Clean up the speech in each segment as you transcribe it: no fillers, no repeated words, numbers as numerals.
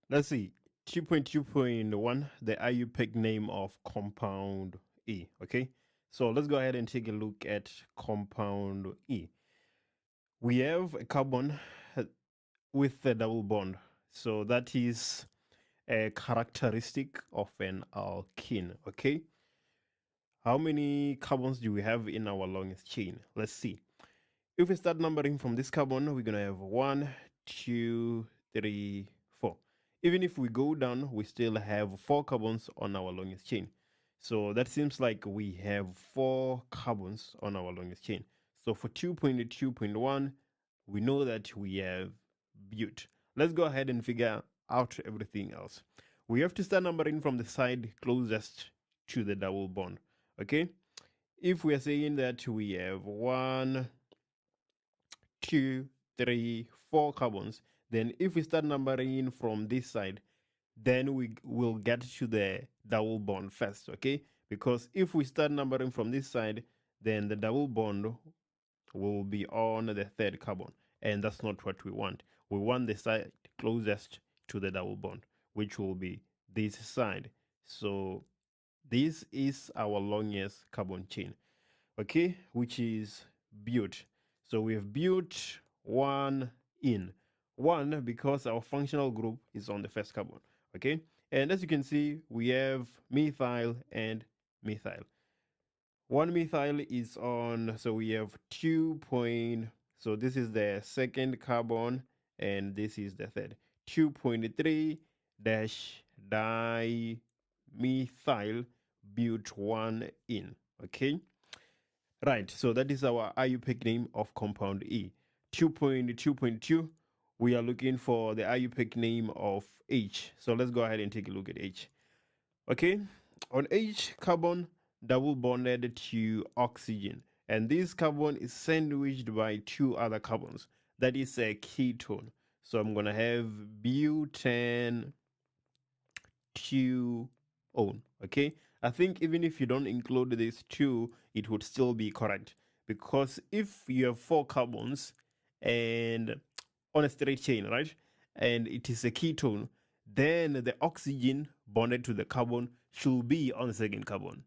Let's see. 2.2.1, the IUPAC name of compound E. Okay. So let's go ahead and take a look at compound E. We have a carbon with a double bond. So that is a characteristic of an alkene. Okay. How many carbons do we have in our longest chain? Let's see. If we start numbering from this carbon, we're going to have 1, 2, 3, 4. Even if we go down, we still have 4 carbons on our longest chain. So that seems like we have 4 carbons on our longest chain. So for 2.2.1, we know that we have but. Let's go ahead and figure out everything else. We have to start numbering from the side closest to the double bond. Okay? If we are saying that we have 1, 2, 3, 4 carbons, then if we start numbering from this side, then we will get to the double bond first, okay? Because if we start numbering from this side, then the double bond will be on the third carbon, and that's not what we want. We want the side closest to the double bond, which will be this side. So this is our longest carbon chain, okay, which is but. So we've built one in one because our functional group is on the first carbon, okay? And as you can see, we have methyl and methyl. One methyl is on, so we have 2 point, so this is the second carbon and this is the third. 2.3 dash dimethyl but one in, okay? Right, so that is our IUPAC name of compound E. 2.2.2, we are looking for the IUPAC name of H. So let's go ahead and take a look at H. Okay, on H, carbon double bonded to oxygen. And this carbon is sandwiched by 2 other carbons. That is a ketone. So I'm going to have butane 2 on, okay? I think even if you don't include these 2, it would still be correct. Because if you have 4 carbons and on a straight chain, right? And it is a ketone, then the oxygen bonded to the carbon should be on the second carbon.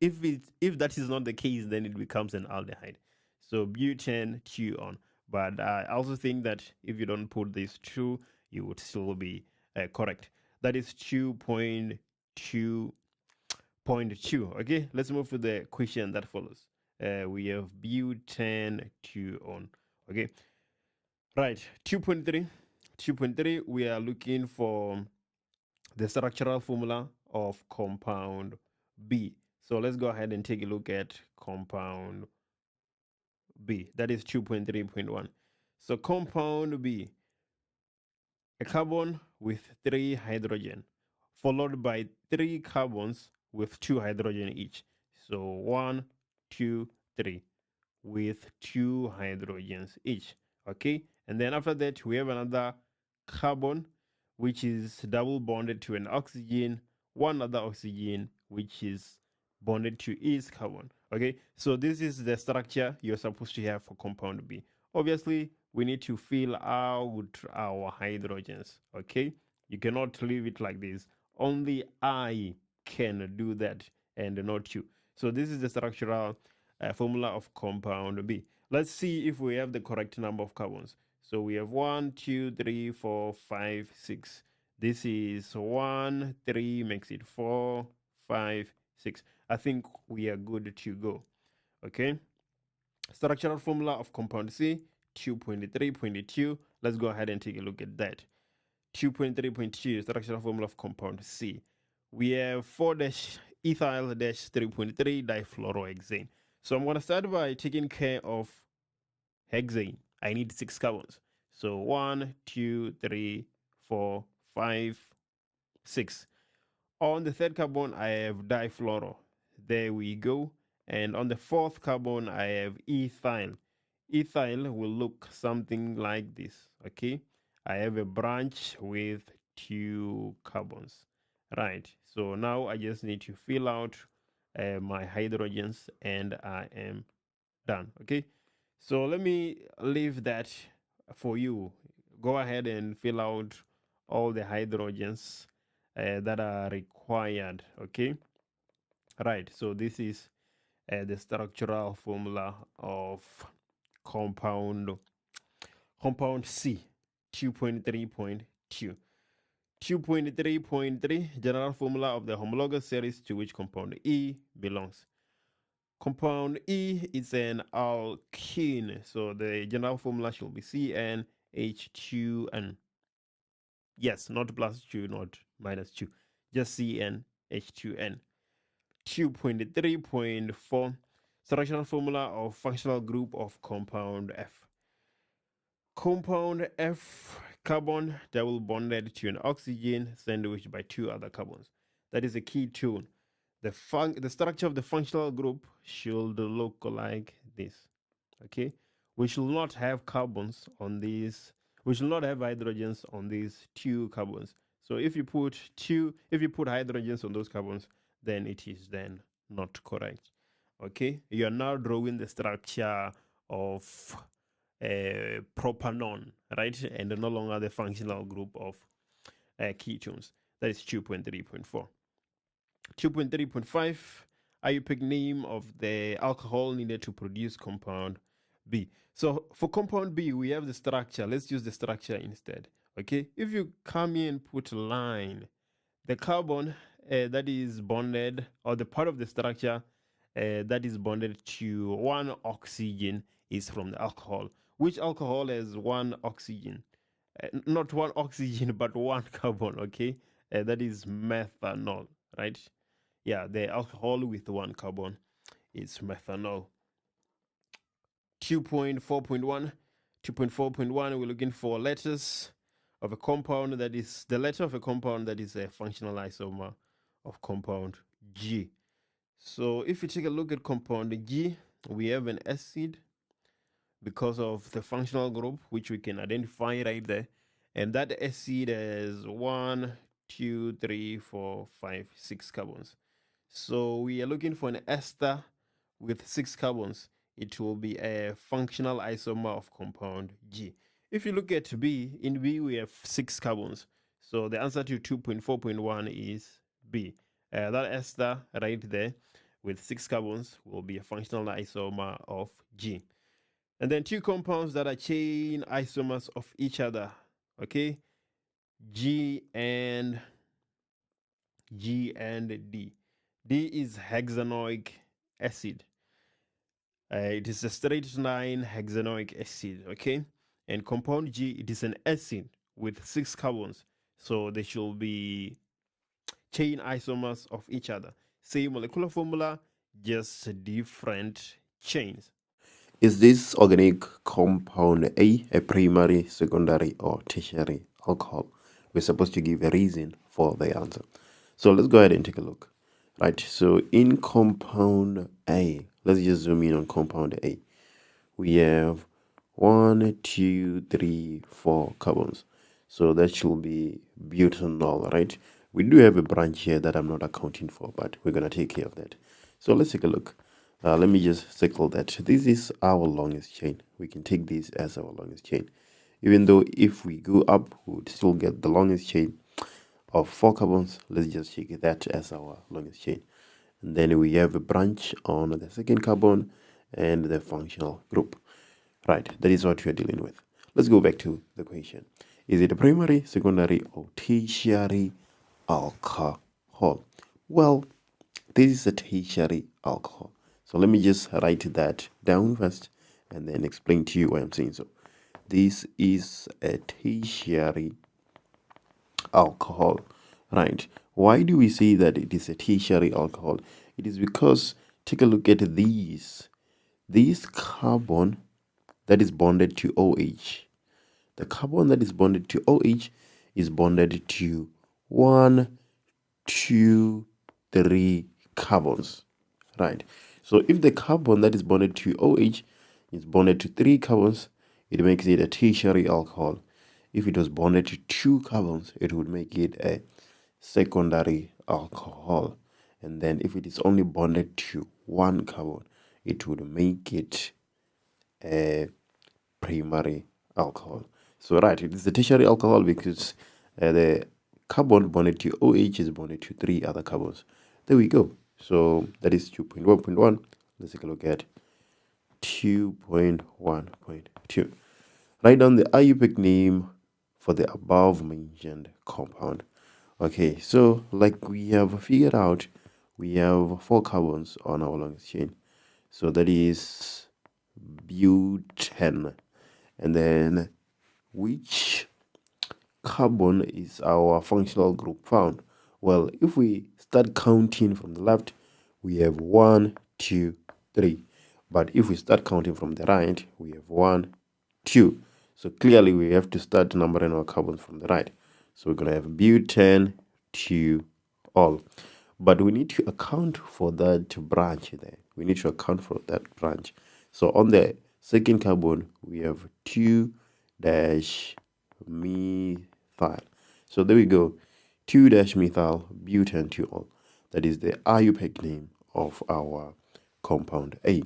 If that is not the case, then it becomes an aldehyde. So butane 2 on. But I also think that if you don't put these 2, you would still be correct. That is 2.2.2. Okay, let's move to the question that follows. We have butane 2 on. Okay, right. 2.3. 2.3, we are looking for the structural formula of compound B. So let's go ahead and take a look at compound B. That is 2.3.1. So compound B, a carbon with 3 hydrogen, followed by 3 carbons with 2 hydrogen each. So 1, 2, 3 with 2 hydrogens each. Okay, and then after that we have another carbon which is double bonded to an oxygen, one other oxygen which is bonded to its carbon. Okay, so this is the structure you're supposed to have for compound B. Obviously, we need to fill out our hydrogens. Okay, you cannot leave it like this. Only I can do that and not you. So this is the structural formula of compound B. Let's see if we have the correct number of carbons. So we have 1, 2, 3, 4, 5, 6. This is 1, 3 makes it 4, 5, 6. I think we are good to go. Okay. Structural formula of compound C, 2.3.2. Let's go ahead and take a look at that. 2.3.2, structural formula of compound C. We have 4-ethyl-3.3 difluorohexane. So I'm going to start by taking care of hexane. I need 6 carbons. So 1, 2, 3, 4, 5, 6. On the third carbon, I have difluoro. There we go. And on the fourth carbon, I have ethyl. Ethyl will look something like this, okay? I have a branch with 2 carbons, right? So now I just need to fill out my hydrogens and I am done, okay? So let me leave that for you. Go ahead and fill out all the hydrogens that are required. Okay, right. So this is the structural formula of compound C 2.3.2. 2.3.3 general formula of the homologous series to which compound E belongs. Compound E is an alkene, so the general formula should be CnH2n. Yes, not plus 2, not minus 2, just CnH2n. 2.3.4 structural formula of functional group of compound F. Compound F, carbon double bonded to an oxygen sandwiched by 2 other carbons. That is a ketone. The structure of the functional group should look like this. Okay, we should not have carbons on these. We should not have hydrogens on these 2 carbons. So if you put hydrogens on those carbons, then it is then not correct. Okay, you are now drawing the structure of propanol, right? And no longer the functional group of ketones. That is 2.3.4. 2.3.5, IUPAC name of the alcohol needed to produce compound B. So for compound B, we have the structure. Let's use the structure instead. Okay, if you come here and put a line, the carbon that is bonded, or the part of the structure that is bonded to 1 oxygen is from the alcohol. Which alcohol has 1 oxygen? Not 1 oxygen, but 1 carbon, okay? That is methanol, right? Yeah, the alcohol with 1 carbon is methanol. 2.4.1, 2.4.1, we're looking for letters of a compound that is the letter of a compound that is a functional isomer of compound G. So if you take a look at compound G, we have an acid because of the functional group, which we can identify right there. And that acid has 1, 2, 3, 4, 5, 6 carbons. So we are looking for an ester with 6 carbons. It will be a functional isomer of compound G. If you look at B, in B we have 6 carbons. So the answer to 2.4.1 is B. That ester right there with 6 carbons will be a functional isomer of G. And then 2 compounds that are chain isomers of each other. Okay, G and D. D is hexanoic acid. It is a straight line hexanoic acid. Okay, and compound G, it is an acid with 6 carbons, so they should be chain isomers of each other. Same molecular formula, just different chains. Is this organic compound a primary, secondary, or tertiary alcohol? We're supposed to give a reason for the answer. So let's go ahead and take a look. Right, so in compound A, let's just zoom in on compound A. We have 1, 2, 3, 4 carbons. So that should be butanol, right? We do have a branch here that I'm not accounting for, but we're going to take care of that. So let's take a look. Let me just circle that. This is our longest chain. We can take this as our longest chain. Even though if we go up, we would still get the longest chain of 4 carbons. Let's just take that as our longest chain. And then we have a branch on the second carbon and the functional group. Right, that is what we are dealing with. Let's go back to the question. Is it a primary, secondary, or tertiary alcohol? Well, this is a tertiary alcohol. So let me just write that down first and then explain to you why I'm saying so. This is a tertiary alcohol, right? Why do we say that it is a tertiary alcohol? It is because, take a look at these. This carbon that is bonded to OH. The carbon that is bonded to OH is bonded to 1, 2, 3 carbons, right? So if the carbon that is bonded to OH is bonded to 3 carbons, it makes it a tertiary alcohol. If it was bonded to 2 carbons, it would make it a secondary alcohol. And then if it is only bonded to 1 carbon, it would make it a primary alcohol. So right, it is a tertiary alcohol because the carbon bonded to OH is bonded to 3 other carbons. There we go. So that is 2.1.1. Let's take a look at 2.1.2. Write down the IUPAC name for the above mentioned compound. Okay, so like we have figured out, we have 4 carbons on our longest chain. So that is butane. And then which carbon is our functional group found? Well, if we start counting from the left, we have 1, 2, 3. But if we start counting from the right, we have 1, 2. So clearly we have to start numbering our carbons from the right. So we're going to have butane, 2, all. But we need to account for that branch there. We need to account for that branch. So on the second carbon, we have 2-methyl. So there we go. 2-methyl butane 2-ol. That is the IUPAC name of our compound A.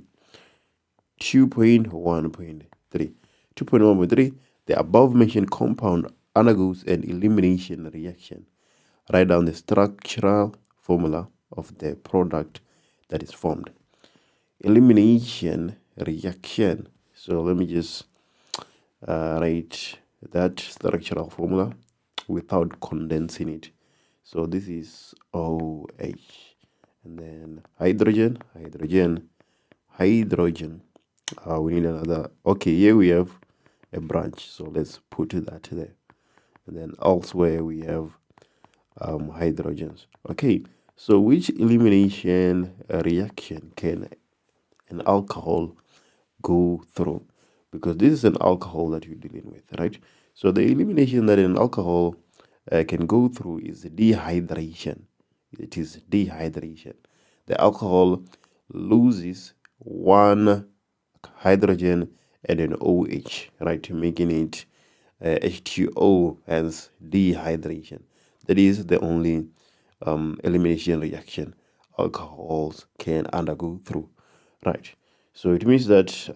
2.1.3. 2.1.3. The above mentioned compound undergoes an elimination reaction. Write down the structural formula of the product that is formed. Elimination reaction. So let me just write that structural formula without condensing it. So this is OH, and then hydrogen. We need another. Okay, here we have a branch, so let's put that there. And then elsewhere we have hydrogens. Okay, so which elimination reaction can an alcohol go through? Because this is an alcohol that you're dealing with, right? So the elimination that an alcohol can go through is dehydration. It is dehydration. The alcohol loses 1 hydrogen and an OH, right, making it H2O, hence dehydration. That is the only elimination reaction alcohols can undergo through, right? So it means that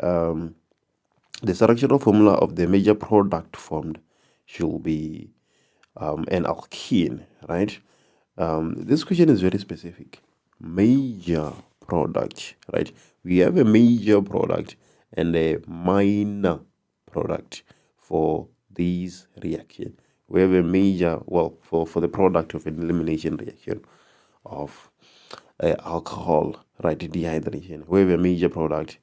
the structural formula of the major product formed should be an alkene, right? This question is very specific. Major product, right? We have a major product and a minor product for these reaction. We have a major, well, for the product of an elimination reaction of alcohol, right? Dehydration. We have a major product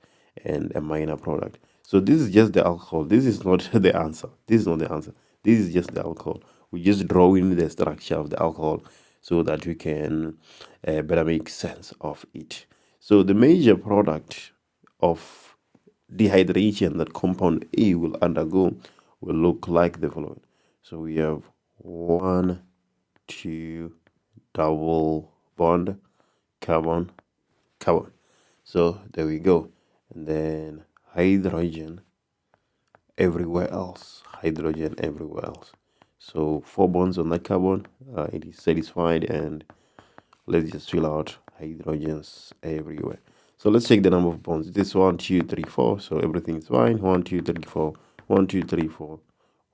and a minor product. So this is just the alcohol. This is not the answer. This is not the answer. This is just the alcohol. We just draw in the structure of the alcohol so that we can better make sense of it. So the major product of dehydration that compound A will undergo will look like the following. So we have 1, 2, double bond, carbon, carbon. So there we go. And then hydrogen everywhere else. Hydrogen everywhere else. So 4 bonds on that carbon. It is satisfied, and let's just fill out hydrogens everywhere. So let's check the number of bonds. This 1, 2, 3, 4. So everything is fine. 1, 2, 3, 4. 1, 2, 3, 4.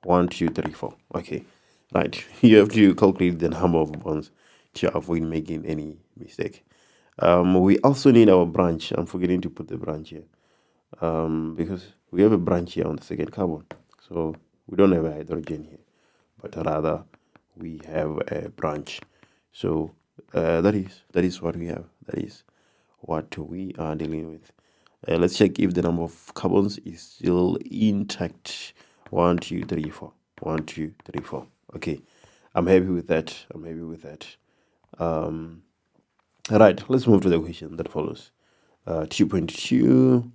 1, 2, 3, 4. Okay. Right. You have to calculate the number of bonds to avoid making any mistake. We also need our branch. I'm forgetting to put the branch here. Because we have a branch here on the second carbon. So we don't have a hydrogen here, but rather we have a branch. So that is what we have. That is what we are dealing with. Let's check if the number of carbons is still intact. 1, 2, 3, 4. 1, 2, 3, 4. Okay, I'm happy with that. All right, let's move to the question that follows. 2.2,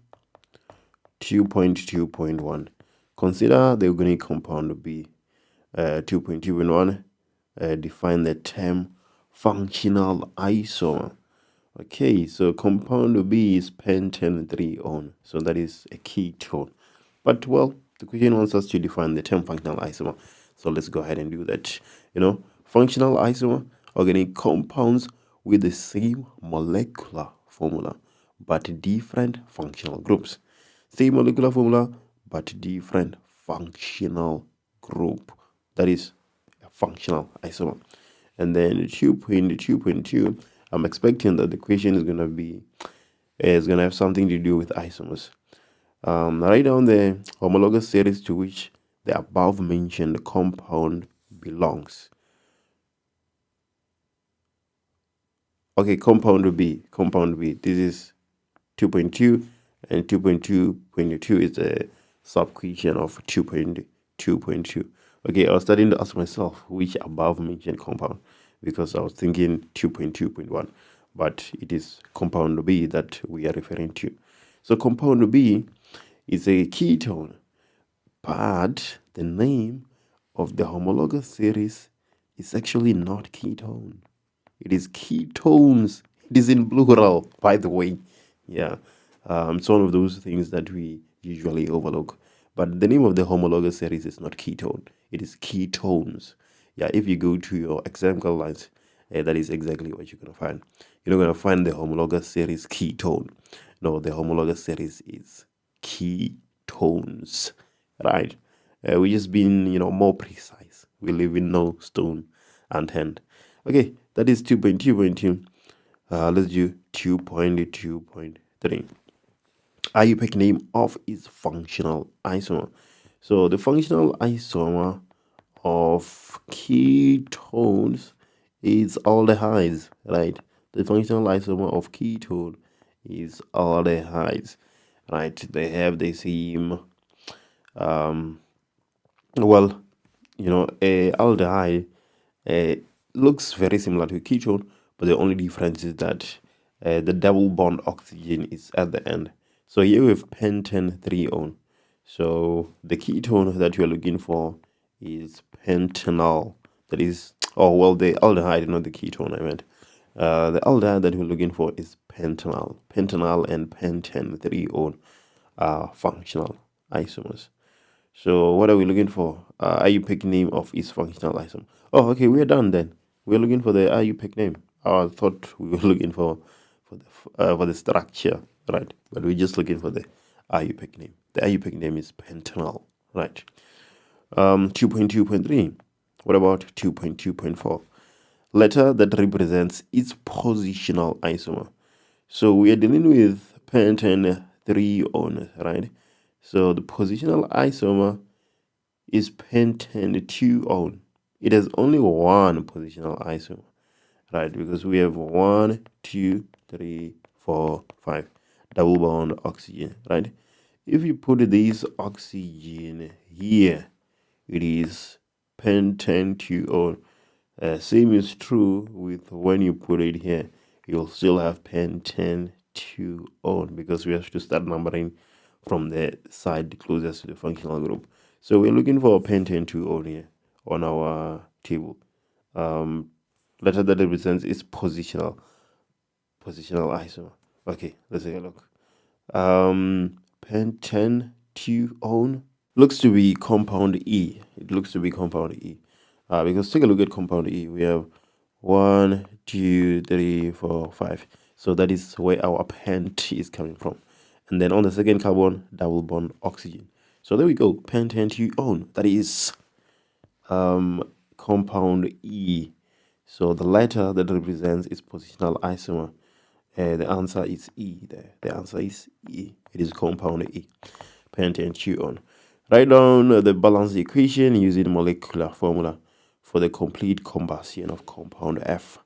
2.2.1. Consider the organic compound B. 2.2.1. Define the term functional isomer. Okay, so compound B is pentane 3-on, so that is a ketone. But well, the question wants us to define the term functional isomer, so let's go ahead and do that. Functional isomer, organic compounds with the same molecular formula but different functional groups. Same molecular formula but different functional group. That is a functional isomer. And then 2.2.2, I'm expecting that the question is gonna have something to do with isomers. Write down the homologous series to which the above mentioned compound belongs. Okay, compound B. This is 2.2, and 2.2.2 is a sub-question of 2.2.2. Okay, I was starting to ask myself which above mentioned compound, because I was thinking 2.2.1, but it is compound B that we are referring to. So compound B is a ketone, but the name of the homologous series is actually not ketone. It is ketones. It is in plural, by the way. Yeah, it's one of those things that we usually overlook. But the name of the homologous series is not ketone. It is ketones. Yeah, if you go to your exam guidelines, that is exactly what you're going to find. You're not going to find the homologous series ketone. No, the homologous series is ketones, right? We're just being, more precise. We live in no stone unturned. Okay, that is 2.2.2. Let's do 2.2.3. IUPAC name of its functional isomer. So the functional isomer of ketones is aldehydes, right? The functional isomer of ketone is aldehydes, right? They have the same, a aldehyde looks very similar to a ketone, but the only difference is that the double bond oxygen is at the end. So here we have pentane 3-on. So the ketone that you're looking for is pentanol. That is, the aldehyde, not the ketone, I meant. The aldehyde that we're looking for is pentanol. Pentanol and pentane 3-on are functional isomers. So what are we looking for? IUPAC name of its functional isomer. Oh, okay, we're done then. We're looking for the IUPAC name. I thought we were looking for the structure, right? But we're just looking for the IUPAC name. The IUPAC name is pentanol, right? 2.2.3. What about 2.2.4? Letter that represents its positional isomer. So we are dealing with pentane 3-on, right? So the positional isomer is pentane 2-on. It has only one positional isomer, right? Because we have 1, 2, 3, 4, 5 double bond oxygen, right? If you put this oxygen here, it is pentane 2-on. Same is true with when you put it here, you'll still have pentane 2-on, because we have to start numbering from the side closest to the functional group. So we're looking for pentane 2-on here on our table. Letter that represents its positional isomer. Okay, let's take a look. Pentane 2-on looks to be compound E. It looks to be compound E. Because take a look at compound E. We have 1, 2, 3, 4, 5. So that is where our pent is coming from. And then on the second carbon, double bond oxygen. So there we go, pentane 2-on. That is compound E. So the letter that represents its positional isomer, the answer is E there. The answer is E. It is compound E, pentane 2-on. Write down the balanced equation using molecular formula for the complete combustion of compound F.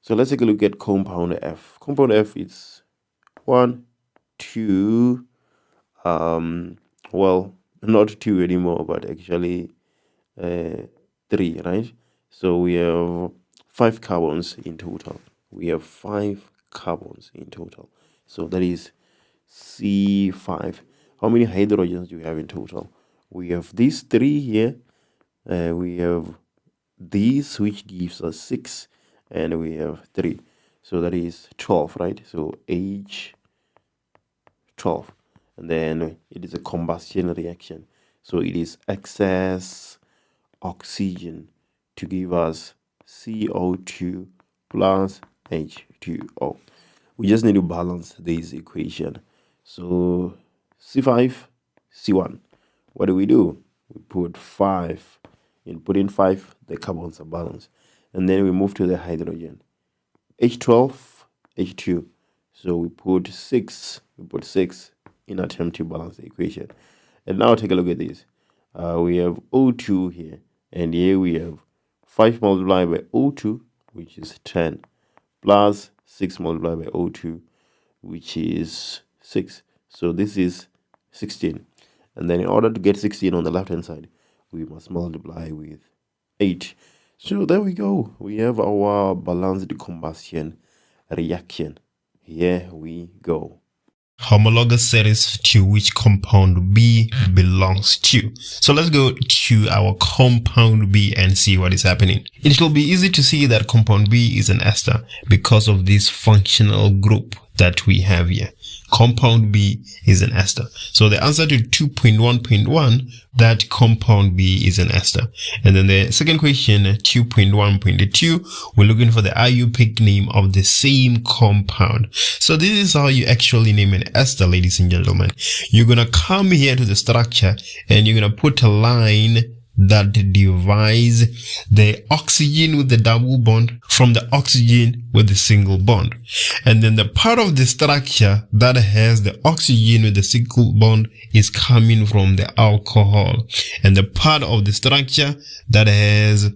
So let's take a look at compound F. Compound F is 1, 2, not 2 anymore, but actually 3, right? So we have 5 carbons in total. So that is C5. How many hydrogens do we have in total? We have these 3 here. We have these, which gives us 6, and we have 3. So that is 12, right? So H12. And then it is a combustion reaction. So it is excess oxygen to give us CO2 plus H2O. We just need to balance this equation. So C5, C1. What do? We put 5 and put in 5, the carbons are balanced. And then we move to the hydrogen. H12, H2. So we put 6 in attempt to balance the equation. And now take a look at this. We have O2 here, and here we have 5 multiplied by O2, which is 10, plus 6 multiplied by O2, which is 6. So this is 16. And then in order to get 16 on the left hand side, we must multiply with 8. So there we go. We have our balanced combustion reaction. Here we go. Homologous series to which compound B belongs to. So let's go to our compound B and see what is happening. It will be easy to see that compound B is an ester because of this functional group that we have here. Compound B is an ester. So the answer to 2.1.1, that compound B is an ester. And then the second question, 2.1.2, we're looking for the IUPAC name of the same compound. So this is how you actually name an ester, ladies and gentlemen. You're going to come here to the structure and you're going to put a line that divides the oxygen with the double bond from the oxygen with the single bond. And then the part of the structure that has the oxygen with the single bond is coming from the alcohol. And the part of the structure that has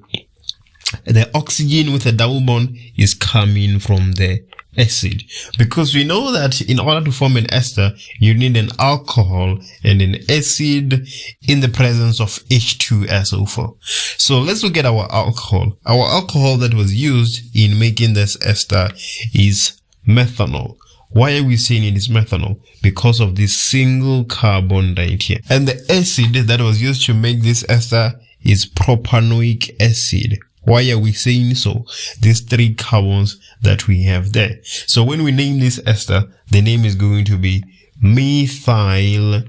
the oxygen with a double bond is coming from the acid, because we know that in order to form an ester, you need an alcohol and an acid in the presence of H2SO4. So let's look at our alcohol. Our alcohol that was used in making this ester is methanol. Why are we saying it is methanol? Because of this single carbon right here. And the acid that was used to make this ester is propanoic acid. Why are we saying so? These 3 carbons that we have there. So when we name this ester, the name is going to be methyl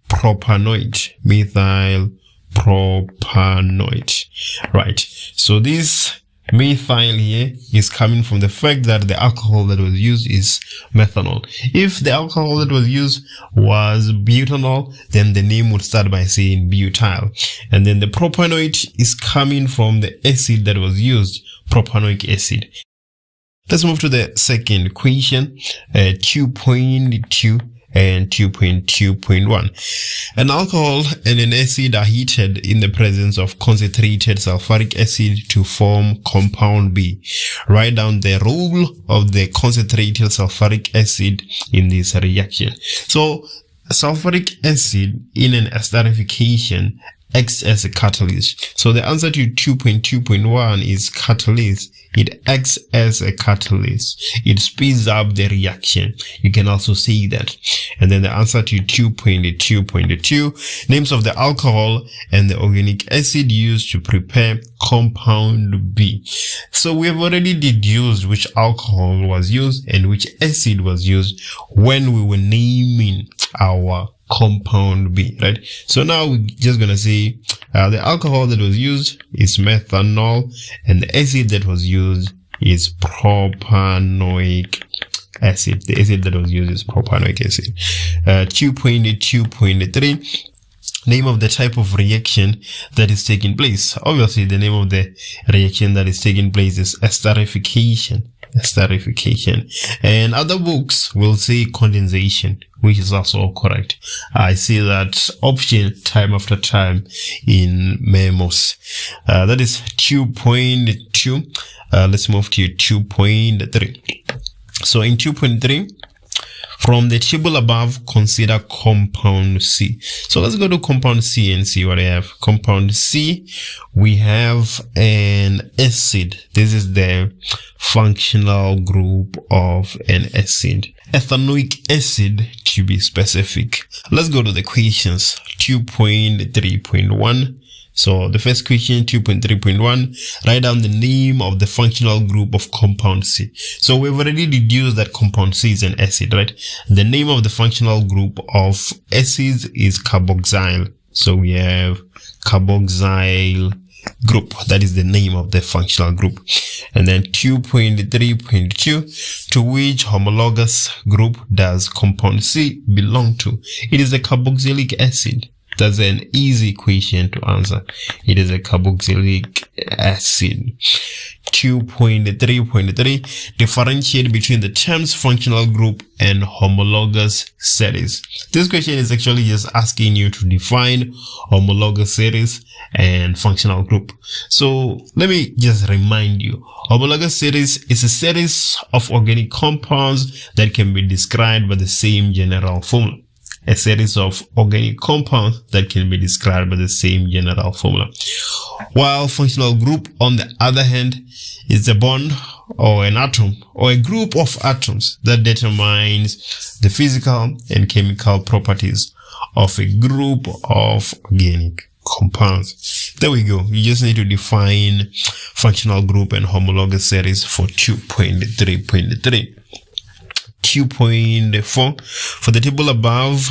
propanoid. Methyl propanoid. Right. So this methyl here is coming from the fact that the alcohol that was used is methanol. If the alcohol that was used was butanol, then the name would start by saying butyl. And then the propanoid is coming from the acid that was used, propanoic acid. Let's move to the second question, 2.2 and 2.2.1. An alcohol and an acid are heated in the presence of concentrated sulfuric acid to form compound B. Write down the role of the concentrated sulfuric acid in this reaction. So sulfuric acid in an esterification acts as a catalyst. So the answer to 2.2.1 is catalyst. It acts as a catalyst. It speeds up the reaction. You can also say that. And then the answer to 2.2.2, names of the alcohol and the organic acid used to prepare compound B. So we have already deduced which alcohol was used and which acid was used when we were naming our compound B, right? So now we're just gonna say the alcohol that was used is methanol and the acid that was used is propanoic acid. The acid that was used is propanoic acid. 2.2.3, name of the type of reaction that is taking place. Obviously the name of the reaction that is taking place is esterification. And other books will say condensation, which is also correct. I see that option time after time in memos. That is 2.2. Let's move to 2.3. So in 2.3, from the table above, consider compound C. So let's go to compound C and see what I have. Compound C, we have an acid. This is the functional group of an acid. Ethanoic acid to be specific. Let's go to the questions. 2.3.1. So the first question, 2.3.1, write down the name of the functional group of compound C. So we've already deduced that compound C is an acid, right? The name of the functional group of acids is carboxyl. So we have carboxyl group. That is the name of the functional group. And then 2.3.2, to which homologous group does compound C belong to? It is a carboxylic acid. That's an easy question to answer. It is a carboxylic acid. 2.3.3, differentiate between the terms functional group and homologous series. This question is actually just asking you to define homologous series and functional group. So let me just remind you, homologous series is a series of organic compounds that can be described by the same general formula. A series of organic compounds that can be described by the same general formula. While functional group, on the other hand, is a bond or an atom or a group of atoms that determines the physical and chemical properties of a group of organic compounds. There we go. You just need to define functional group and homologous series for 2.3.3. 2.4 for the table above,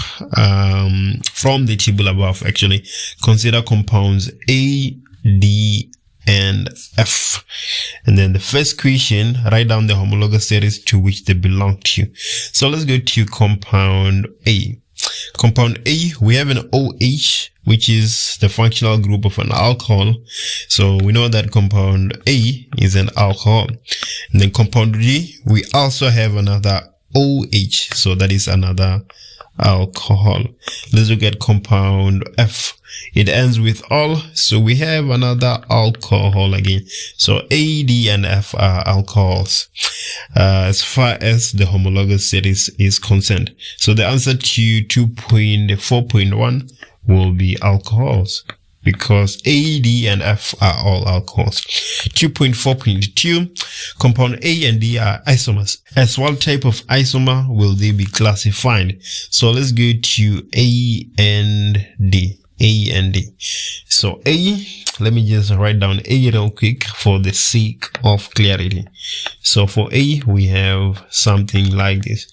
from the table above, actually, consider compounds A, D, and F. And then the first question, write down the homologous series to which they belong to. So let's go to compound A. Compound A, we have an OH, which is the functional group of an alcohol. So we know that compound A is an alcohol. And then compound D, we also have another OH, so that is another alcohol. Let's look at compound F. It ends with ol, so we have another alcohol again. So A, D, and F are alcohols as far as the homologous series is concerned. So the answer to 2.4.1 will be alcohols, because A, D, and F are all alcohols. 2.4.2, compound A and D are isomers. As what type of isomer will they be classified? So let's go to A and D. A and D. So A, let me just write down A real quick for the sake of clarity. So for A, we have something like this.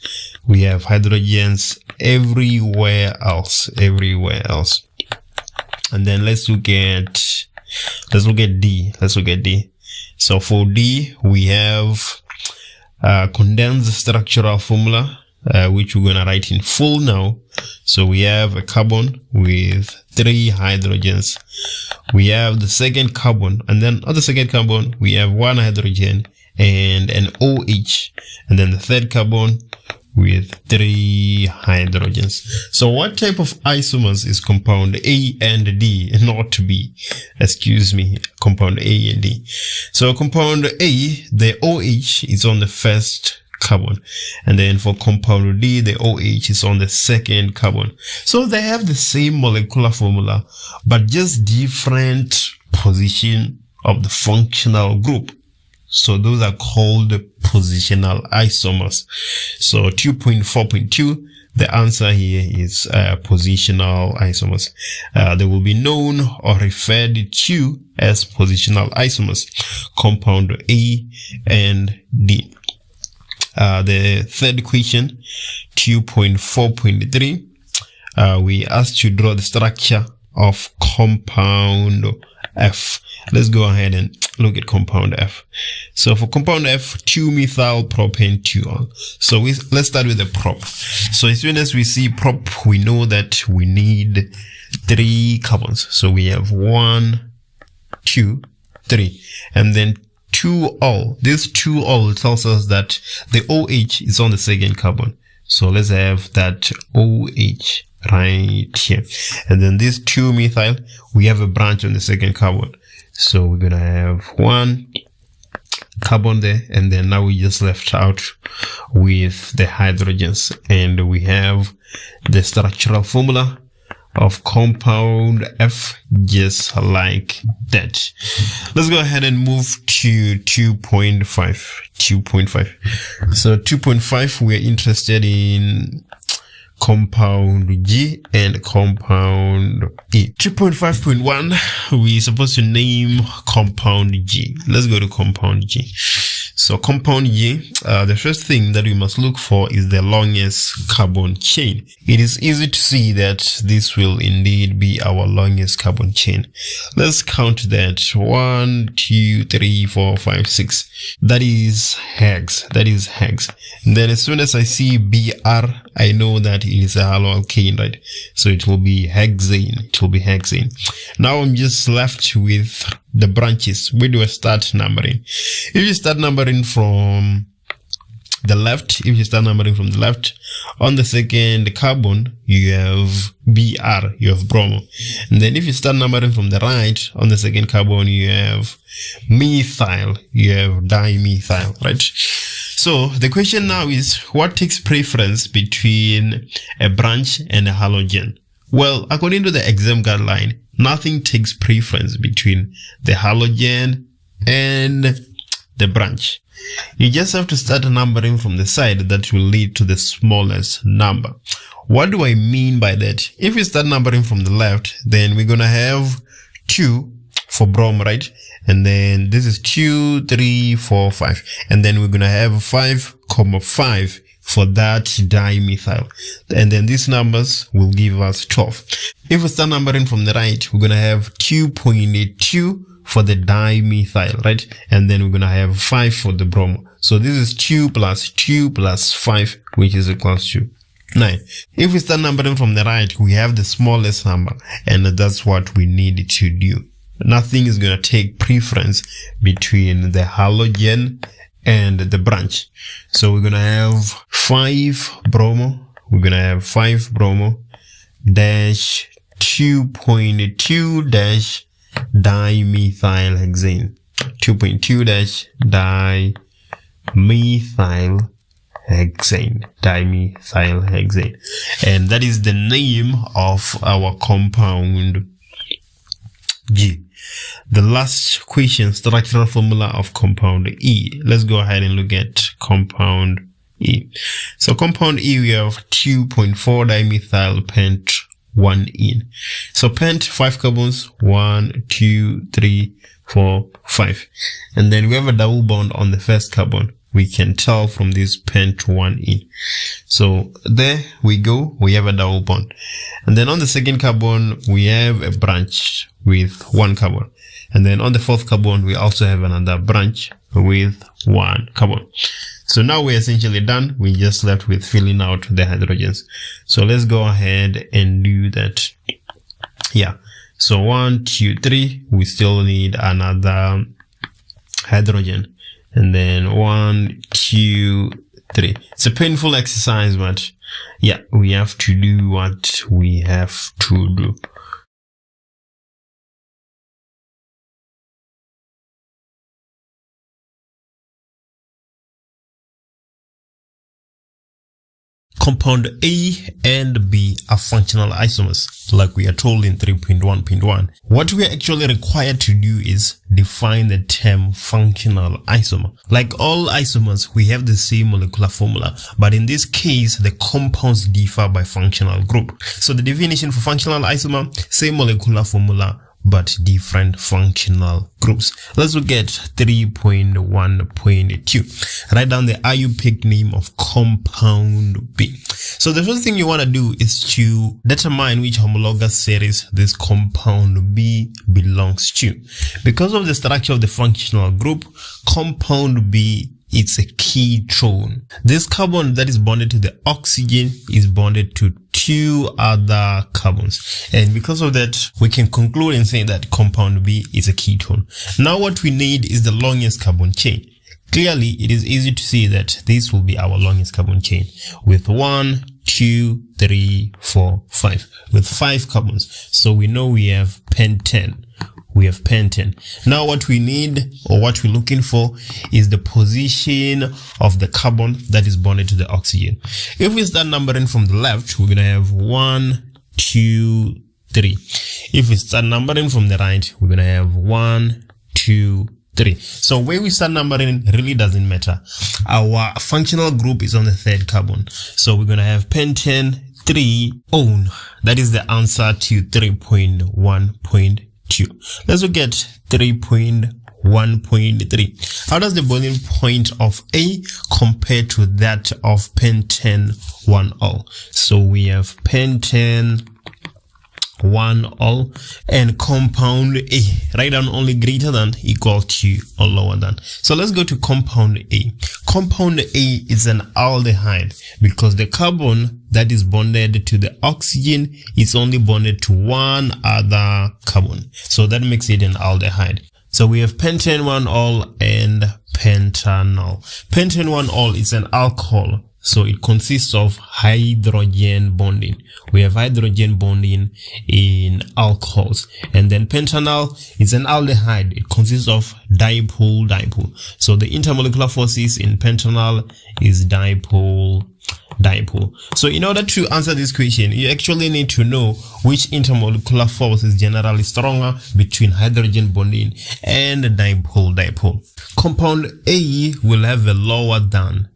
We have hydrogens everywhere else. And then let's look at D. So for D, we have condensed structural formula, which we're gonna write in full now. So we have a carbon with 3 hydrogens. We have the second carbon, and then on the second carbon we have 1 hydrogen and an OH, and then the third carbon with 3 hydrogens. So what type of isomers is compound A and D, not B? Excuse me, compound A and D. So compound A, the OH is on the first carbon, and then for compound D, the OH is on the second carbon. So they have the same molecular formula, but just different position of the functional group. So those are called positional isomers. So 2.4.2, the answer here is positional isomers. They will be known or referred to as positional isomers, compound A and D. The third question, 2.4.3, we asked to draw the structure of compound F. Let's go ahead and look at compound F. So for compound F, 2-methyl propane 2-ol. So let's start with the prop. So as soon as we see prop, we know that we need 3 carbons. So we have 1, 2, 3, and then 2-ol. This 2-ol tells us that the OH is on the second carbon. So let's have that OH right here. And then this 2-methyl, we have a branch on the second carbon. So we're gonna have 1 carbon there, and then now we just left out with the hydrogens, and we have the structural formula of compound F just like that. Let's go ahead and move to 2.5. So 2.5, we're interested in compound G and compound E. 2.5.1, we're supposed to name compound G. Let's go to compound G. So compound G, the first thing that we must look for is the longest carbon chain. It is easy to see that this will indeed be our longest carbon chain. Let's count that. 1, 2, 3, 4, 5, 6. That is hex. And then as soon as I see BR, I know that it is a haloalkane, right? So it will be hexane. Now I'm just left with the branches. Where do I start numbering? If you start numbering from the left, on the second carbon, you have Br, you have bromo. And then if you start numbering from the right, on the second carbon, you have methyl, you have dimethyl, right? So the question now is, what takes preference between a branch and a halogen? Well, according to the exam guideline, nothing takes preference between the halogen and the branch. You just have to start numbering from the side that will lead to the smallest number. What do I mean by that? If we start numbering from the left, then we're going to have 2 for bromo, right? And then this is 2, 3, 4, 5. And then we're going to have 5,5 for that dimethyl. And then these numbers will give us 12. If we start numbering from the right, we're going to have 2.2 for the dimethyl, right? And then we're going to have 5 for the bromo. So this is 2 plus 5, which is equals to 9. If we start numbering from the right, we have the smallest number, and that's what we need to do. Nothing is going to take preference between the halogen and the branch. So we're going to have 5 bromo. We're going to have 5 bromo dash 2.2 dash dimethyl hexane. 2.2 dash dimethyl hexane. And that is the name of our compound G. The last question, structural formula of compound E. Let's go ahead and look at compound E. So compound E, we have 2.4 dimethyl pent 1-ene. So pent 5 carbons, 1, 2, 3, 4, 5. And then we have a double bond on the first carbon. We can tell from this pent 1-ene. So there we go. We have a double bond. And then on the second carbon, we have a branch with 1 carbon. And then on the fourth carbon, we also have another branch with 1 carbon. So now we're essentially done. We just left with filling out the hydrogens. So let's go ahead and do that. Yeah. So 1, 2, 3. We still need another hydrogen. And then 1, 2, 3. It's a painful exercise, but yeah, we have to do what we have to do. Compound A and B are functional isomers, like we are told in 3.1.1. What we are actually required to do is define the term functional isomer. Like all isomers, we have the same molecular formula, but in this case, the compounds differ by functional group. So the definition for functional isomer, same molecular formula, but different functional groups. Let's look at 3.1.2. Write down the IUPAC name of compound B. So the first thing you want to do is to determine which homologous series this compound B belongs to. Because of the structure of the functional group, compound B, it's a ketone. This carbon that is bonded to the oxygen is bonded to 2 other carbons. And because of that, we can conclude and say that compound B is a ketone. Now what we need is the longest carbon chain. Clearly, it is easy to see that this will be our longest carbon chain with 1, 2, 3, 4, 5 with 5 carbons. So we know we have pentane. We have pentane. Now what we need, or what we're looking for, is the position of the carbon that is bonded to the oxygen. If we start numbering from the left, we're going to have 1, 2, 3. If we start numbering from the right, we're going to have 1, 2, 3. So where we start numbering really doesn't matter. Our functional group is on the third carbon. So we're going to have pentane 3-one. That is the answer to 3.1.2. Let's look at 3.1.3. How does the boiling point of A compare to that of pentane 1-ol? So we have pentane 1 all, and compound A. Write down only greater than, equal to, or lower than. So let's go to compound A. Compound A is an aldehyde because the carbon that is bonded to the oxygen is only bonded to one other carbon. So that makes it an aldehyde. So we have pentane 1 all and pentanol. Pentane 1 all is an alcohol. So it consists of hydrogen bonding. We have hydrogen bonding in alcohols. And then pentanol is an aldehyde. It consists of dipole-dipole. So the intermolecular forces in pentanol is dipole-dipole. So in order to answer this question, you actually need to know which intermolecular force is generally stronger between hydrogen bonding and dipole-dipole. Compound A will have a lower than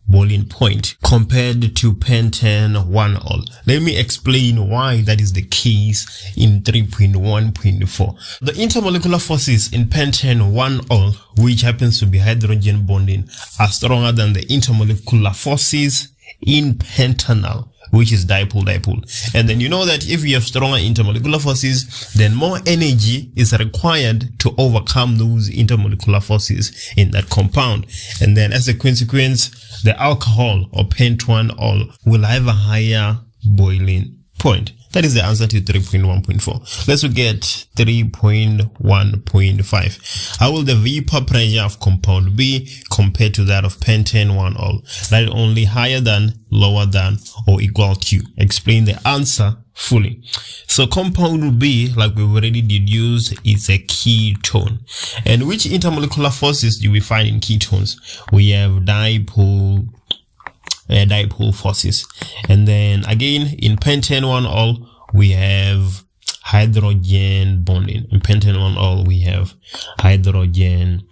boiling point compared to pentane 1 all. Let me explain why that is the case in 3.1.4. The intermolecular forces in pentane 1 all, which happens to be hydrogen bonding, are stronger than the intermolecular forces in pentanol, which is dipole-dipole. And then you know that if you have stronger intermolecular forces, then more energy is required to overcome those intermolecular forces in that compound. And then as a consequence, the alcohol or pent1 all will have a higher boiling point. That is the answer to 3.1.4. Let's look at 3.1.5. How will the vapor pressure of compound B compare to that of pentane 1 all? Right, only higher than, lower than, or equal to. Explain the answer fully. So compound B, like we've already deduced, is a ketone. And which intermolecular forces do we find in ketones? We have dipole forces. And then again in pentane 1 all we have hydrogen bonding. In pentane 1 all we have hydrogen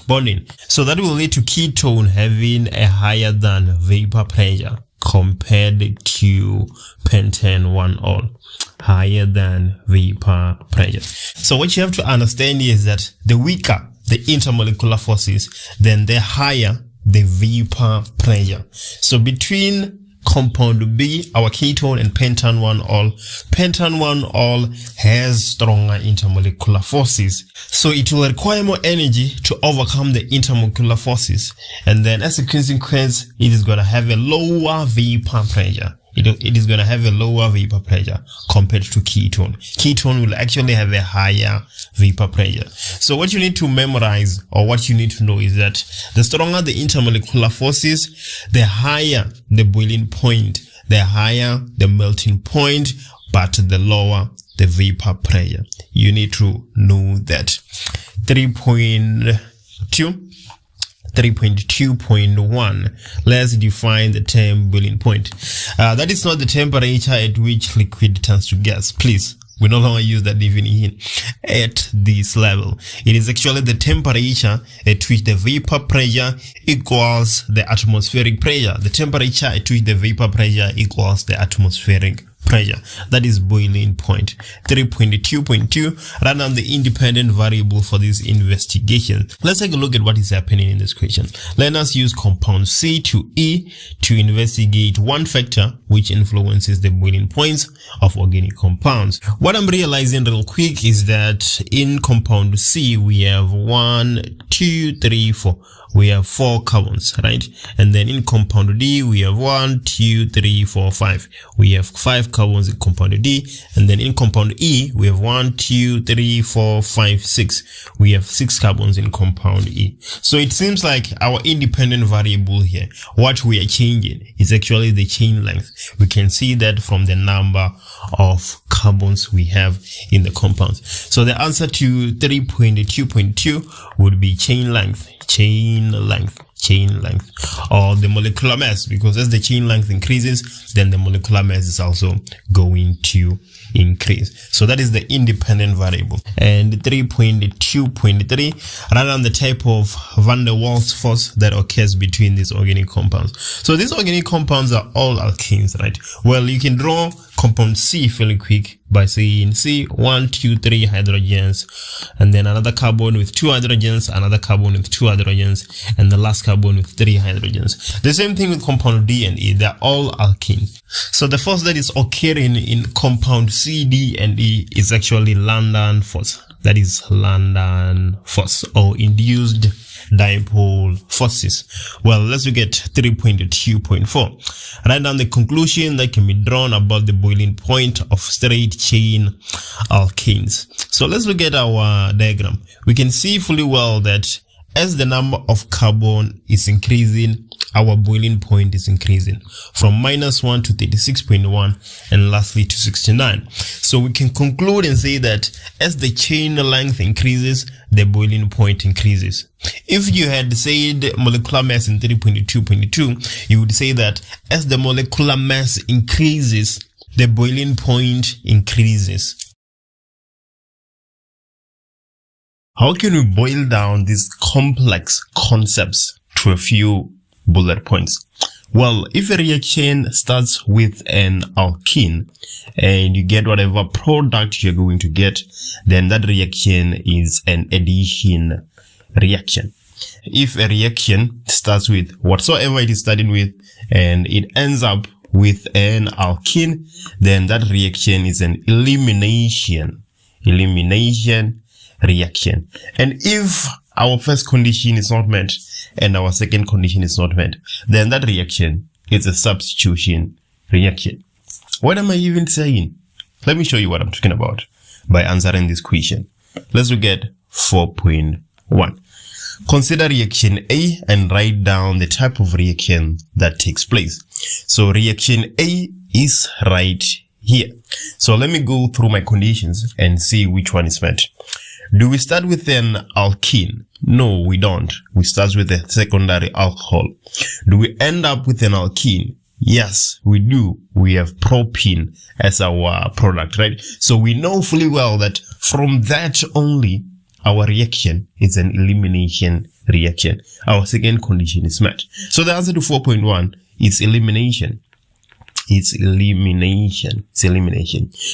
bonding. So that will lead to ketone having a higher than vapor pressure compared to pentane 1 all. Higher than vapor pressure. So what you have to understand is that the weaker the intermolecular forces, then the higher the vapor pressure. So between compound B, our ketone, and pentane 1 all has stronger intermolecular forces. So it will require more energy to overcome the intermolecular forces. And then as a consequence, it is going to have a lower vapor pressure. It is going to have a lower vapor pressure compared to ketone. Ketone will actually have a higher vapor pressure. So what you need to memorize, or what you need to know, is that the stronger the intermolecular forces, the higher the boiling point, the higher the melting point, but the lower the vapor pressure. You need to know that. 3.2.1. Let's define the term boiling point. That is not the temperature at which liquid turns to gas. Please, we no longer use that definition at this level. It is actually the temperature at which the vapor pressure equals the atmospheric pressure. The temperature at which the vapor pressure equals the atmospheric pressure. That is boiling point. 3.2.2. Run down the independent variable for this investigation. Let's take a look at what is happening in this question. Let us use compound C to E to investigate one factor which influences the boiling points of organic compounds. What I'm realizing real quick is that in compound C we have 1, 2, 3, 4. We have 4 carbons, right? And then in compound D, we have 1, 2, 3, 4, 5. We have 5 carbons in compound D. And then in compound E, we have 1, 2, 3, 4, 5, 6. We have 6 carbons in compound E. So it seems like our independent variable here, what we are changing is actually the chain length. We can see that from the number of carbons we have in the compounds. So the answer to 3.2.2 would be chain length, or the molecular mass, because as the chain length increases, then the molecular mass is also going to increase. So that is the independent variable. And 3.2.3, write down the type of van der Waals force that occurs between these organic compounds. So these organic compounds are all alkenes, right? Well, you can draw compound C fairly quick by saying C 1, 2, 3 hydrogens, and then another carbon with 2 hydrogens, another carbon with 2 hydrogens, and the last carbon with 3 hydrogens. The same thing with compound D and E, they're all alkenes. So the force that is occurring in compound C, D, and E is actually London force. That is London force, or induced dipole forces. Well, let's look at 3.2.4. Write down the conclusion that can be drawn about the boiling point of straight chain alkanes. So let's look at our diagram. We can see fully well that as the number of carbon is increasing, our boiling point is increasing from -1 to 36.1 and lastly to 69. So we can conclude and say that as the chain length increases, the boiling point increases. If you had said molecular mass in 3.2.2, you would say that as the molecular mass increases, the boiling point increases. How can we boil down these complex concepts to a few bullet points? Well, if a reaction starts with an alkene and you get whatever product you're going to get, then that reaction is an addition reaction. If a reaction starts with whatsoever it is starting with and it ends up with an alkene, then that reaction is an elimination reaction. And if our first condition is not met and our second condition is not met, then that reaction is a substitution reaction. What am I even saying? Let me show you what I'm talking about by answering this question. Let's look at 4.1. Consider reaction A and write down the type of reaction that takes place. So reaction A is right here. So let me go through my conditions and see which one is met. Do we start with an alkene? No, we don't. We start with a secondary alcohol. Do we end up with an alkene? Yes, we do. We have propene as our product, right? So we know fully well that from that only, our reaction is an elimination reaction. Our second condition is met. So the answer to 4.1 is elimination. It's elimination.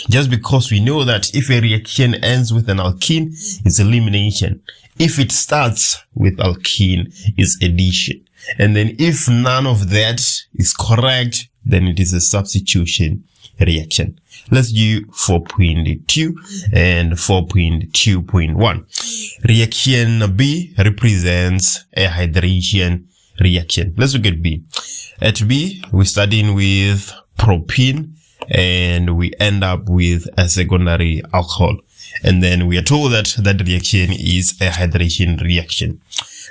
Just because we know that if a reaction ends with an alkene, it's elimination. If it starts with alkene, it's addition. And then if none of that is correct, then it is a substitution reaction. Let's do 4.2 and 4.2.1. Reaction B represents a hydration reaction. Let's look at B. At B, we're starting with propene and we end up with a secondary alcohol. And then we are told that that reaction is a hydration reaction.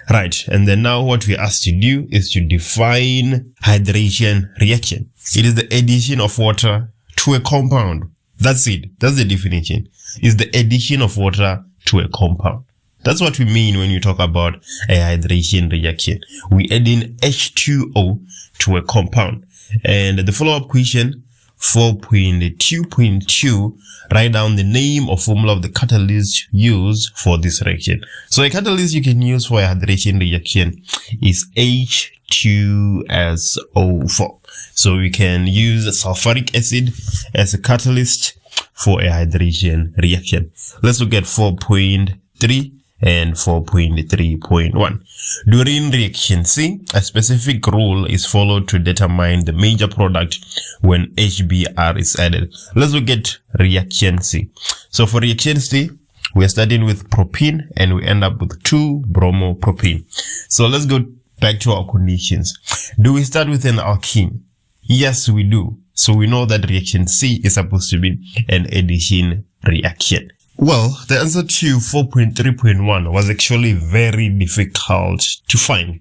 Right, and then now what we're asked to do is to define hydration reaction. It is the addition of water to a compound. That's it. That's the definition. It's the addition of water to a compound. That's what we mean when we talk about a hydration reaction. We add in H2O to a compound. And the follow-up question, 4.2.2, write down the name or formula of the catalyst used for this reaction. So a catalyst you can use for a hydration reaction is H2SO4. So we can use sulfuric acid as a catalyst for a hydration reaction. Let's look at 4.3 and 4.3.1. During reaction C, a specific rule is followed to determine the major product when HBr is added. Let's look at reaction C. So for reaction C, we are starting with propene and we end up with 2-bromopropene. So let's go back to our conditions. Do we start with an alkene? Yes, we do. So we know that reaction C is supposed to be an addition reaction. Well, the answer to 4.3.1 was actually very difficult to find.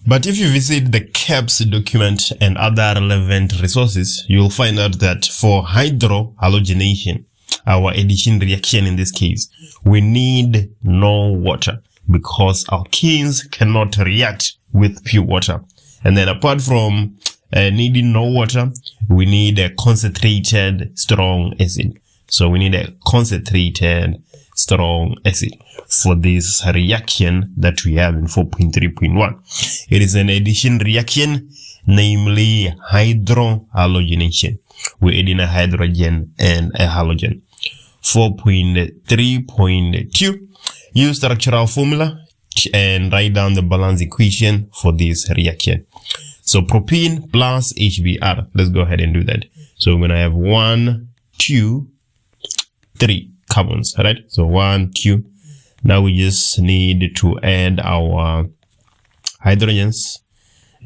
But if you visit the CAPS document and other relevant resources, you'll find out that for hydrohalogenation, our addition reaction in this case, we need no water because alkenes cannot react with pure water. And then apart from needing no water, we need a concentrated strong acid. So we need a concentrated strong acid for this reaction that we have in 4.3.1. It is an addition reaction namely hydrohalogenation. We're adding a hydrogen and a halogen. 4.3.2, use structural formula and write down the balance equation for this reaction. So propene plus HBr. Let's go ahead and do that. So we're going to have 1, 2, 3 carbons, right? So 1, 2. Now we just need to add our hydrogens,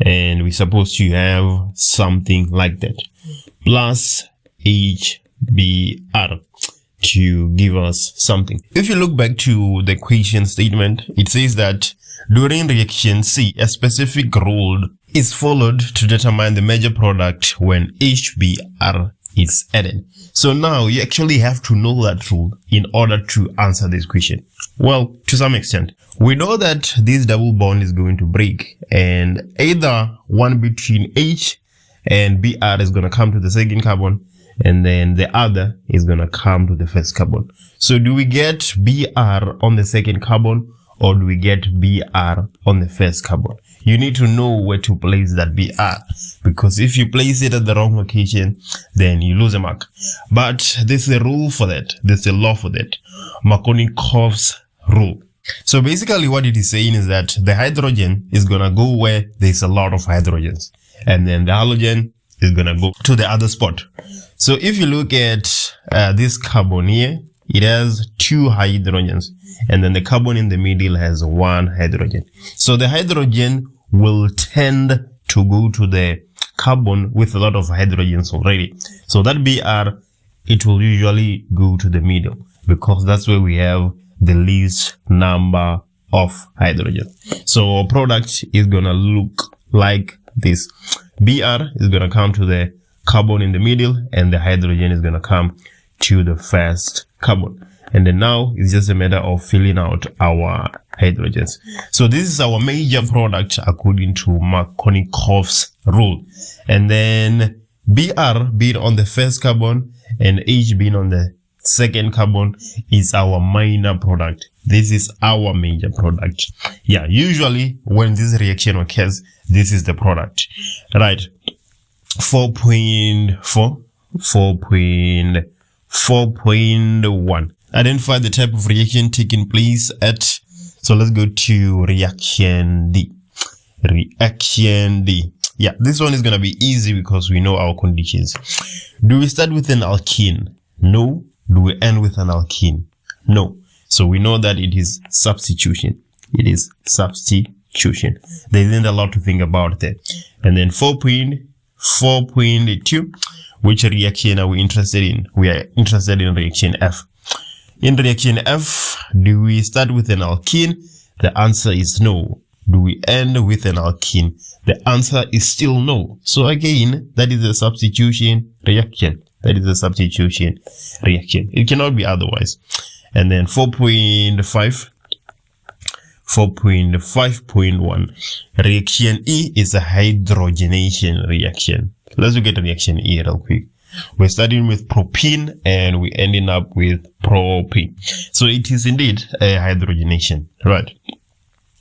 and we're supposed to have something like that, plus HBr to give us something. If you look back to the equation statement, it says that during reaction C, a specific rule is followed to determine the major product when HBr is added. So now you actually have to know that rule in order to answer this question. Well, to some extent, we know that this double bond is going to break, and either one between H and Br is going to come to the second carbon, and then the other is going to come to the first carbon. So do we get Br on the second carbon, or do we get Br on the first carbon? You need to know where to place that Br, because if you place it at the wrong location, then you lose a mark. But there's a rule for that. There's a law for that. Markovnikov's rule. So basically what it is saying is that the hydrogen is going to go where there's a lot of hydrogens, and then the halogen is going to go to the other spot. So if you look at this carbon here, it has 2 hydrogens, and then the carbon in the middle has 1 hydrogen. So the hydrogen will tend to go to the carbon with a lot of hydrogens already. So that Br, it will usually go to the middle, because that's where we have the least number of hydrogen. So our product is going to look like this. Br is going to come to the carbon in the middle, and the hydrogen is going to come to the first carbon. And then now it's just a matter of filling out our hydrogens. So this is our major product according to Markovnikov's rule. And then Br being on the first carbon and H being on the second carbon is our minor product. This is our major product. Yeah, usually when this reaction occurs, this is the product, right? 4.1. Identify the type of reaction taking place at, so let's go to reaction D. Reaction D. Yeah, this one is going to be easy because we know our conditions. Do we start with an alkene? No. Do we end with an alkene? No. So we know that it is substitution. It is substitution. There isn't a lot to think about there. And then 4.2, which reaction are we interested in? We are interested in reaction F. In reaction F, do we start with an alkene? The answer is no. Do we end with an alkene? The answer is still no. So again, that is a substitution reaction. That is a substitution reaction. It cannot be otherwise. And then 4.5.1. Reaction E is a hydrogenation reaction. Let's look at reaction E real quick. We're starting with propene and we're ending up with propane. So it is indeed a hydrogenation, right?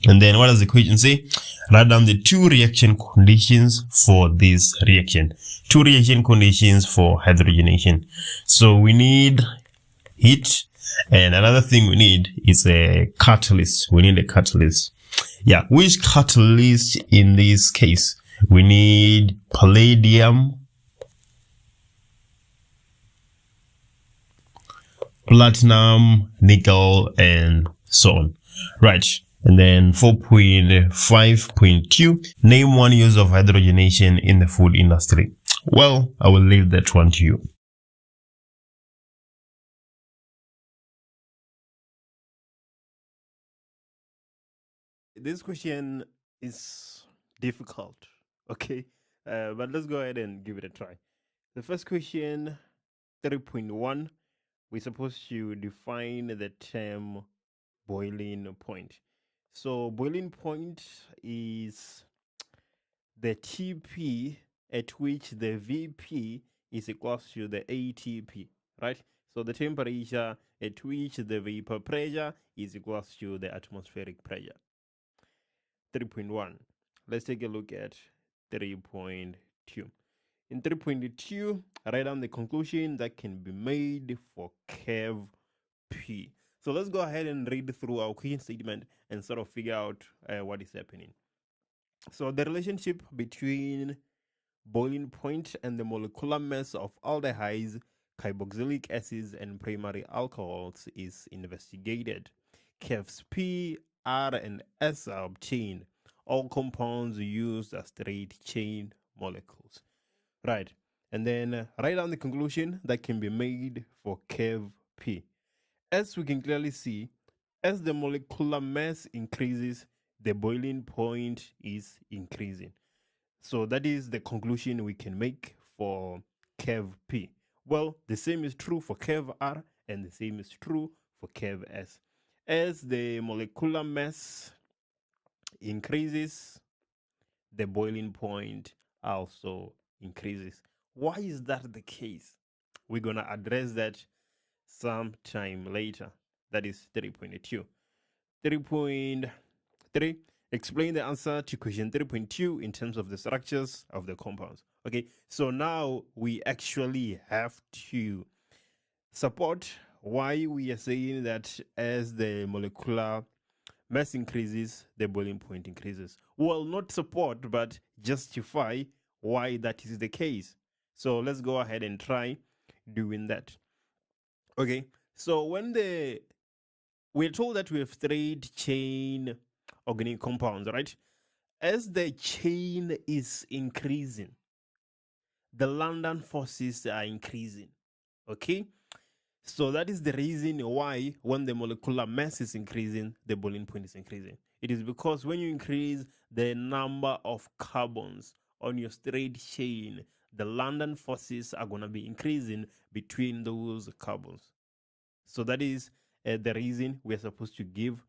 And then what does the equation say? Write down the 2 reaction conditions for this reaction. 2 reaction conditions for hydrogenation. So we need heat, and another thing we need is a catalyst. We need a catalyst. Yeah, which catalyst in this case? We need palladium, platinum, nickel, and so on. Right. And then 4.5.2, name one use of hydrogenation in the food industry. Well, I will leave that one to you. This question is difficult, okay? But let's go ahead and give it a try. The first question, 3.1, we're supposed to define the term boiling point. So boiling point is the TP at which the VP is equals to the ATP, right? So the temperature at which the vapor pressure is equals to the atmospheric pressure. 3.1. Let's take a look at 3.2. In 3.2, write down the conclusion that can be made for curve P. So let's go ahead and read through our question statement and sort of figure out what is happening. So the relationship between boiling point and the molecular mass of aldehydes, carboxylic acids, and primary alcohols is investigated. Curves P, R, and S are obtained. All compounds used as straight chain molecules. Right. And then write down the conclusion that can be made for curve P. As we can clearly see, as the molecular mass increases, the boiling point is increasing. So that is the conclusion we can make for curve P. Well, the same is true for curve R, and the same is true for curve S. As the molecular mass increases, the boiling point also increases. Why is that the case? We're going to address that sometime later. That is 3.2. 3.3, explain the answer to question 3.2 in terms of the structures of the compounds. Okay, so now we actually have to support why we are saying that as the molecular mass increases, the boiling point increases. Well, not support, but justify why that is the case. So let's go ahead and try doing that. Okay, so when we're told that we have straight chain organic compounds, right? As the chain is increasing, the London forces are increasing. Okay, so that is the reason why when the molecular mass is increasing, the boiling point is increasing. It is because when you increase the number of carbons on your straight chain, the London forces are going to be increasing between those carbons. So that is the reason we're supposed to give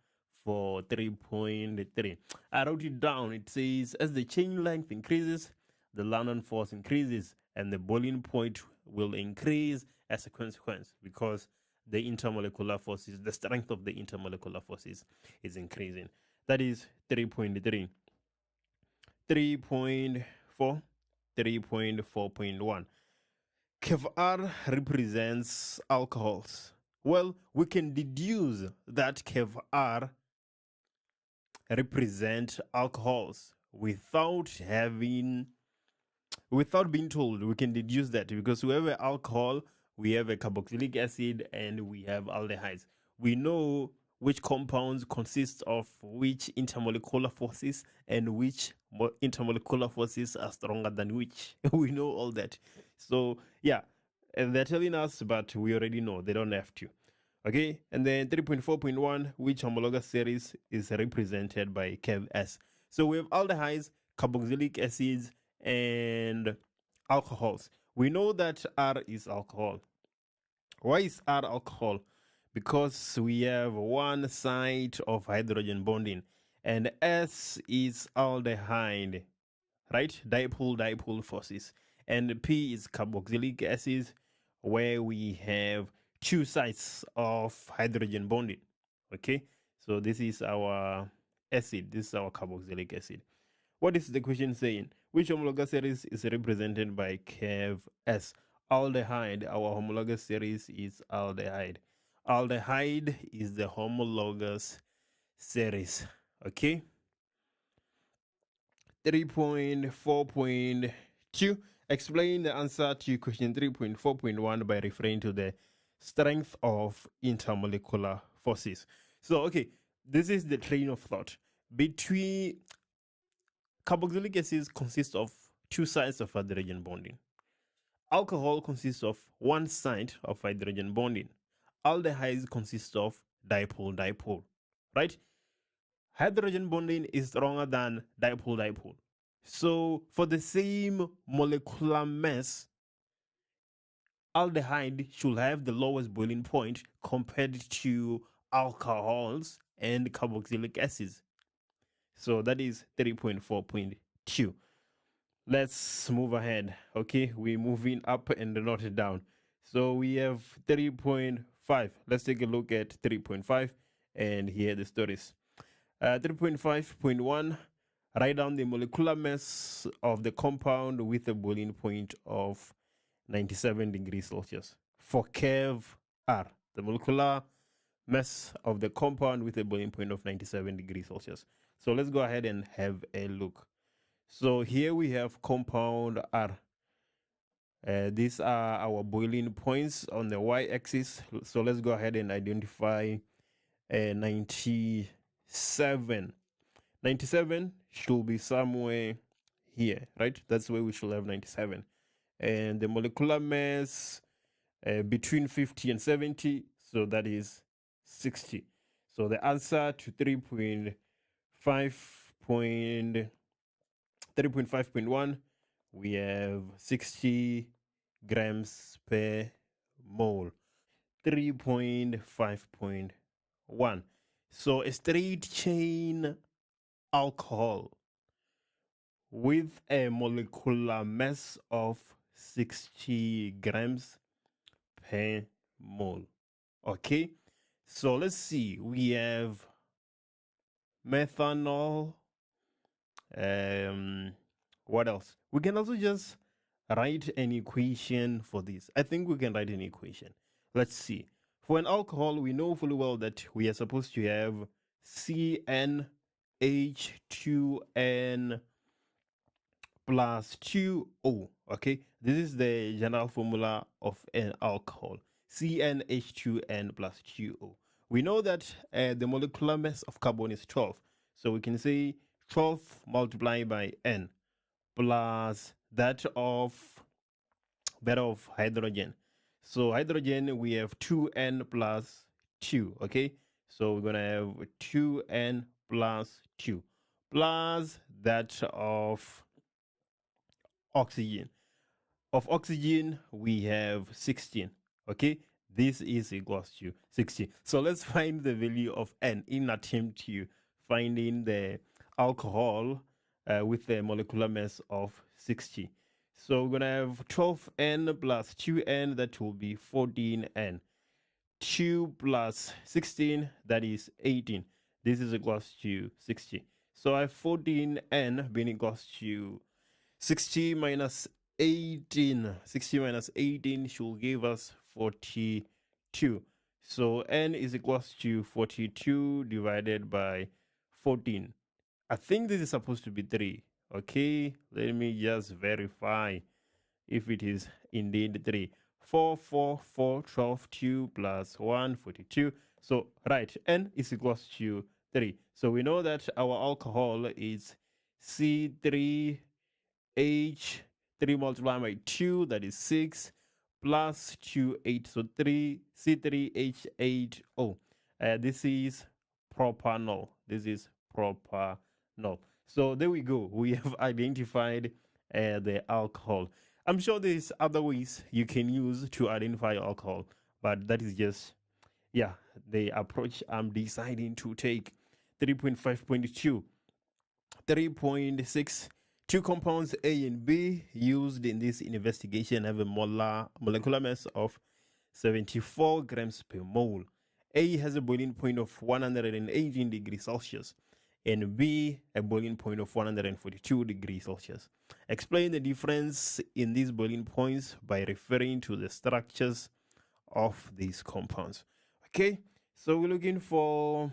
for 3.3. I wrote it down. It says, as the chain length increases, the London force increases, and the boiling point will increase as a consequence because the intermolecular forces, the strength of the intermolecular forces is increasing. That is 3.3. 3.4, 3.4.1. Curve R represents alcohols. Well, we can deduce that curve R represent alcohols without being told. We can deduce that because we have an alcohol, we have a carboxylic acid, and we have aldehydes. We know which compounds consist of which intermolecular forces and which intermolecular forces are stronger than which. We know all that. So yeah, and they're telling us, but we already know. They don't have to. Okay, and then 3.4.1, which homologous series is represented by curve S. So we have aldehydes, carboxylic acids, and alcohols. We know that R is alcohol. Why is R alcohol? Because we have one side of hydrogen bonding, and S is aldehyde, right? Dipole forces. And P is carboxylic acid, where we have two sides of hydrogen bonding. Okay, so this is our acid, this is our carboxylic acid. What is the question saying? Which homologous series is represented by curve S? Aldehyde. Our homologous series is aldehyde. Aldehyde is the homologous series. Okay. 3.4.2. Explain the answer to question 3.4.1 by referring to the strength of intermolecular forces. So, okay, this is the train of thought. Between carboxylic acids consist of two sides of hydrogen bonding. Alcohol consists of one side of hydrogen bonding. Aldehydes consist of dipole, right? Hydrogen bonding is stronger than dipole. So for the same molecular mass, aldehyde should have the lowest boiling point compared to alcohols and carboxylic acids. So that is 3.4.2. Let's move ahead. Okay, we're moving up and not down. So we have 3.5. Let's take a look at 3.5 and hear the stories. 3.5.1, Write down the molecular mass of the compound with a boiling point of 97 degrees Celsius. For curve R, the molecular mass of the compound with a boiling point of 97 degrees Celsius. So let's go ahead and have a look. So here we have compound R. These are our boiling points on the y-axis. So let's go ahead and identify 97. 97 should be somewhere here, right? That's where we should have 97. And the molecular mass between 50 and 70, so that is 60. So the answer to 3.5.1, we have 60 grams per mole. 3.5.1. So a straight chain alcohol with a molecular mass of 60 grams per mole. Okay, so let's see. We have methanol. What else? We can also just write an equation for this. I think we can write an equation. Let's see. For an alcohol, we know fully well that we are supposed to have CnH2n plus 2O. Okay, this is the general formula of an alcohol. CnH2n plus 2O. We know that the molecular mass of carbon is 12. So we can say 12 multiplied by n plus that of hydrogen. So hydrogen, we have 2n plus 2. Okay, so we're going to have 2n plus 2 plus that of oxygen. Of oxygen, we have 16. Okay, this is equals to 60. So let's find the value of n in attempt to finding the alcohol with the molecular mass of 60. So we're going to have 12n plus 2n, that will be 14n. 2 plus 16, that is 18. This is equals to 60. So I have 14n being equals to 60 minus 18. 60 minus 18 should give us 42. So n is equals to 42 divided by 14. I think this is supposed to be 3. Okay, let me just verify if it is indeed 3. 4, 4, 4, 12, 2 plus 1, 42. So, right, n is equals to 3. So we know that our alcohol is C3H3 multiplied by 2, that is 6, plus 2, 8. So 3 C3H8O. This is propanol. This is propanol. So there we go. We have identified the alcohol. I'm sure there's other ways you can use to identify alcohol, but that is just, yeah, the approach I'm deciding to take. 3.5.2. 3.6. Two compounds A and B used in this investigation have a molecular mass of 74 grams per mole. A has a boiling point of 118 degrees Celsius and B a boiling point of 142 degrees Celsius. Explain the difference in these boiling points by referring to the structures of these compounds. Okay, so we're looking for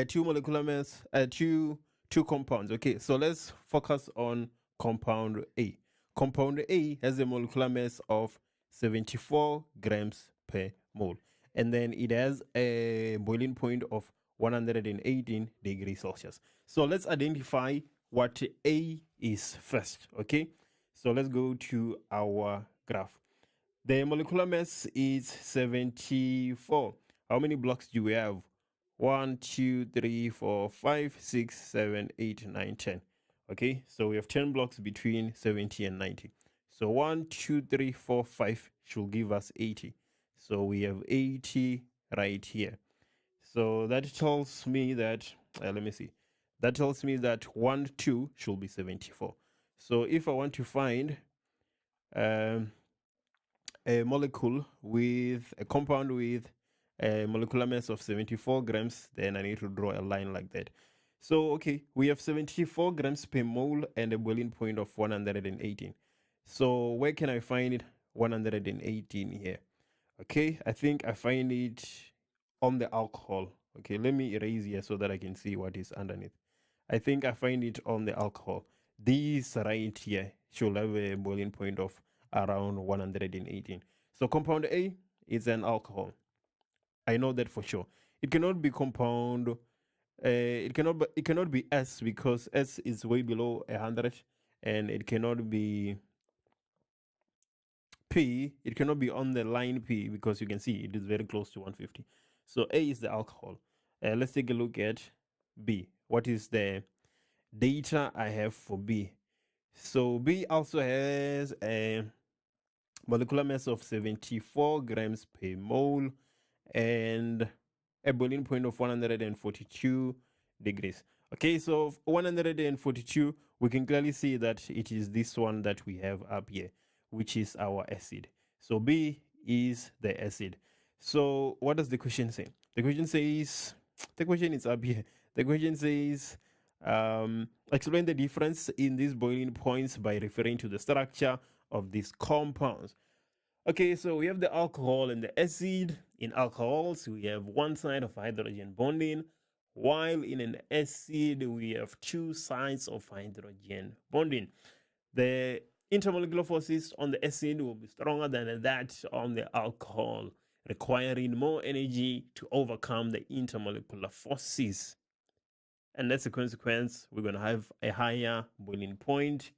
two molecular mass, two compounds. Okay, so let's focus on compound A. Compound A has a molecular mass of 74 grams per mole, and then it has a boiling point of 118 degrees Celsius. So let's identify what A is first. Okay, so let's go to our graph. The molecular mass is 74. How many blocks do we have? 1, 2, 3, 4, 5, 6, 7, 8, 9, 10. Okay, so we have 10 blocks between 70 and 90. So 1, 2, 3, 4, 5 should give us 80. So we have 80 right here. So that tells me that, let me see. That tells me that 1, 2 should be 74. So if I want to find a molecule with a compound with a molecular mass of 74 grams, then I need to draw a line like that. So, okay, we have 74 grams per mole and a boiling point of 118. So, where can I find 118 here? Okay, I think I find it on the alcohol. Okay, let me erase here so that I can see what is underneath. I think I find it on the alcohol. This right here should have a boiling point of around 118. So compound A is an alcohol. I know that for sure. It cannot be compound. It cannot be S, because S is way below 100, and it cannot be P. It cannot be on the line P, because you can see it is very close to 150. So A is the alcohol. Let's take a look at B. What is the data I have for B? So B also has a molecular mass of 74 grams per mole and a boiling point of 142 degrees. Okay, so 142, we can clearly see that it is this one that we have up here, which is our acid. So B is the acid. So what does the question say? The question says, the question is up here. The question says, explain the difference in these boiling points by referring to the structure of these compounds. Okay, so we have the alcohol and the acid. In alcohols, we have one side of hydrogen bonding, while in an acid, we have two sides of hydrogen bonding. The intermolecular forces on the acid will be stronger than that on the alcohol, requiring more energy to overcome the intermolecular forces. And that's a consequence. We're going to have a higher boiling point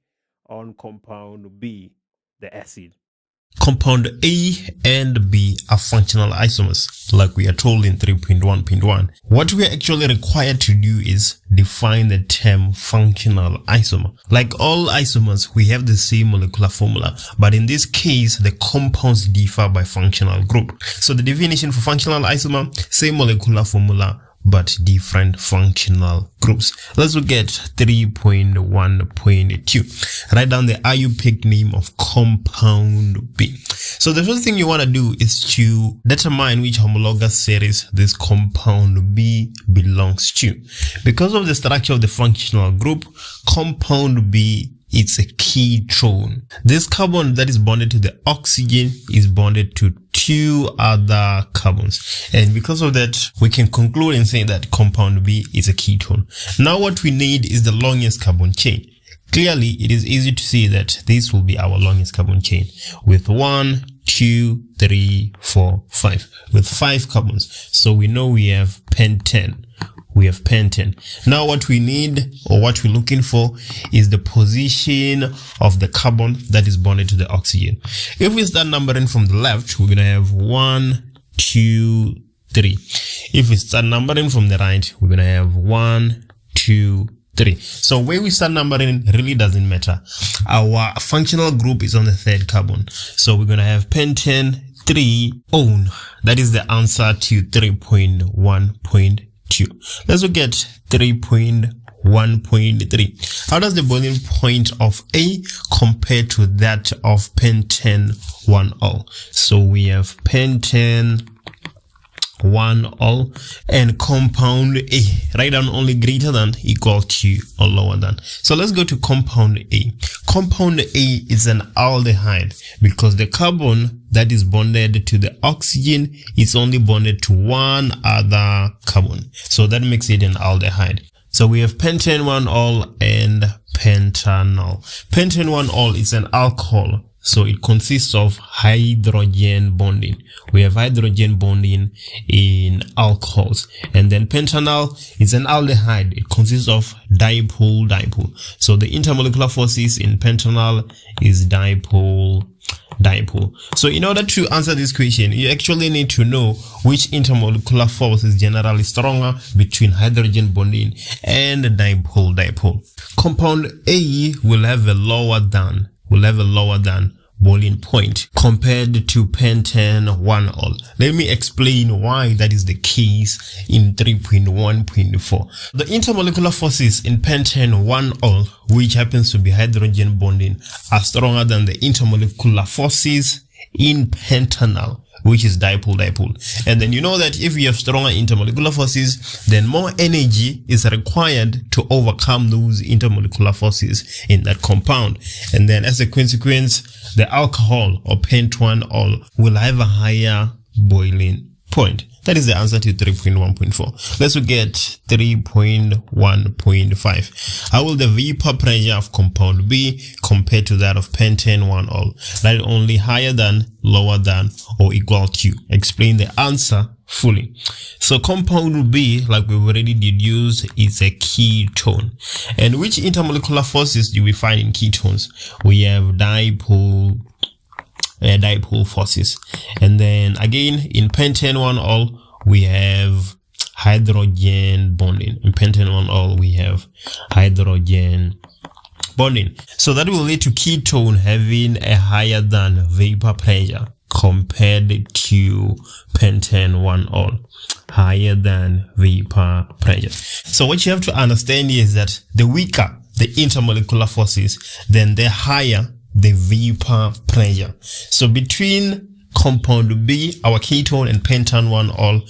on compound B, the acid. Compound A and B are functional isomers, like we are told in 3.1.1. What we are actually required to do is define the term functional isomer. Like all isomers, we have the same molecular formula, but in this case, the compounds differ by functional group. So the definition for functional isomer, same molecular formula, but different functional groups. Let's look at 3.1.2. Write down the IUPAC name of compound B. So the first thing you want to do is to determine which homologous series this compound B belongs to. Because of the structure of the functional group, compound B, it's a ketone. This carbon that is bonded to the oxygen is bonded to two other carbons, and because of that we can conclude and say that compound B is a ketone. Now what we need is the longest carbon chain. Clearly it is easy to see that this will be our longest carbon chain with 1, 2, 3, 4, 5, with 5 carbons. So we know we have pentane. We have pentane. Now what we need, or what we're looking for, is the position of the carbon that is bonded to the oxygen. If we start numbering from the left, we're going to have 1, 2, 3. If we start numbering from the right, we're going to have 1, 2, 3. So where we start numbering really doesn't matter. Our functional group is on the third carbon. So we're going to have pentane 3 own. That is the answer to 3.1.2. Let's look at 3.1.3. How does the boiling point of A compare to that of pentane 1-ol? So we have pentane 1-ol and compound A. Write down only greater than, equal to, or lower than. So let's go to compound A. Compound A is an aldehyde because the carbon that is bonded to the oxygen is only bonded to one other carbon. So that makes it an aldehyde. So we have pentane 1-ol and pentanol. Pentane 1-ol is an alcohol. So it consists of hydrogen bonding. We have hydrogen bonding in alcohols. And then pentanol is an aldehyde. It consists of dipole-dipole. So the intermolecular forces in pentanol is dipole-dipole. So in order to answer this question, you actually need to know which intermolecular force is generally stronger between hydrogen bonding and dipole-dipole. Compound A will have a lower than boiling point compared to pentane 1-ol. Let me explain why that is the case in 3.1.4. The intermolecular forces in pentane 1-ol, which happens to be hydrogen bonding, are stronger than the intermolecular forces in pentanal, which is dipole. And then you know that if you have stronger intermolecular forces, then more energy is required to overcome those intermolecular forces in that compound. And then as a consequence, the alcohol or pentanol will have a higher boiling point. That is the answer to 3.1.4. Let's look at 3.1.5. How will the vapor pressure of compound B compare to that of pentanol? That only higher than, lower than, or equal to. Explain the answer fully. So compound B, like we've already deduced, is a ketone. And which intermolecular forces do we find in ketones? We have dipole forces. And then again in pentanol we have hydrogen bonding. In pentanol we have hydrogen bonding. So that will lead to ketone having a higher than vapor pressure compared to pentanol, higher than vapor pressure. So what you have to understand is that the weaker the intermolecular forces, then the higher the vapor pressure. So between compound B, our ketone, and pentanol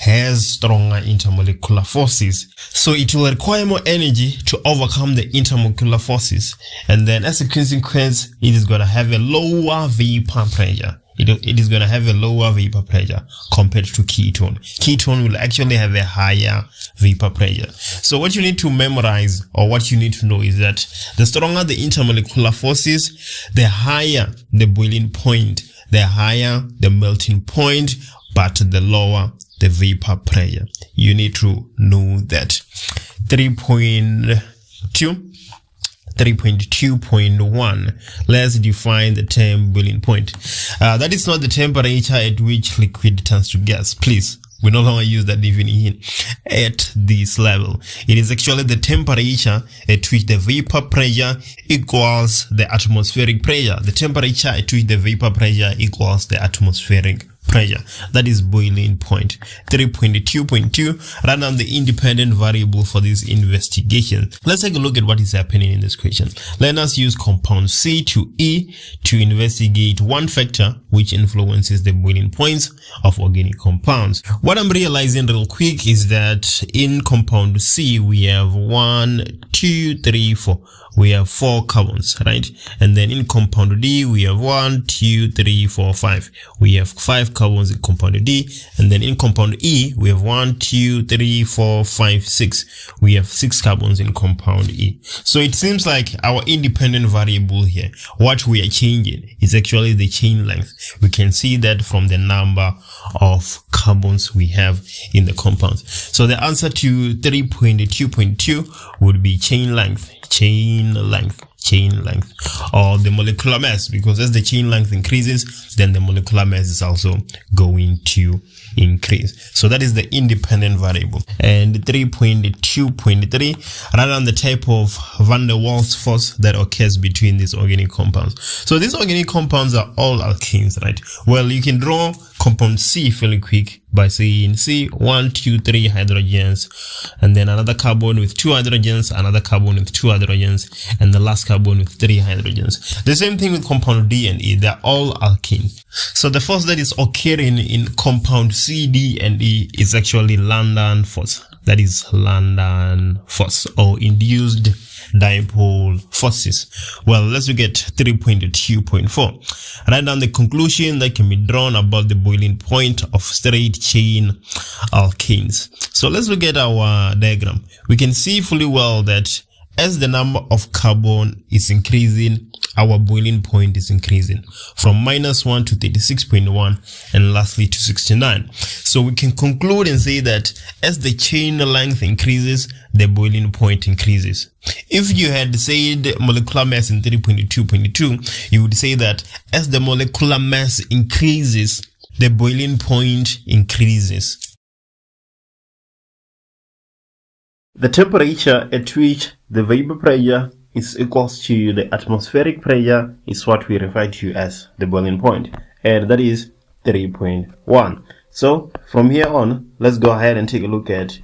has stronger intermolecular forces. So it will require more energy to overcome the intermolecular forces. And then as a consequence, it is going to have a lower vapor pressure. It is going to have a lower vapor pressure compared to ketone. Ketone will actually have a higher vapor pressure. So what you need to memorize, or what you need to know, is that the stronger the intermolecular forces, the higher the boiling point, the higher the melting point, but the lower the vapor pressure. You need to know that. 3.2.1. Let's define the term boiling point. That is not the temperature at which liquid turns to gas. Please, we no longer use that definition at this level. It is actually the temperature at which the vapor pressure equals the atmospheric pressure. The temperature at which the vapor pressure equals the atmospheric pressure. That is boiling point. 3.2.2. Run down the independent variable for this investigation. Let's take a look at what is happening in this question. Let us use compound C to E to investigate one factor which influences the boiling points of organic compounds. What I'm realizing real quick is that in compound C we have 1, 2, 3, 4. We have 4 carbons, right? And then in compound D we have 1, 2, 3, 4, 5. We have 5 carbons in compound D. And then in compound E we have 1, 2, 3, 4, 5, 6. We have 6 carbons in compound E. So it seems like our independent variable here, what we are changing is actually the chain length. We can see that from the number of carbons we have in the compounds. So the answer to 3.2.2 would be chain length, or the molecular mass, because as the chain length increases, then the molecular mass is also going to increase. So that is the independent variable. And 3.2.3, write down the type of van der Waals force that occurs between these organic compounds. So these organic compounds are all alkenes, right? Well, you can draw compound C fairly quick by saying C, 1, 2, 3 hydrogens, and then another carbon with 2 hydrogens, another carbon with 2 hydrogens, and the last carbon with 3 hydrogens. The same thing with compound D and E, they're all alkenes. So the force that is occurring in compound C, D, and E is actually London force. That is London force, or induced dipole forces. Well, let's look at 3.2.4. Write down the conclusion that can be drawn about the boiling point of straight chain alkenes. So let's look at our diagram. We can see fully well that as the number of carbon is increasing, our boiling point is increasing from -1 to 36.1 and lastly to 69. So we can conclude and say that as the chain length increases, the boiling point increases. If you had said molecular mass in 3.2.2, you would say that as the molecular mass increases, the boiling point increases. The temperature at which the vapor pressure is equals to the atmospheric pressure is what we refer to as the boiling point, and that is 3.1. So from here on, let's go ahead and take a look at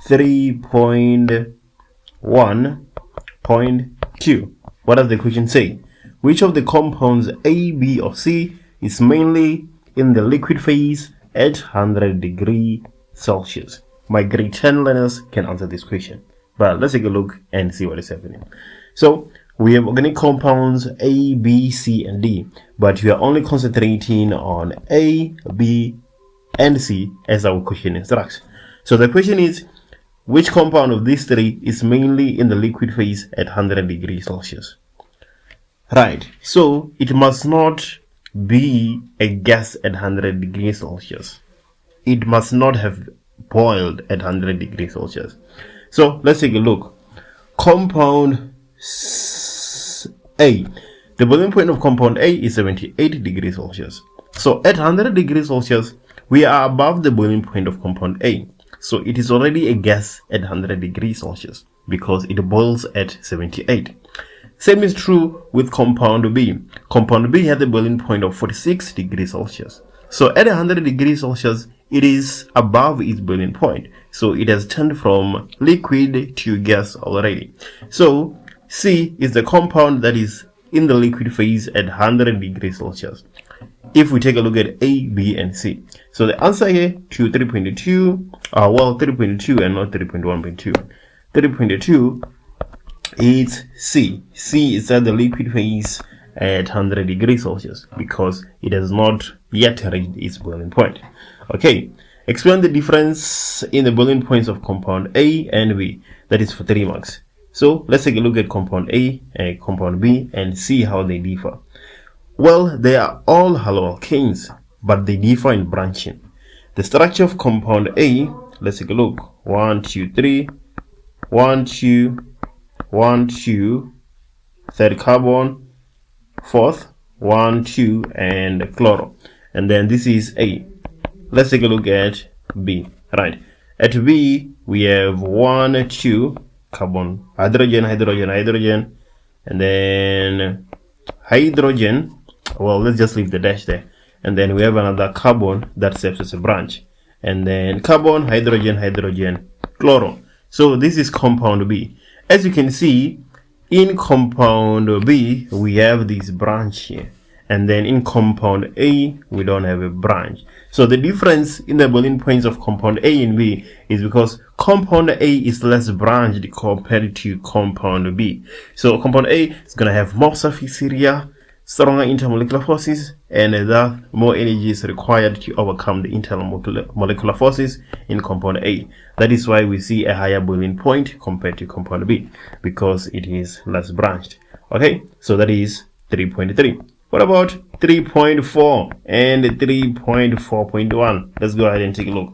3.1.2. What does the question say? which of the compounds A, B, or C is mainly in the liquid phase at 100 degrees Celsius? My grade 10 learners can answer this question, but let's take a look and see what is happening. So we have organic compounds A, B, C, and D, but we are only concentrating on A, B, and C as our question instructs. So the question is, which compound of these three is mainly in the liquid phase at 100 degrees Celsius? Right, so it must not be a gas at 100 degrees Celsius. It must not have boiled at 100 degrees Celsius. So let's take a look. Compound A. The boiling point of compound A is 78 degrees Celsius. So at 100 degrees Celsius, we are above the boiling point of compound A. So it is already a gas at 100 degrees Celsius because it boils at 78. Same is true with compound B. Compound B has a boiling point of 46 degrees Celsius. So at 100 degrees Celsius, it is above its boiling point. So it has turned from liquid to gas already. So C is the compound that is in the liquid phase at 100 degrees Celsius. If we take a look at A, B, and C. So the answer here to 3.2, 3.2 and not 3.1.2. 3.2 is C. C is at the liquid phase at 100 degrees Celsius because it has not yet reached its boiling point. Okay, explain the difference in the boiling points of compound A and B. That is for 3 marks. So let's take a look at compound A and compound B and see how they differ. Well, they are all haloalkanes, but they differ in branching. The structure of compound A, let's take a look. 1, 2, 3, 1, 2, 1, 2, third carbon, fourth, 1, 2, and chloro. And then this is A. Let's take a look at B. Right. At B, we have 1, 2, carbon, hydrogen, hydrogen, hydrogen, and then hydrogen. Well, let's just leave the dash there. And then we have another carbon that serves as a branch. And then carbon, hydrogen, hydrogen, chloro. So this is compound B. As you can see, in compound B, we have this branch here. And then in compound A, we don't have a branch. So the difference in the boiling points of compound A and B is because compound A is less branched compared to compound B. So compound A is going to have more surface area, stronger intermolecular forces, and thus more energy is required to overcome the intermolecular forces in compound A. That is why we see a higher boiling point compared to compound B, because it is less branched. Okay, so that is 3.3. What about 3.4 and 3.4.1? Let's go ahead and take a look.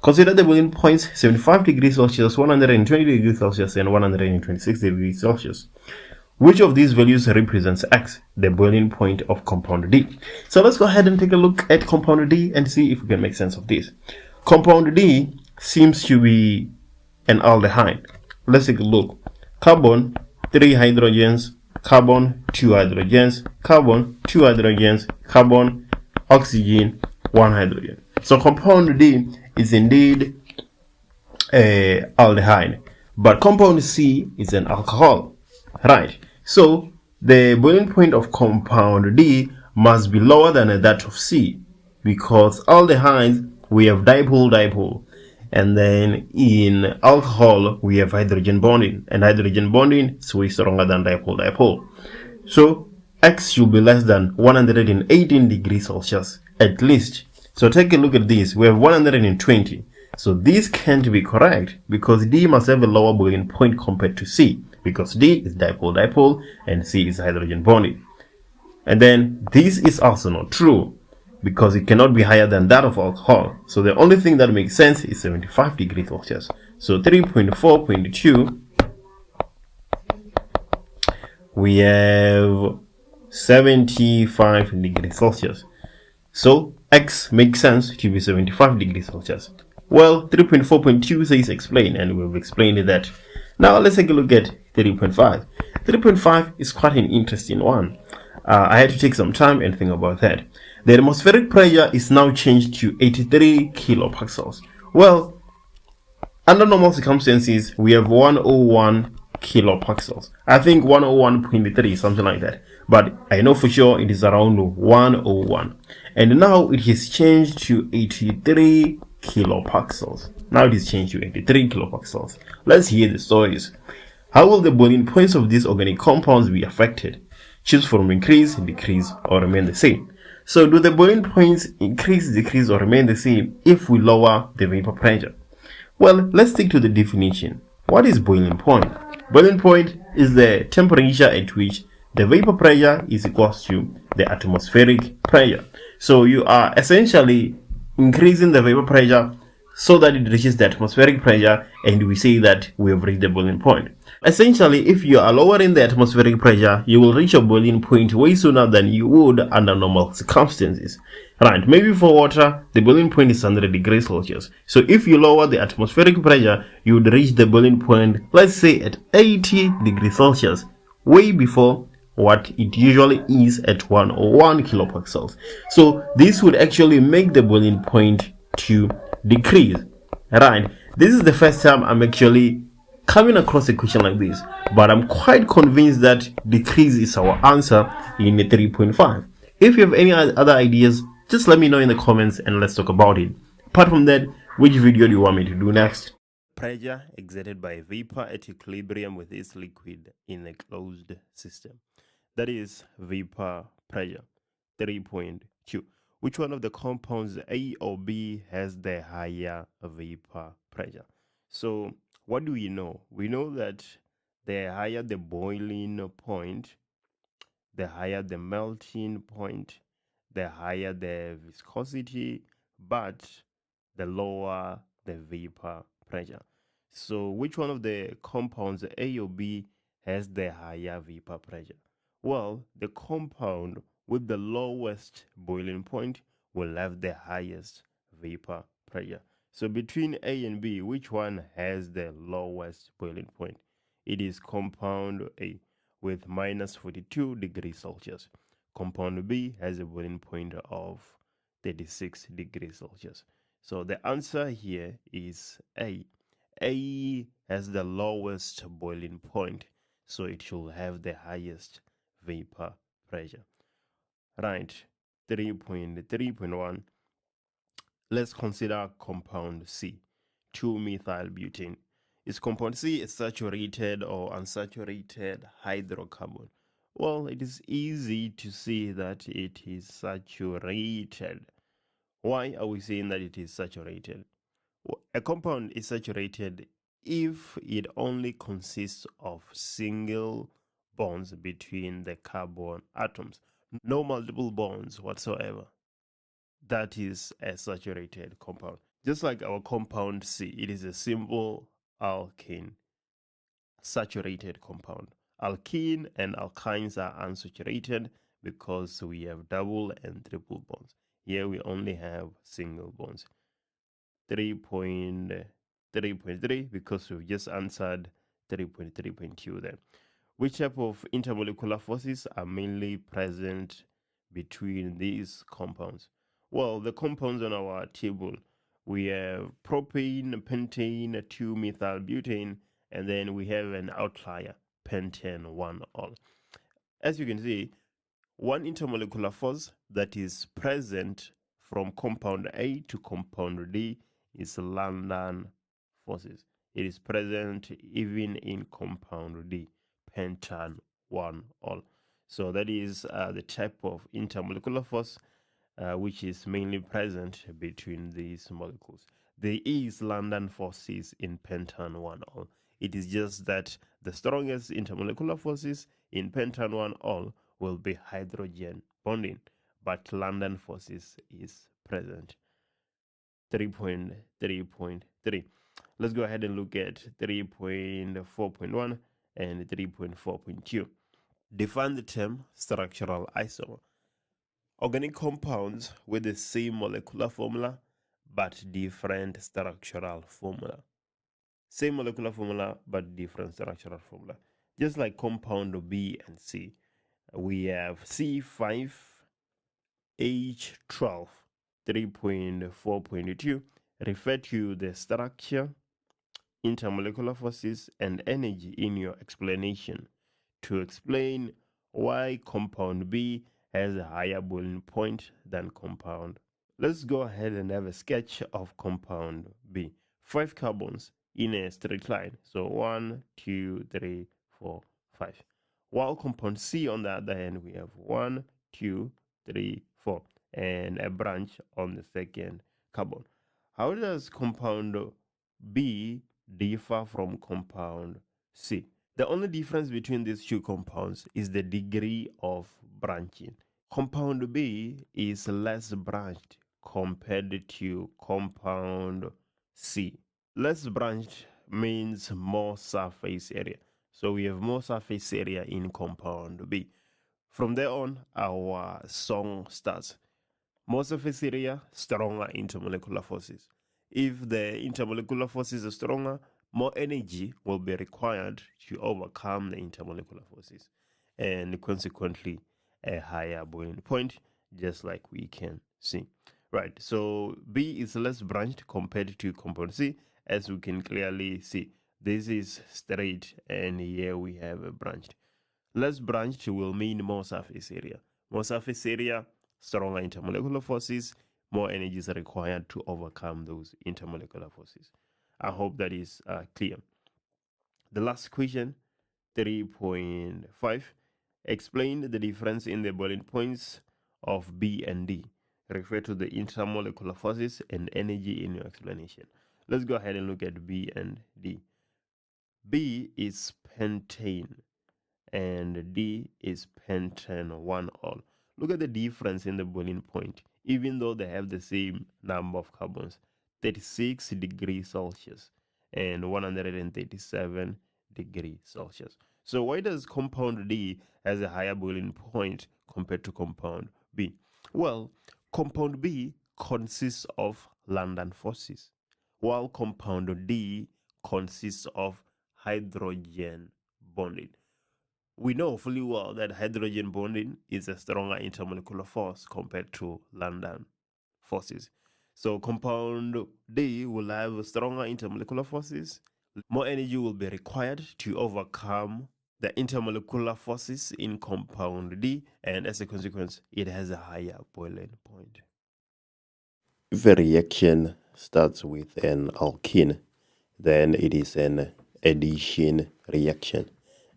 Consider the boiling points 75 degrees Celsius, 120 degrees Celsius, and 126 degrees Celsius. Which of these values represents X, the boiling point of compound D? So let's go ahead and take a look at compound D and see if we can make sense of this. Compound D seems to be an aldehyde. Let's take a look. Carbon, 3 hydrogens, carbon, 2 hydrogens, carbon, 2 hydrogens, carbon, oxygen, 1 hydrogen. So compound D is indeed a aldehyde, but compound C is an alcohol. Right, so the boiling point of compound D must be lower than that of C, because aldehydes we have dipole, and then in alcohol we have hydrogen bonding, and hydrogen bonding is way stronger than dipole. So X should be less than 118 degrees Celsius at least. So take a look at this. We have 120. So this can't be correct because D must have a lower boiling point compared to C, because D is dipole and C is hydrogen bonding. And then this is also not true because it cannot be higher than that of alcohol. So the only thing that makes sense is 75 degrees Celsius. So 3.4.2, we have 75 degrees Celsius. So X makes sense to be 75 degrees Celsius. Well, 3.4.2 says explain, and we've explained that. Now let's take a look at 3.5. 3.5 is quite an interesting one. I had to take some time and think about that. The atmospheric pressure is now changed to 83 kilopascals. Well, under normal circumstances, we have 101 kilopixels. I think 101.3, something like that. But I know for sure it is around 101. And now it has changed to 83 kilopixels. Now it is changed to 83 kilopixels. Let's hear the stories. How will the boiling points of these organic compounds be affected? Choose from increase, decrease, or remain the same. So do the boiling points increase, decrease, or remain the same if we lower the vapor pressure? Well, let's stick to the definition. What is boiling point? Boiling point is the temperature at which the vapor pressure is equal to the atmospheric pressure. So you are essentially increasing the vapor pressure so that it reaches the atmospheric pressure, and we say that we have reached the boiling point. Essentially, if you are lowering the atmospheric pressure, you will reach a boiling point way sooner than you would under normal circumstances. Right, maybe for water, the boiling point is 100 degrees Celsius. So if you lower the atmospheric pressure, you would reach the boiling point, let's say at 80 degrees Celsius, way before what it usually is at 101 kilopixels. So this would actually make the boiling point to decrease. Right, this is the first time I'm actually coming across a question like this, but I'm quite convinced that decrease is our answer in 3.5. If you have any other ideas, just let me know in the comments and let's talk about it. Apart from that, which video do you want me to do next? Pressure exerted by a vapor at equilibrium with its liquid in a closed system. That is vapor pressure. 3.2. Which one of the compounds A or B has the higher vapor pressure? So what do we know? We know that the higher the boiling point, the higher the melting point, the higher the viscosity, but the lower the vapor pressure. So which one of the compounds A or B has the higher vapor pressure? Well, the compound with the lowest boiling point will have the highest vapor pressure. So between A and B, which one has the lowest boiling point? It is compound A with minus 42 degrees Celsius. Compound B has a boiling point of 36 degrees Celsius. So the answer here is A. A has the lowest boiling point, so it should have the highest vapor pressure. Right, 3.3.1. Let's consider compound C, 2-methylbutane. Is compound C a saturated or unsaturated hydrocarbon? Well, it is easy to see that it is saturated. Why are we saying that it is saturated? A compound is saturated if it only consists of single bonds between the carbon atoms, no multiple bonds whatsoever. That is a saturated compound. Just like our compound C, it is a simple alkene, saturated compound. Alkene and alkynes are unsaturated because we have double and triple bonds. Here we only have single bonds. 3.3 because we've just answered 3.3.2 there. Which type of intermolecular forces are mainly present between these compounds? Well, the compounds on our table, we have propane, pentane, 2-methylbutane, and then we have an outlier, pentane 1-ol. As you can see, one intermolecular force that is present from compound A to compound D is London forces. It is present even in compound D, pentan 1-ol. So that is the type of intermolecular force which is mainly present between these molecules. There is London forces in pentan 1-ol. It is just that the strongest intermolecular forces in pentan 1-ol will be hydrogen bonding, but London forces is present. 3.3.3. Let's go ahead and look at 3.4.1 and 3.4.2. Define the term structural isomer. Organic compounds with the same molecular formula but different structural formula. Same molecular formula but different structural formula. Just like compound B and C, we have C5H12 3.4.2 refer to the structure intermolecular forces and energy in your explanation to explain why compound B has a higher boiling point than compound. Let's go ahead and have a sketch of compound B. 5 carbons in a straight line. So 1, 2, 3, 4, 5. While compound C on the other hand, we have 1, 2, 3, 4, and a branch on the second carbon. How does compound B differ from compound C? The only difference between these two compounds is the degree of branching. Compound B is less branched compared to compound C. Less branched means more surface area. So we have more surface area in compound B. From there on, our song starts. More surface area, stronger intermolecular forces. If the intermolecular forces are stronger, more energy will be required to overcome the intermolecular forces, and consequently a higher boiling point, just like we can see. Right, so B is less branched compared to compound C, as we can clearly see. This is straight, and here we have a branched. Less branched will mean more surface area. More surface area, stronger intermolecular forces, more energy is required to overcome those intermolecular forces. I hope that is clear. The last question, 3.5, explain the difference in the boiling points of B and D. Refer to the intermolecular forces and energy in your explanation. Let's go ahead and look at B and D. B is pentane and D is pentane 1-ol. Look at the difference in the boiling point, even though they have the same number of carbons, 36 degrees Celsius and 137 degrees Celsius. So why does compound D has a higher boiling point compared to compound B? Well, compound B consists of London forces, while compound D consists of hydrogen bonding. We know fully well that hydrogen bonding is a stronger intermolecular force compared to London forces. So compound D will have stronger intermolecular forces. More energy will be required to overcome the intermolecular forces in compound D, and as a consequence, it has a higher boiling point. If a reaction starts with an alkene, then it is an addition reaction.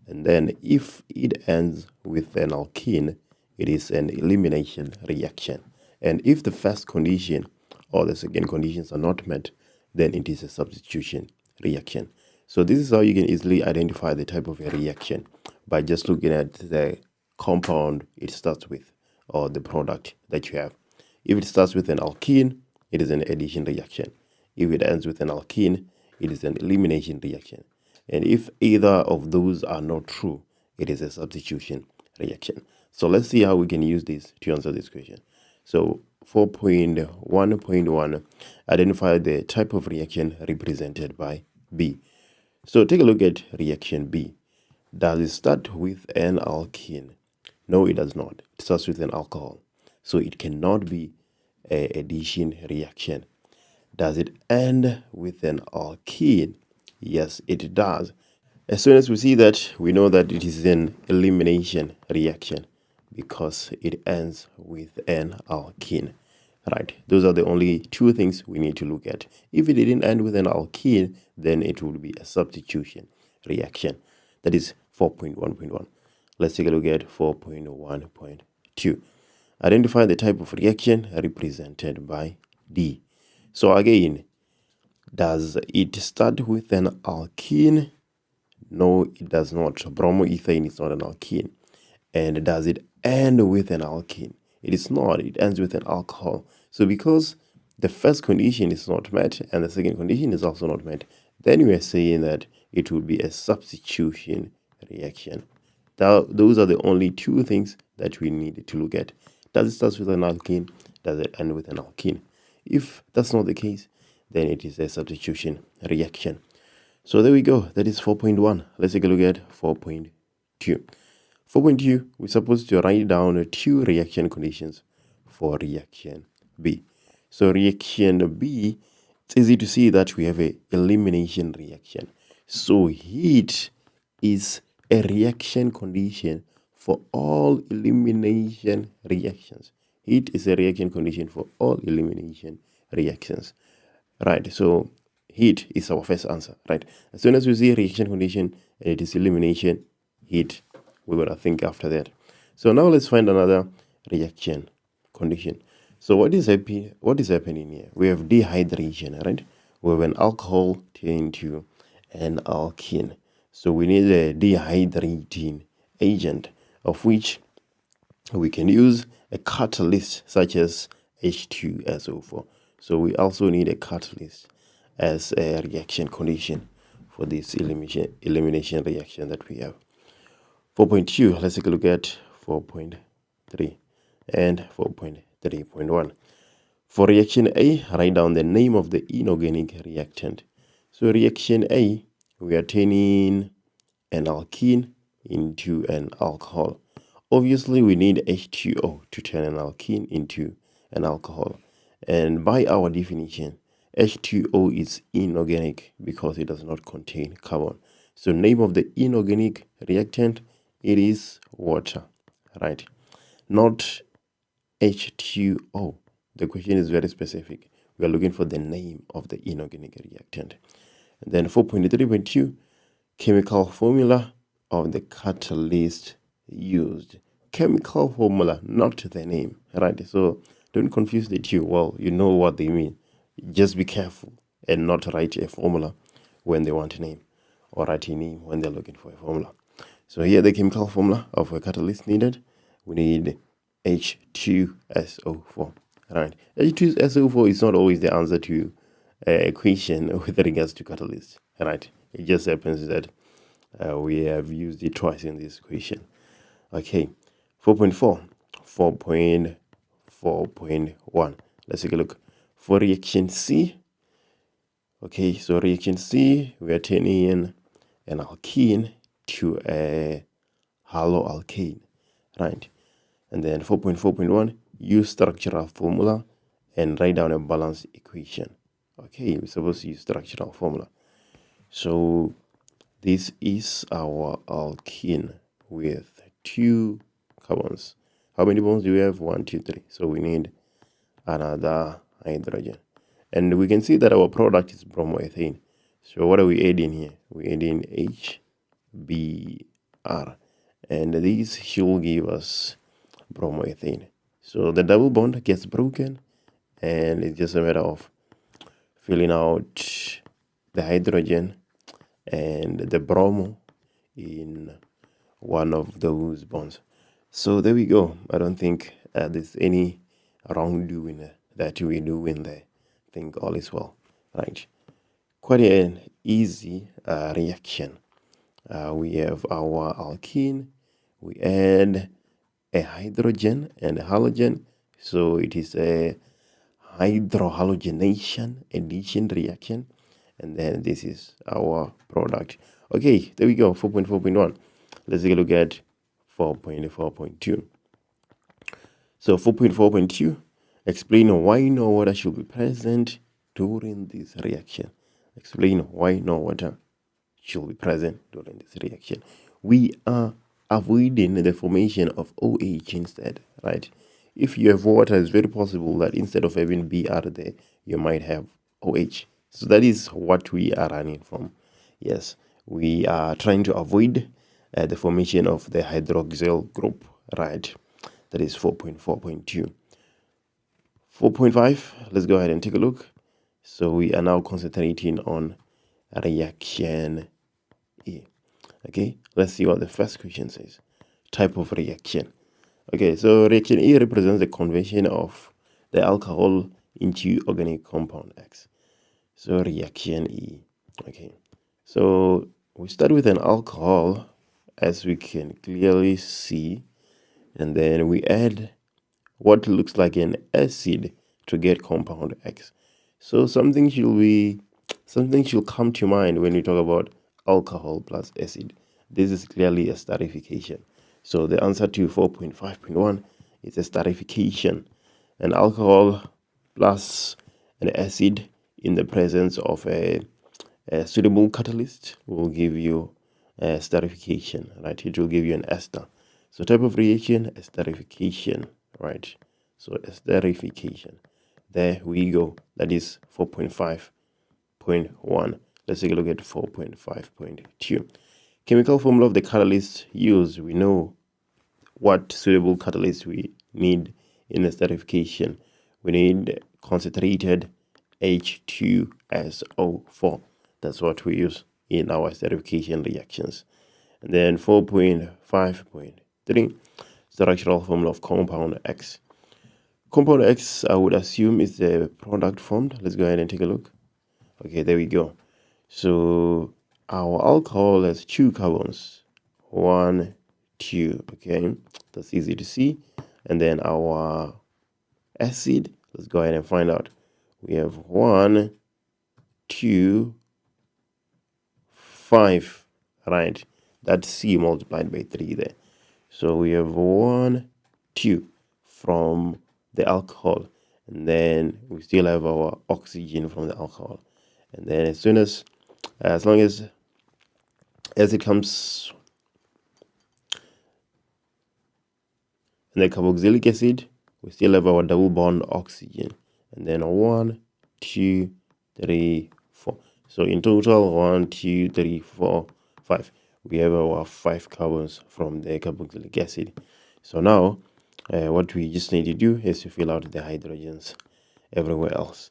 And then if it ends with an alkene, it is an elimination reaction. And if the first condition or the second conditions are not met, then it is a substitution reaction. So this is how you can easily identify the type of a reaction by just looking at the compound it starts with or the product that you have. If it starts with an alkene, it is an addition reaction. If it ends with an alkene, it is an elimination reaction. And if either of those are not true, it is a substitution reaction. So let's see how we can use this to answer this question. So 4.1.1, identify the type of reaction represented by B. So take a look at reaction B. Does it start with an alkene? No, it does not. It starts with an alcohol. So it cannot be an addition reaction. Does it end with an alkene? Yes, it does. As soon as we see that, we know that it is an elimination reaction because it ends with an alkene. Right, those are the only two things we need to look at. If it didn't end with an alkene, then it would be a substitution reaction. That is 4.1.1. Let's take a look at 4.1.2. Identify the type of reaction represented by D. So again, does it start with an alkene? No, it does not. Bromoethane is not an alkene. And does it end with an alkene? It is not. It ends with an alcohol. So because the first condition is not met and the second condition is also not met, then we are saying that it will be a substitution reaction. Those are the only two things that we need to look at. Does it start with an alkene? Does it end with an alkene? If that's not the case, then it is a substitution reaction. So there we go. That is 4.1. Let's take a look at 4.2. 4.2, we're supposed to write down two reaction conditions for reaction B. So reaction B it's easy to see that we have a elimination reaction. So heat is a reaction condition for all elimination reactions. Heat is a reaction condition for all elimination reactions. Right, so heat is our first answer, right? As soon as we see a reaction condition and it is elimination, heat, we're going to think after that. So now let's find another reaction condition. So what is happening here? We have dehydration, right? We have an alcohol turning into an alkene. So we need a dehydrating agent, of which we can use a catalyst such as H2SO4. So we also need a catalyst as a reaction condition for this elimination reaction that we have. 4.2, let's take a look at 4.3 and 4.3.1. For reaction A, write down the name of the inorganic reactant. So reaction A, we are turning an alkene into an alcohol. Obviously, we need H2O to turn an alkene into an alcohol. And by our definition, H2O is inorganic because it does not contain carbon. So name of the inorganic reactant, it is water, right? Not H2O. The question is very specific. We are looking for the name of the inorganic reactant. And then 4.3.2, chemical formula of the catalyst used. Chemical formula, not the name, right? So don't confuse the two. Well, you know what they mean. Just be careful and not write a formula when they want a name, or write a name when they're looking for a formula. So here the chemical formula of a catalyst needed. We need H2SO4, right? H2SO4 is not always the answer to a question with regards to catalyst, right? It just happens that we have used it twice in this equation. Okay, 4.4, 4.4.1. Let's take a look. For reaction C, okay, so reaction C, we are turning an alkene to a haloalkane, right? And then 4.4.1, use structural formula and write down a balanced equation. Okay, we're supposed to use structural formula. So this is our alkene with 2 carbons. How many bonds do we have? 1, 2, 3. So we need another hydrogen. And we can see that our product is bromoethane. So what are we adding here? We're adding HBr. And this should give us bromoethane. So the double bond gets broken, and it's just a matter of filling out the hydrogen and the bromo in one of those bonds. So there we go. I don't think there's any wrongdoing that we do in there. I think all is well, right? Quite an easy reaction. We have our alkene, we add a hydrogen and a halogen, so it is a hydrohalogenation addition reaction, and then this is our product. Okay, there we go. 4.4.1. Let's take a look at 4.4.2. So 4.4.2, explain why no water should be present during this reaction. Explain why no water should be present during this reaction. We are avoiding the formation of OH instead, right? If you have water, it's very possible that instead of having Br there, you might have OH. So that is what we are running from. Yes, we are trying to avoid the formation of the hydroxyl group, right? That is 4.4.2. 4.5, let's go ahead and take a look. So we are now concentrating on reaction E. Okay, let's see what the first question says. Type of reaction. Okay, so reaction E represents the conversion of the alcohol into organic compound X. So reaction E. Okay, so we start with an alcohol, as we can clearly see, and then we add what looks like an acid to get compound X. So something should come to mind when we talk about alcohol plus acid. This is clearly a esterification. So the answer to 4.5.1 is esterification. An alcohol plus an acid in the presence of a suitable catalyst will give you esterification, right? It will give you an ester. So type of reaction, esterification, right? So esterification. There we go. That is 4.5.1. Let's take a look at 4.5.2. Chemical formula of the catalyst used. We know what suitable catalyst we need in esterification. We need concentrated H2SO4. That's what we use in our esterification reactions. And then 4.5.3, structural formula of compound X. Compound X, I would assume, is the product formed. Let's go ahead and take a look. Okay, there we go. So our alcohol has 2 carbons. 1, 2. Okay, that's easy to see. And then our acid, let's go ahead and find out. We have 1, 2, 5, right? That's C multiplied by 3 there. So we have 1, 2 from the alcohol, and then we still have our oxygen from the alcohol. And then as long as it comes, and the carboxylic acid, we still have our double bond oxygen. And then 1, 2, 3, 4. So in total, 1, 2, 3, 4, 5. We have our 5 carbons from the carboxylic acid. So now, what we just need to do is to fill out the hydrogens everywhere else.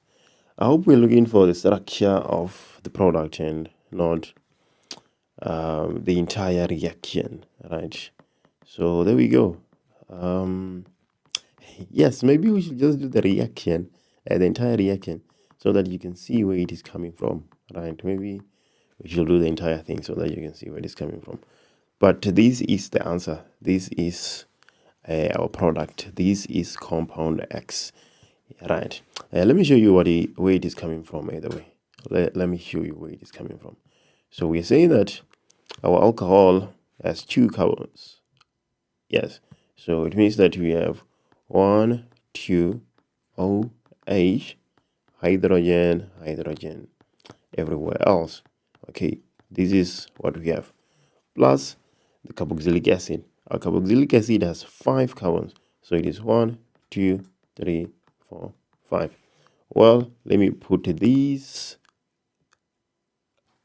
I hope we're looking for the structure of the product and not the entire reaction, right? So there we go. Yes, maybe we should just do the reaction, the entire reaction, so that you can see where it is coming from, right? Maybe we should do the entire thing so that you can see where it is coming from. But this is the answer. This is our product. This is compound X, right? Let me show you where it is coming from either way. Let me show you where it is coming from. So we're saying that our alcohol has 2 carbons. Yes. So it means that we have 1, 2, OH, hydrogen, hydrogen, everywhere else. Okay, this is what we have. Plus the carboxylic acid. Our carboxylic acid has 5 carbons. So it is 1, 2, 3, 4, 5. Well, let me put these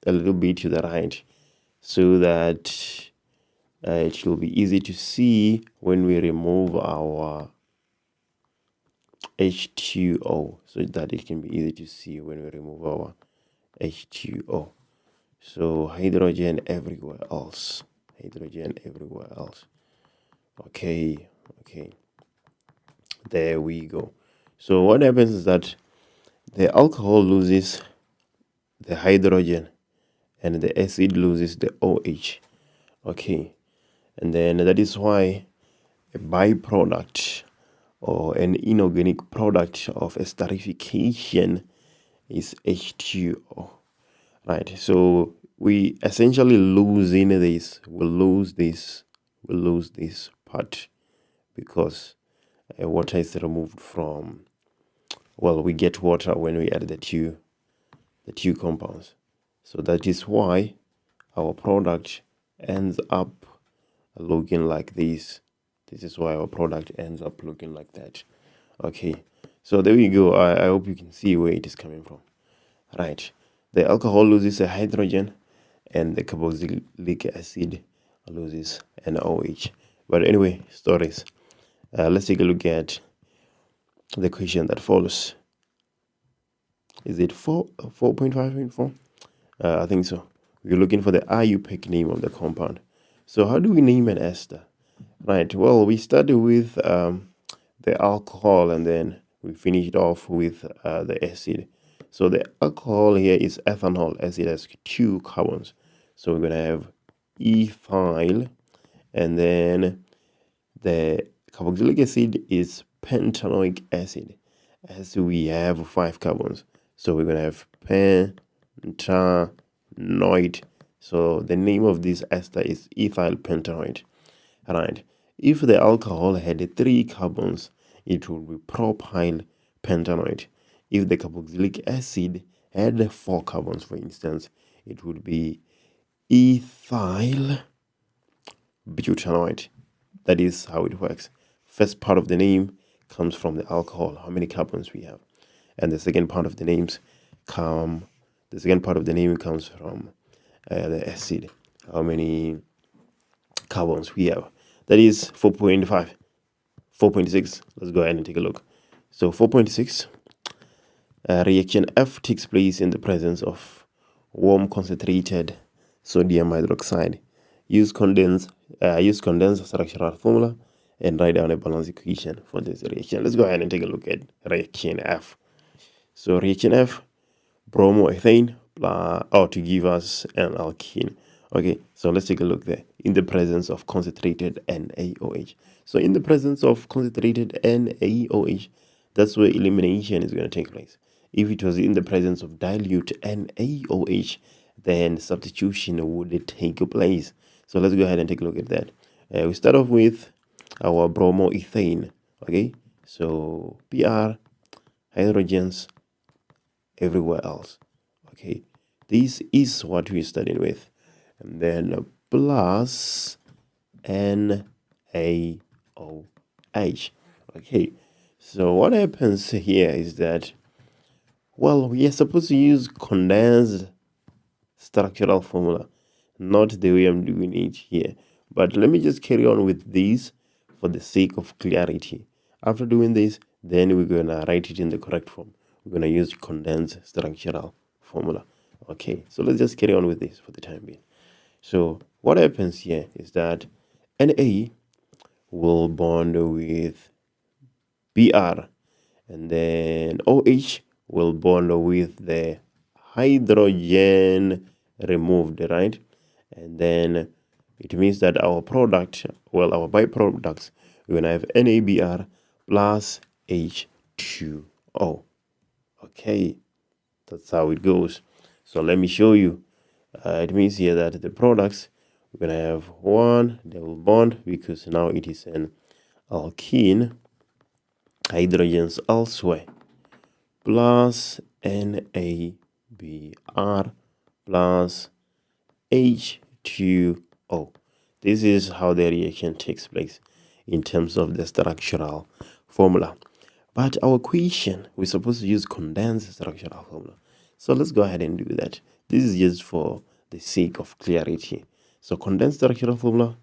a little bit to the right so that it will be easy to see when we remove our H2O, so that it can be easy to see when we remove our H2O. So hydrogen everywhere else. Hydrogen everywhere else. Okay. There we go. So what happens is that the alcohol loses the hydrogen and the acid loses the OH. Okay. And then that is why a byproduct or an inorganic product of esterification is H2O. Right. So we essentially losing this. We'll lose this part because water is removed from, well, we get water when we add the two compounds. So that is why our product ends up looking like this. This is why our product ends up looking like that. Okay, so there we go. I hope you can see where it is coming from. Right, the alcohol loses a hydrogen and the carboxylic acid loses an OH. But anyway, stories. Let's take a look at the question that follows. Is it 4.5.4? I think so. We're looking for the IUPAC name of the compound. So how do we name an ester? Right, well, we started with the alcohol and then we finished off with the acid. So the alcohol here is ethanol, as it has 2 carbons. So we're going to have ethyl, and then the carboxylic acid is pentanoic acid, as we have 5 carbons. So we're going to have pentanoid. So the name of this ester is ethyl pentanoid. Right. If the alcohol had 3 carbons, it would be propyl pentanoid. If the carboxylic acid had 4 carbons, for instance, it would be ethyl butanoate. That is how it works. First part of the name comes from the alcohol, how many carbons we have, and the second part of the name comes from the acid, how many carbons we have. That is 4.5, 4.6. Let's go ahead and take a look. So 4.6, reaction F takes place in the presence of warm concentrated sodium hydroxide. Use condensed structural formula and write down a balance equation for this reaction. Let's go ahead and take a look at reaction F. So reaction F, bromoethane to give us an alkene. Okay, so let's take a look there. In the presence of concentrated NaOH. So in the presence of concentrated NaOH, that's where elimination is going to take place. If it was in the presence of dilute NaOH, then substitution would take place. So let's go ahead and take a look at that. We start off with our bromoethane. Okay, so Br, hydrogens everywhere else. Okay, this is what we're starting with, and then plus NaOH. Okay, so what happens here is that, well, we are supposed to use condensed structural formula, not the way I'm doing it here. But let me just carry on with this for the sake of clarity. After doing this, then we're going to write it in the correct form. We're going to use condensed structural formula. Okay, so let's just carry on with this for the time being. So what happens here is that Na will bond with Br, and then OH will bond with the hydrogen removed, right? And then it means that our product, well, our byproducts, we're going to have NaBr plus H2O. Okay, that's how it goes. So let me show you. It means here that the products, we're going to have one double bond because now it is an alkene, hydrogens elsewhere, plus NaBr plus H2O. This is how the reaction takes place in terms of the structural formula. But our equation, we're supposed to use condensed structural formula. So let's go ahead and do that. This is just for the sake of clarity. So condensed structural formula,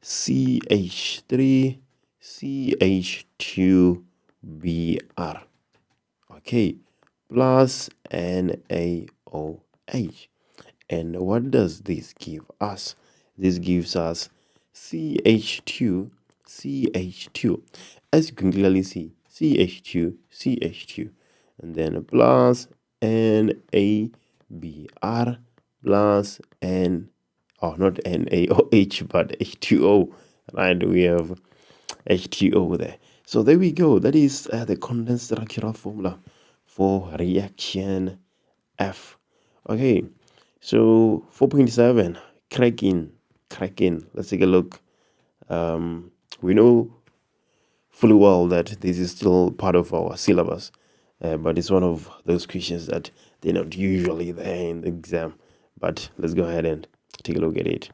CH3, CH2Br. Okay, plus NaOH. And what does this give us? This gives us CH2, CH2. As you can clearly see, CH2, CH2. And then plus NaBr plus not NaOH, but H2O. Right, we have H2O there. So there we go. That is the condensed structural formula for reaction F. Okay, so 4.7, cracking. Let's take a look. We know fully well that this is still part of our syllabus, but it's one of those questions that they're not usually there in the exam. But let's go ahead and take a look at it.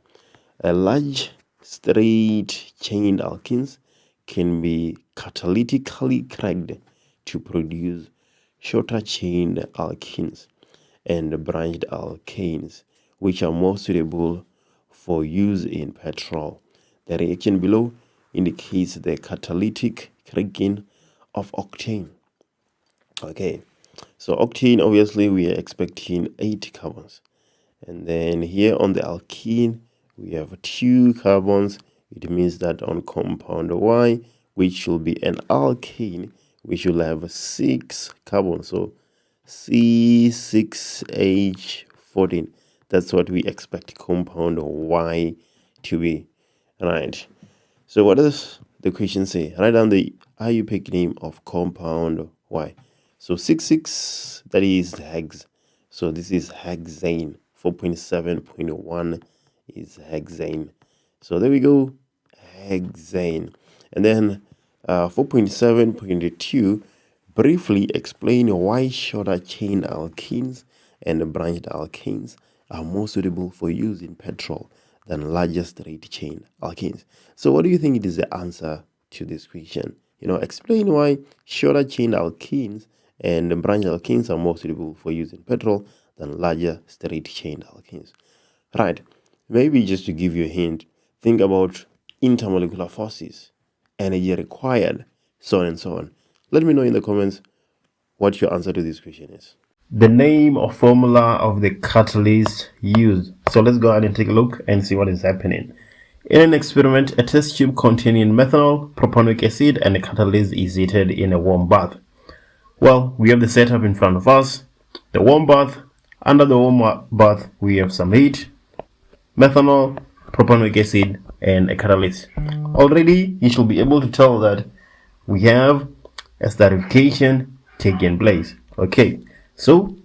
A large straight chained alkenes can be catalytically cracked to produce shorter chained alkenes and branched alkanes, which are more suitable for use in petrol. The reaction below indicates the catalytic cracking of octane. Okay, so octane, obviously we are expecting 8 carbons, and then here on the alkene we have 2 carbons. It means that on compound Y, which should be an alkane, we should have 6 carbons. So C6H14. That's what we expect compound Y to be. Right. So what does the question say? Write down the IUPAC name of compound Y. So 6,6, that is hex. So this is hexane. 4.7.1 is hexane. So there we go, hexane. And then 4.7.2, briefly explain why shorter chain alkenes and branched alkanes are more suitable for use in petrol than larger straight chain alkanes. So what do you think it is the answer to this question? Explain why shorter chain alkenes and branched alkanes are more suitable for use in petrol than larger straight chain alkanes. Right, maybe just to give you a hint, think about intermolecular forces, energy required, so on and so on. Let me know in the comments what your answer to this question is. The name or formula of the catalyst used. So let's go ahead and take a look and see what is happening. In an experiment, a test tube containing methanol, propanolic acid, and a catalyst is heated in a warm bath. Well, we have the setup in front of us. The warm bath. Under the warm bath, we have some heat, methanol, propanolic acid, and a catalyst. Already, you should be able to tell that we have esterification taking place. Okay, so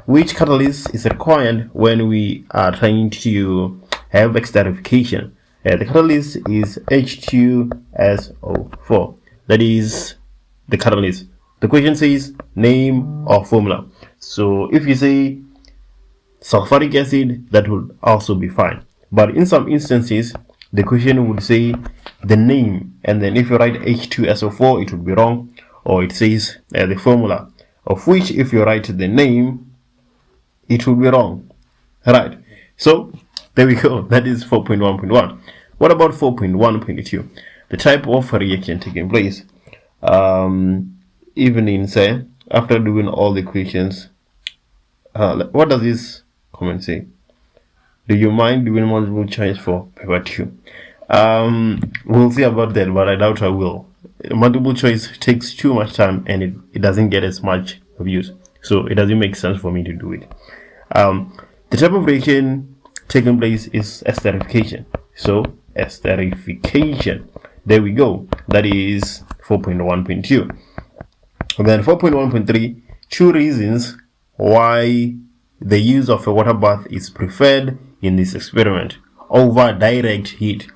which catalyst is required when we are trying to have esterification? The catalyst is H2SO4. That is the catalyst. The question says name or formula. So if you say sulfuric acid, that would also be fine. But in some instances, the question would say the name, and then if you write H2SO4, it would be wrong, or it says the formula, of which if you write the name, it would be wrong. Right. So there we go. That is 4.1.1. What about 4.1.2? The type of reaction taking place. Even in say, after doing all the questions, what does this comment say? Do you mind doing multiple choice for paper 2? We'll see about that, but I doubt I will. Multiple choice takes too much time and it doesn't get as much views, so it doesn't make sense for me to do it. The type of reaction taking place is esterification. So esterification, there we go. That is 4.1.2. And then 4.1.3, 2 reasons why the use of a water bath is preferred in this experiment over direct heat.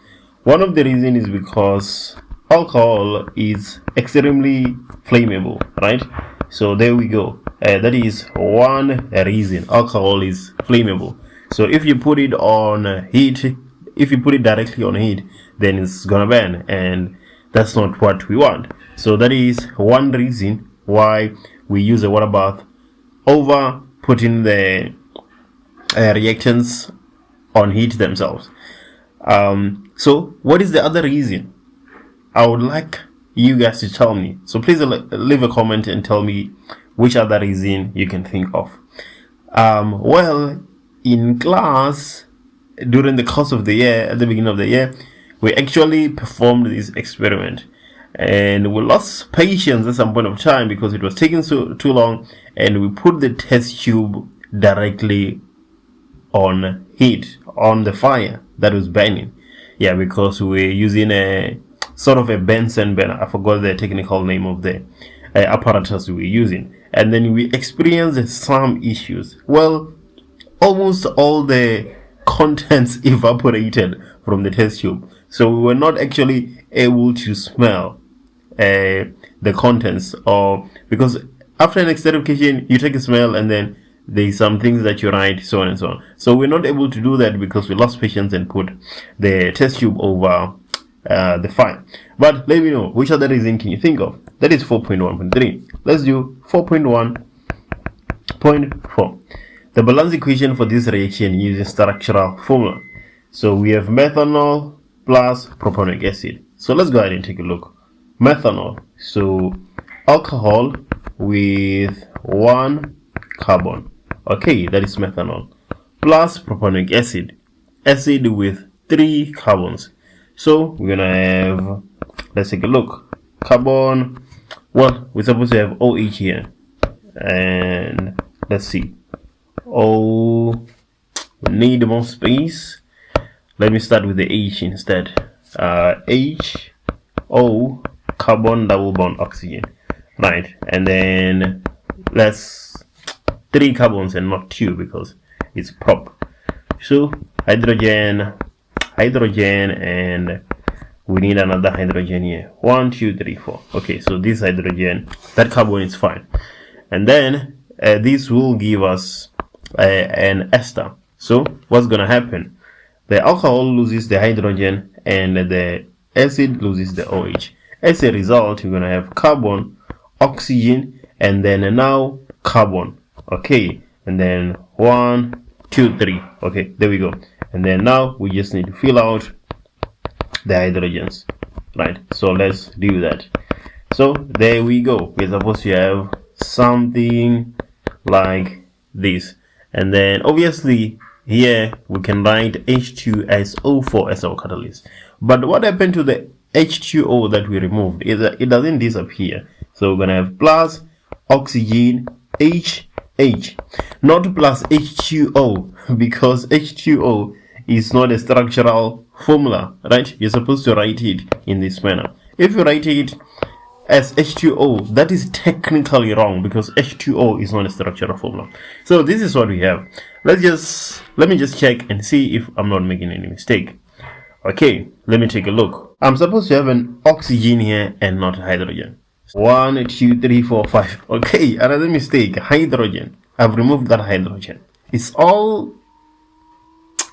One of the reasons is because alcohol is extremely flammable, right? So there we go. That is one reason. Alcohol is flammable. So if you put it on heat, if you put it directly on heat, then it's gonna burn, and that's not what we want. So that is one reason why we use a water bath over putting the reactions on heat themselves. So what is the other reason? I would like you guys to tell me. So please leave a comment and tell me which other reason you can think of. Well, in class, during the course of the year, at the beginning of the year, we actually performed this experiment, and we lost patience at some point of time because it was taking too long, and we put the test tube directly on heat, on the fire that was burning. Yeah, because we were using a sort of a Bunsen burner. I forgot the technical name of the apparatus we were using, and then we experienced some issues. Well, almost all the contents evaporated from the test tube, so we were not actually able to smell the contents, or because after an esterification you take a smell and then there's some things that you write, so on and so on. So we're not able to do that because we lost patience and put the test tube over the fire. But let me know, which other reason can you think of? That is 4.1.3. Let's do 4.1.4. The balance equation for this reaction using structural formula. So we have methanol plus propanolic acid. So let's go ahead and take a look. Methanol, so alcohol with 1 carbon. Okay, that is methanol. Plus propanolic acid, acid with 3 carbons. So we're gonna have, let's take a look. Carbon, well, we're supposed to have OH here, and let's see. Oh, we need more space. Let me start with the H instead. H, O, carbon double bond oxygen, right? And then let's 3 carbons and not 2 because it's prop. So hydrogen, and we need another hydrogen here. 1, 2, 3, 4. Okay, so this hydrogen, that carbon is fine, and then this will give us an ester. So what's gonna happen? The alcohol loses the hydrogen and the acid loses the OH. As a result, we're gonna have carbon, oxygen, and then now carbon. Okay, and then 1, 2, 3. Okay, there we go. And then now we just need to fill out the hydrogens, right? So let's do that. So there we go. We're supposed to have something like this, and then obviously here we can write H2SO4 as our catalyst. But what happened to the H2O that we removed is that it doesn't disappear. So we're gonna have plus oxygen HH, not plus H2O, because H2O is not a structural formula, right? You're supposed to write it in this manner. If you write it as H2O, that is technically wrong because H2O is not a structural formula. So this is what we have. Let me just check and see if I'm not making any mistake. Okay, let me take a look. I'm supposed to have an oxygen here and not hydrogen. 1, 2, 3, 4, 5. Okay, another mistake. Hydrogen. I've removed that hydrogen. It's all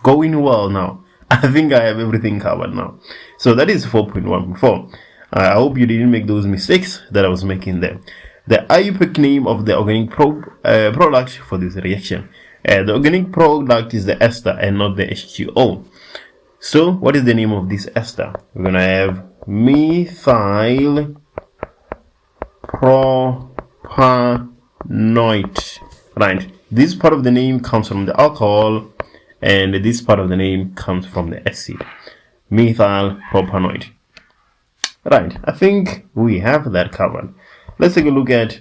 going well now. I think I have everything covered now. So that is 4.1.4. I hope you didn't make those mistakes that I was making there. The IUPAC name of the organic product for this reaction. The organic product is the ester and not the H2O. So what is the name of this ester? We're gonna have methyl propanoate, right? This part of the name comes from the alcohol and this part of the name comes from the acid, methyl propanoate. Right, I think we have that covered. Let's take a look at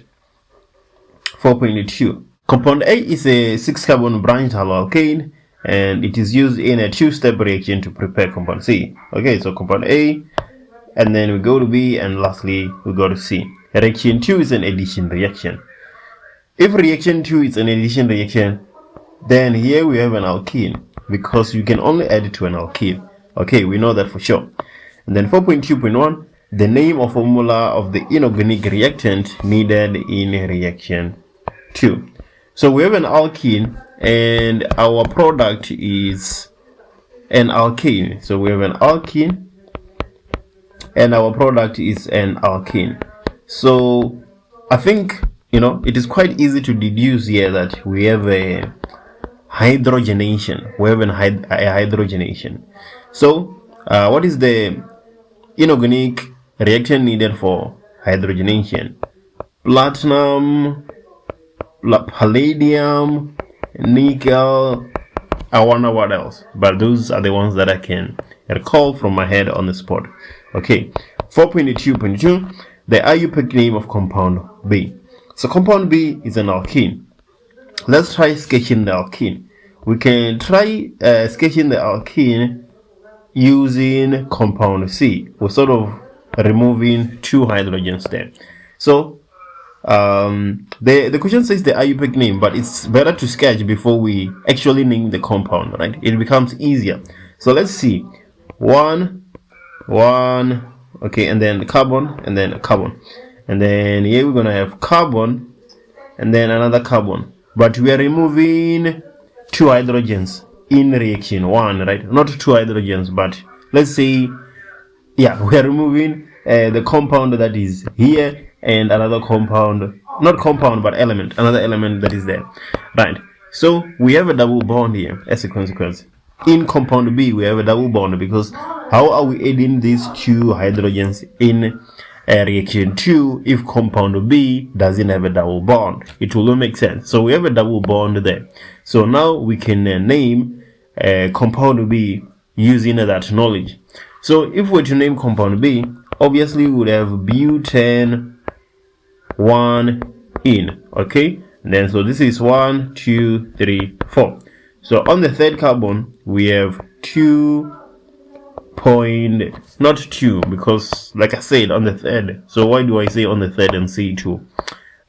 4.2. Compound A is a 6-carbon branch alkane and it is used in a 2-step reaction to prepare compound C. Okay, so compound A, and then we go to B, and lastly we go to C. Reaction 2 is an addition reaction. If reaction 2 is an addition reaction, then here we have an alkene because you can only add it to an alkene. Okay, we know that for sure. And then 4.2.1, the name or formula of the inorganic reactant needed in reaction 2. So we have an alkene and our product is an alkane. So we have an alkene and our product is an alkane. So I think, it is quite easy to deduce here that we have a hydrogenation. We have a hydrogenation. So what is the inorganic reaction needed for hydrogenation? Platinum, palladium, nickel. I wonder what else, but those are the ones that I can recall from my head on the spot. Okay, 4.2.2, the IUPAC name of compound B. So compound B is an alkene. Let's try sketching the alkene. We can try sketching the alkene using compound C. We're sort of removing 2 hydrogens there. So the question says the IUPAC name, but it's better to sketch before we actually name the compound, right? It becomes easier. So let's see. 1, okay, and then carbon, and then carbon, and then here we're gonna have carbon and then another carbon, but we are removing 2 hydrogens in reaction 1, right? Not 2 hydrogens, but let's say, yeah, we are removing the compound that is here and another compound, not compound but element, another element that is there, right? So we have a double bond here as a consequence. In compound B we have a double bond because how are we adding these 2 hydrogens in reaction 2 if compound B doesn't have a double bond? It will not make sense. So we have a double bond there. So now we can name compound B using that knowledge. So if we're to name compound B, obviously we would have butane 1 in, okay? And then so this is 1, 2, 3, 4. So on the 3rd carbon we have 2 not 2 because like I said on the 3rd. So why do I say on the 3rd and say 2?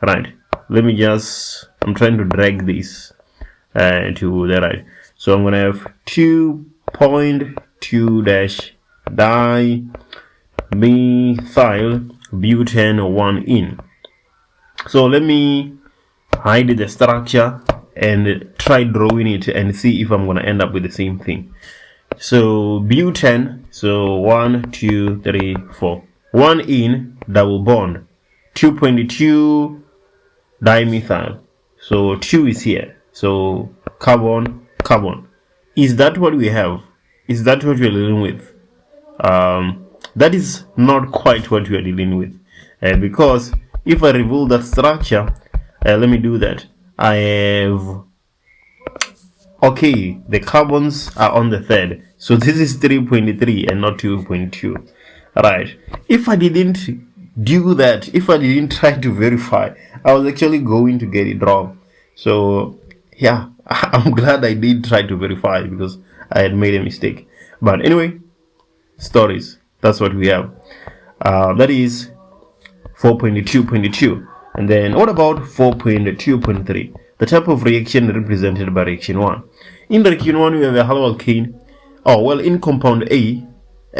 Right, let me just, I'm trying to drag this to the right. So I'm gonna have 2.2 dash dimethyl butane 1 in. So let me hide the structure and try drawing it and see if I'm going to end up with the same thing. So butane, so 1, 2, 3, 4. 1 in, double bond. 2.2 dimethyl. So 2 is here. So carbon, carbon. Is that what we have? Is that what we're dealing with? That is not quite what we are dealing with. Because if I reveal that structure, let me do that. I have, okay, the carbons are on the third. So this is 3.3 and not 2.2. Right. If I didn't do that, if I didn't try to verify, I was actually going to get it wrong. So yeah, I'm glad I did try to verify because I had made a mistake. But anyway, stories. That's what we have. That is 4.2.2. And then what about 4.2.3? The type of reaction represented by reaction 1. In reaction 1, we have a haloalkane. Oh, well, in compound A,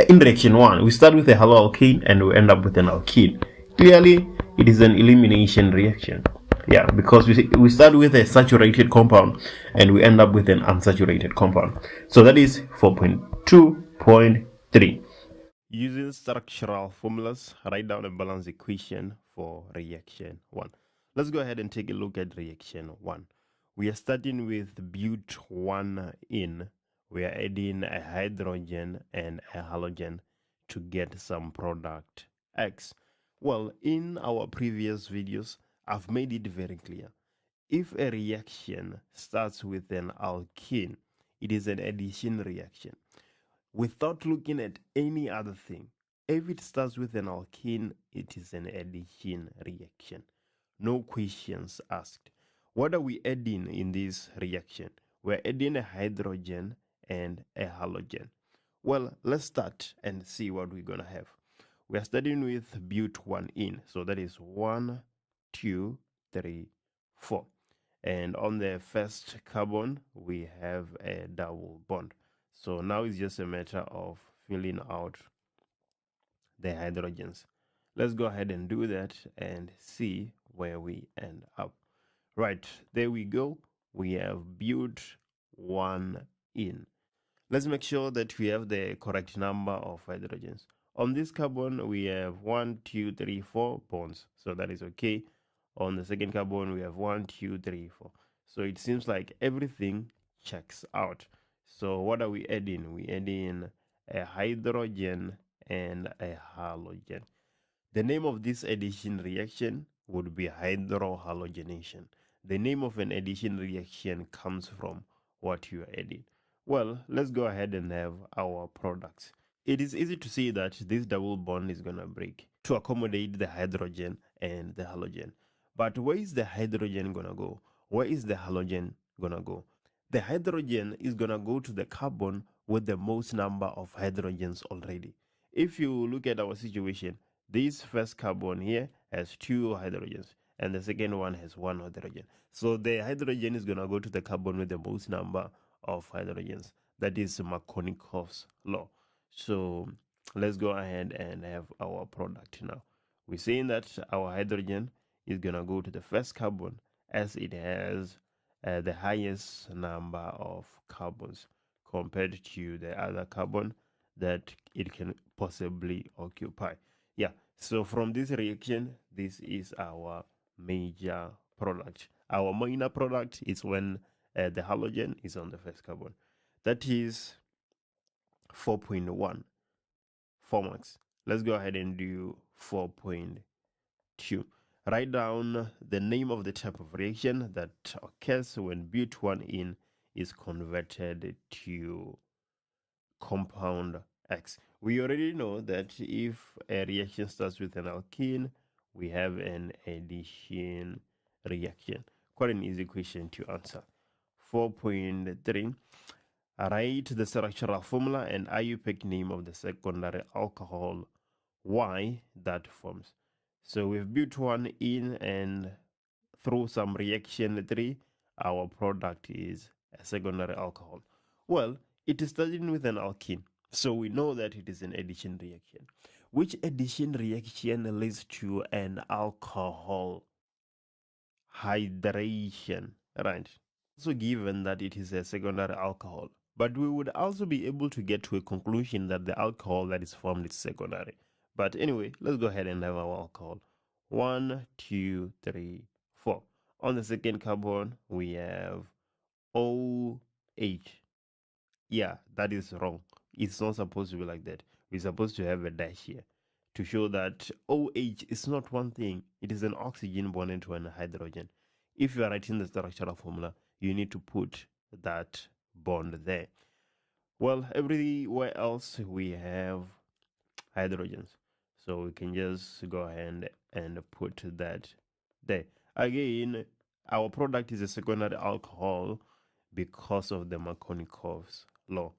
in reaction 1, we start with a haloalkane and we end up with an alkene. Clearly, it is an elimination reaction. Yeah, because we start with a saturated compound and we end up with an unsaturated compound. So that is 4.2.3. Using structural formulas, write down a balanced equation for reaction 1. Let's go ahead and take a look at reaction 1. We are starting with but1 in. We are adding a hydrogen and a halogen to get some product X. Well, in our previous videos, I've made it very clear. If a reaction starts with an alkene, it is an addition reaction. Without looking at any other thing, if it starts with an alkene, it is an addition reaction. No questions asked. What are we adding in this reaction? We're adding a hydrogen and a halogen. Well, let's start and see what we're going to have. We are starting with but1 in. So that is 1, 2, 3, 4. And on the first carbon, we have a double bond. So now it's just a matter of filling out the hydrogens. Let's go ahead and do that and see where we end up. Right, there we go. We have but1 in. Let's make sure that we have the correct number of hydrogens. On this carbon, we have 1, 2, 3, 4 bonds. So that is okay. On the second carbon, we have 1, 2, 3, 4. So it seems like everything checks out. So what are we adding? We add in a hydrogen and a halogen. The name of this addition reaction would be hydrohalogenation. The name of an addition reaction comes from what you are adding. Well, let's go ahead and have our products. It is easy to see that this double bond is going to break to accommodate the hydrogen and the halogen. But where is the hydrogen going to go? Where is the halogen going to go? The hydrogen is going to go to the carbon with the most number of hydrogens already. If you look at our situation, this first carbon here has 2 hydrogens and the second one has 1 hydrogen. So the hydrogen is going to go to the carbon with the most number of hydrogens. That is Markovnikov's law. So let's go ahead and have our product now. We're saying that our hydrogen is going to go to the first carbon as it has the highest number of carbons compared to the other carbon that it can possibly occupy. Yeah, so from this reaction, this is our major product. Our minor product is when the halogen is on the first carbon. That is 4.1 marks. Let's go ahead and do 4.2. Write down the name of the type of reaction that occurs when but1 in is converted to compound X. We already know that if a reaction starts with an alkene, we have an addition reaction. Quite an easy question to answer. 4.3. Write the structural formula and IUPAC name of the secondary alcohol Y that forms. So we've but1 in, and through some reaction 3, our product is a secondary alcohol. Well, it is starting with an alkene, so we know that it is an addition reaction. Which addition reaction leads to an alcohol hydration, right? Also given that it is a secondary alcohol, but we would also be able to get to a conclusion that the alcohol that is formed is secondary. But anyway, let's go ahead and have our alcohol. 1, 2, 3, 4. On the second carbon, we have OH. Yeah, that is wrong. It's not supposed to be like that. We're supposed to have a dash here to show that OH is not one thing. It is an oxygen bonded to a hydrogen. If you are writing the structural formula, you need to put that bond there. Well, everywhere else we have hydrogens. So we can just go ahead and put that there. Again, our product is a secondary alcohol because of the Markovnikov's law.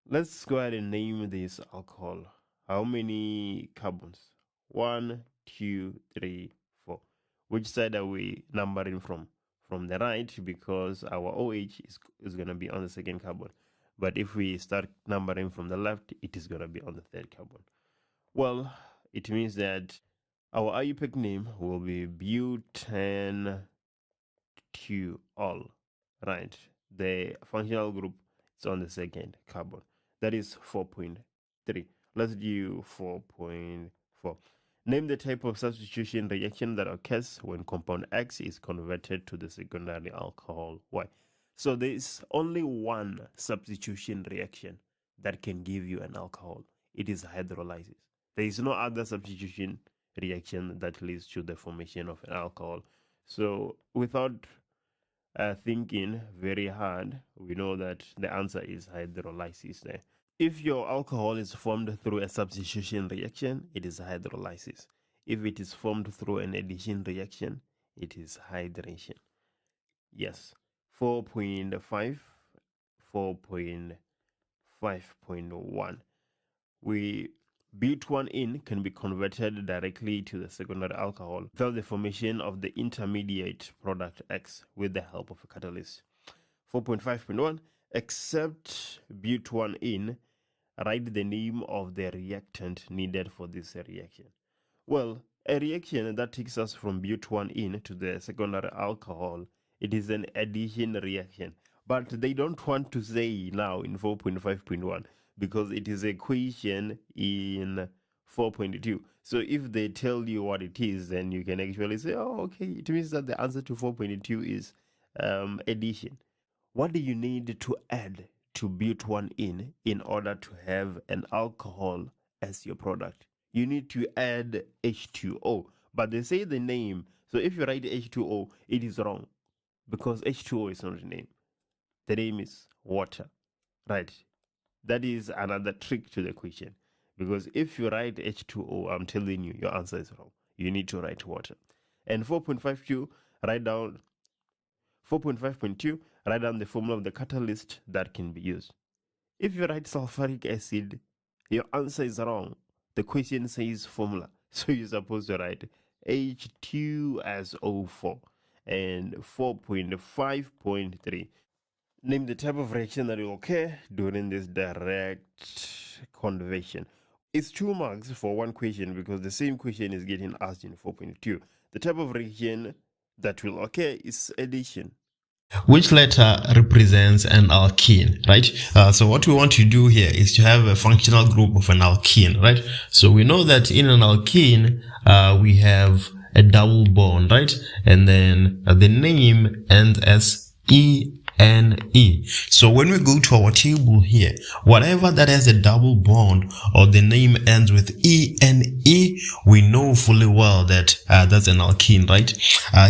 Let's go ahead and name this alcohol. How many carbons? 1, 2, 3, 4. Which side are we numbering from? From the right, because our OH is going to be on the second carbon. But if we start numbering from the left, it is going to be on the third carbon. Well, it means that our IUPAC name will be butane-2-ol, right? The functional group is on the second carbon. That is 4.3. Let's do 4.4. Name the type of substitution reaction that occurs when compound X is converted to the secondary alcohol Y. So there is only one substitution reaction that can give you an alcohol. It is hydrolysis. There is no other substitution reaction that leads to the formation of an alcohol. So without thinking very hard, we know that the answer is hydrolysis there. If your alcohol is formed through a substitution reaction, it is hydrolysis. If it is formed through an addition reaction, it is hydration. Yes, 4.5, 4.5.1. Butane can be converted directly to the secondary alcohol without the formation of the intermediate product X with the help of a catalyst. 4.5.1. Except butane, write the name of the reactant needed for this reaction. Well, a reaction that takes us from butane to the secondary alcohol, it is an addition reaction. But they don't want to say now in 4.5.1 because it is equation in 4.2. So if they tell you what it is, then you can actually say, oh, okay, it means that the answer to 4.2 is addition. What do you need to add to butane in order to have an alcohol as your product? You need to add H2O, but they say the name. So if you write H2O, it is wrong because H2O is not the name. The name is water, right? That is another trick to the question, because if you write H2O, I'm telling you, your answer is wrong. You need to write water. And 4.52, write down 4.5.2, write down the formula of the catalyst that can be used. If you write sulfuric acid, your answer is wrong. The question says formula, so you're supposed to write H2SO4 and 4.5.3. Name the type of reaction that will occur during this direct conversion. It's 2 marks for one question because the same question is getting asked in 4.2. The type of reaction that will occur is addition. Which letter represents an alkene, right? So what we want to do here is to have a functional group of an alkene, right? So we know that in an alkene, we have a double bond, right? And then the name ends as E-N-E. So when we go to our table here, whatever that has a double bond or the name ends with E-N-E, we know fully well that that's an alkene, right?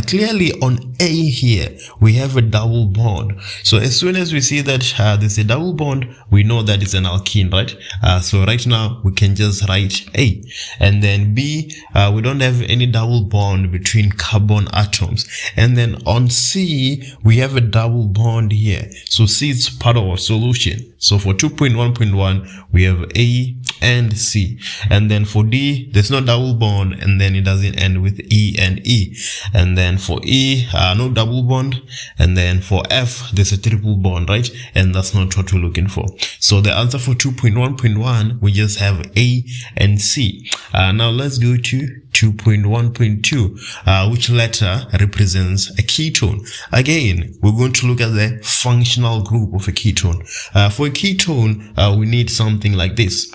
Clearly on A here, we have a double bond. So as soon as we see that there's a double bond, we know that it's an alkene, right? So right now we can just write A. And then B, we don't have any double bond between carbon atoms. And then on C, we have a double bond here. So C is part of our solution. So for 2.1.1, we have A and C. And then for D, there's no double bond, and then it doesn't end with E and E. And then for E, no double bond, and then for F, there's a triple bond, right? And that's not what we're looking for. So the answer for 2.1.1, we just have A and C. Now let's go to 2.1.2, which letter represents a ketone. Again, we're going to look at the functional group of a ketone. For a ketone, we need something like this,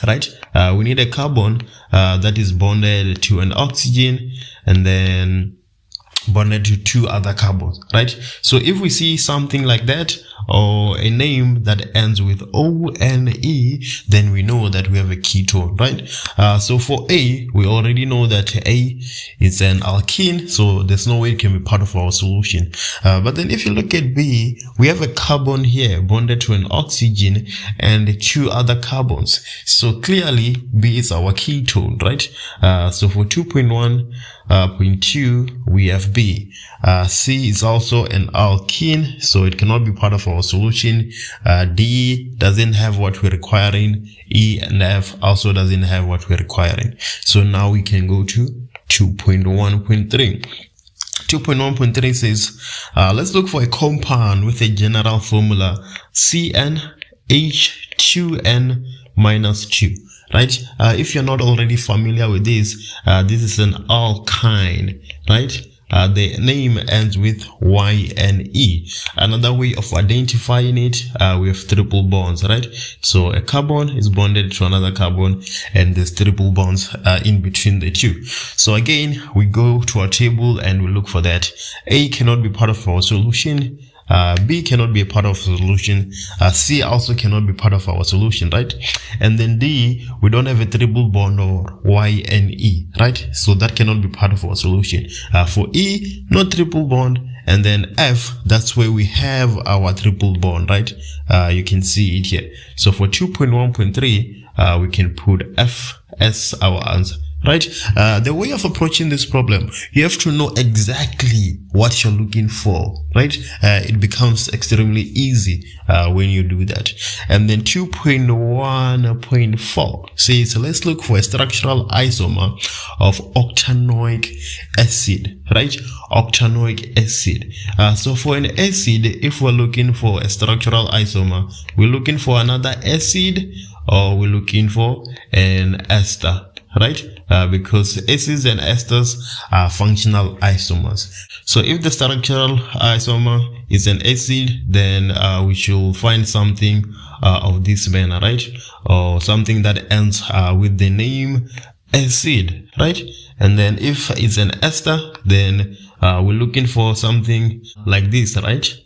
right? We need a carbon that is bonded to an oxygen and then bonded to two other carbons, right? So if we see something like that, or a name that ends with O-N-E, then we know that we have a ketone, right? So for A, we already know that A is an alkene, so there's no way it can be part of our solution. But then if you look at B, we have a carbon here bonded to an oxygen and two other carbons. So clearly B is our ketone, right? So for 2.1.2, we have B. C is also an alkene, so it cannot be part of our solution. D doesn't have what we're requiring. E and F also doesn't have what we're requiring. So now we can go to 2.1.3. 2.1.3 says, let's look for a compound with a general formula CnH2n minus 2. Right? If you're not already familiar with this, this is an alkyne, right? The name ends with Y-N-E. Another way of identifying it, we have triple bonds, right? So a carbon is bonded to another carbon, and there's triple bonds in between the two. So again, we go to our table and we look for that. A cannot be part of our solution. B cannot be a part of the solution. C also cannot be part of our solution, right? And then D, we don't have a triple bond or Y-N-E, right? So that cannot be part of our solution. For E, no triple bond. And then F, that's where we have our triple bond, right? You can see it here. So for 2.1.3, we can put F as our answer. Right? The way of approaching this problem, you have to know exactly what you're looking for, right? It becomes extremely easy when you do that. And then 2.1.4 says, let's look for a structural isomer of octanoic acid, right? Octanoic acid. So for an acid, if we're looking for a structural isomer, we're looking for another acid or we're looking for an ester, right? Because acids and esters are functional isomers. So if the structural isomer is an acid, then we should find something of this manner, right? Or something that ends with the name acid, right? And then if it's an ester, then we're looking for something like this, right?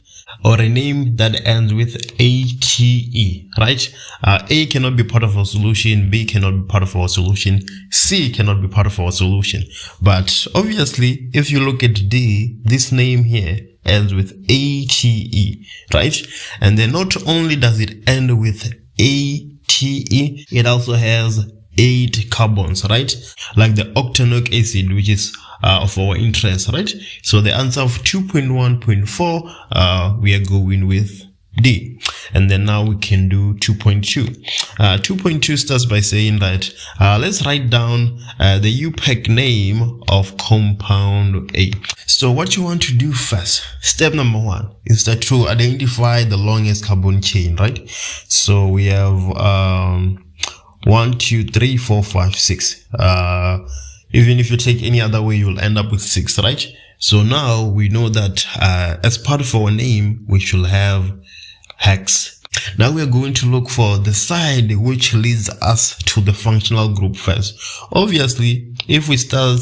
Or a name that ends with ATE, right? A cannot be part of our solution, B cannot be part of our solution, C cannot be part of our solution. But obviously, if you look at D, this name here ends with ATE, right? And then not only does it end with ATE, it also has 8 carbons, right? Like the octanoic acid, which is of our interest, right? So the answer of 2.1.4, we are going with D. And then now we can do 2.2. 2.2 starts by saying that let's write down the UPEC name of compound A. So what you want to do first, step number 1, is that to identify the longest carbon chain, right? So we have 1, 2, 3, 4, 5, 6. Even if you take any other way, you'll end up with 6, right? So now we know that as part of our name, we should have hex. Now we are going to look for the side which leads us to the functional group first. Obviously, if we start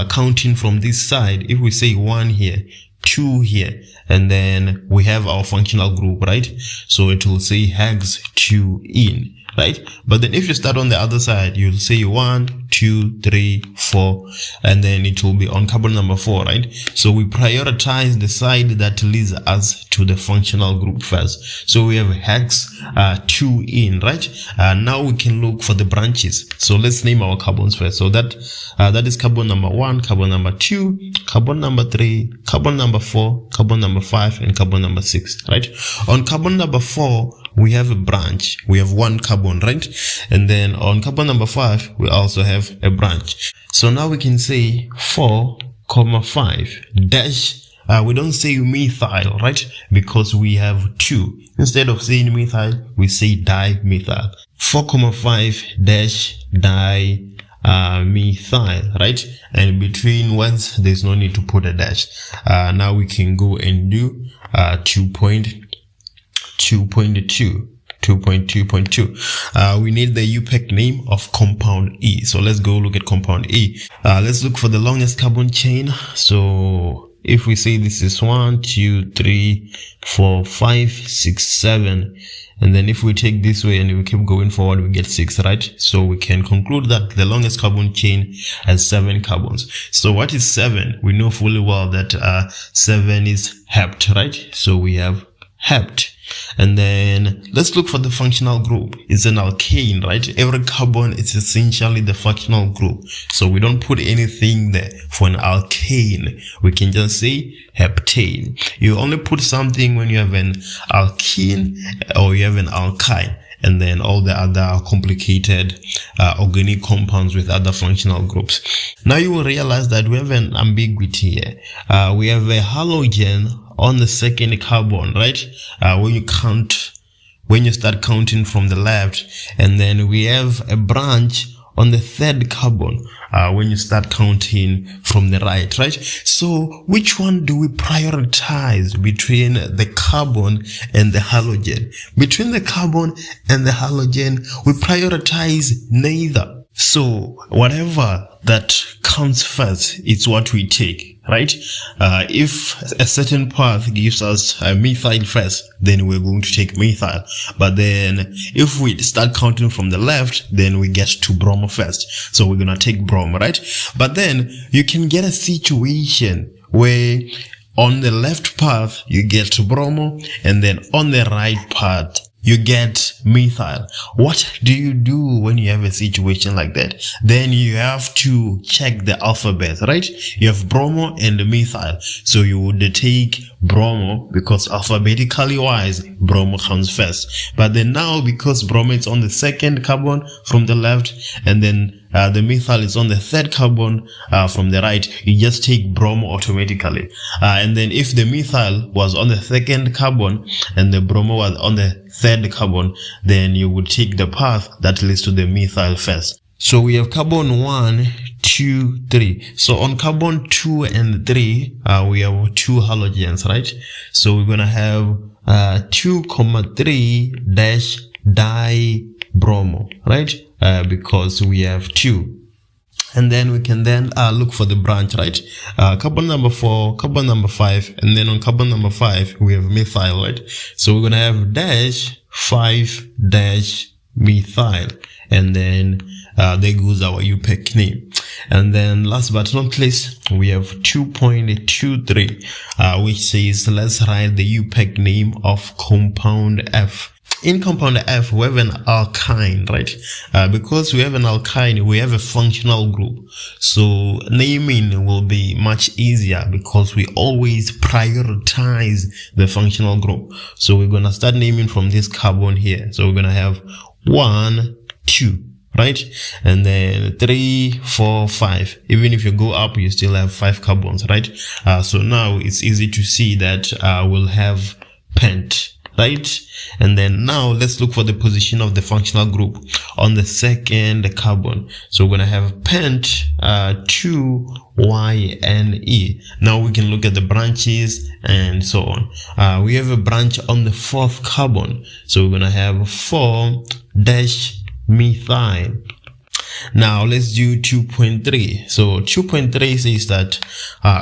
counting from this side, if we say 1 here, 2 here, and then we have our functional group, right? So it will say hex 2 in, right? But then if you start on the other side, you'll say 1, 2, 3, 4, and then it will be on carbon number 4, right? So we prioritize the side that leads us to the functional group first. So we have hex 2 in, right? Now we can look for the branches. So let's name our carbons first. So that is carbon number 1, carbon number 2, carbon number 3, carbon number 4, carbon number 5, and carbon number 6, right? On carbon number 4, we have a branch. We have one carbon, right? And then on carbon number 5, we also have a branch. So now we can say 4,5 dash. We don't say methyl, right? Because we have 2. Instead of saying methyl, we say dimethyl. 4,5 dash methyl, right? And between words, there's no need to put a dash. Now we can go and do 2.2.2. We need the UPEC name of compound E. So let's go look at compound E. Let's look for the longest carbon chain. So if we say this is 1, 2, 3, 4, 5, 6, 7, and then if we take this way and we keep going forward, we get 6, right? So we can conclude that the longest carbon chain has 7 carbons. So what is 7? We know fully well that 7 is hept, right? So we have hept. And then let's look for the functional group. It's an alkane, right? Every carbon is essentially the functional group. So we don't put anything there for an alkane. We can just say heptane. You only put something when you have an alkene or you have an alkyne. And then all the other complicated organic compounds with other functional groups. Now you will realize that we have an ambiguity here. We have a halogen on the second carbon, right? When you start counting from the left, and then we have a branch on the third carbon when you start counting from the right? So which one do we prioritize between the carbon and the halogen? Between the carbon and the halogen, we prioritize neither. So whatever that comes first, it's what we take, right? If a certain path gives us methyl first, then we're going to take methyl. But then if we start counting from the left, then we get to bromo first. So we're going to take bromo, right? But then you can get a situation where on the left path, you get to bromo, and then on the right path, you get methyl. What do you do when you have a situation like that? Then you have to check the alphabet, right? You have bromo and methyl. So you would take bromo because alphabetically wise, bromo comes first. But then now, because bromo is on the second carbon from the left, and then the methyl is on the third carbon from the right, you just take bromo automatically. And then if the methyl was on the second carbon and the bromo was on the third carbon, then you would take the path that leads to the methyl first. So we have carbon 1, 2, 3. So on carbon 2 and 3, we have 2 halogens, right? So we're going to have 2,3 dash dibromo, right? Because we have 2. And then we can then look for the branch, right? Carbon number 4, carbon number 5, and then on carbon number 5, we have methyl, right? So we're going to have dash 5 dash methyl. And then there goes our UPEC name. And then last but not least, we have 2.23, which says let's write the UPEC name of compound F. In compound F, we have an alkyne, right? Because we have an alkyne, we have a functional group. So naming will be much easier because we always prioritize the functional group. So we're going to start naming from this carbon here. So we're going to have 1, 2, right? And then 3, 4, 5. Even if you go up, you still have 5 carbons, right? So now it's easy to see that we'll have pent, right? And then now let's look for the position of the functional group on the second carbon. So we're going to have pent 2YNE. Now we can look at the branches and so on. We have a branch on the fourth carbon. So we're going to have 4-methyl. Now let's do 2.3. So 2.3 says that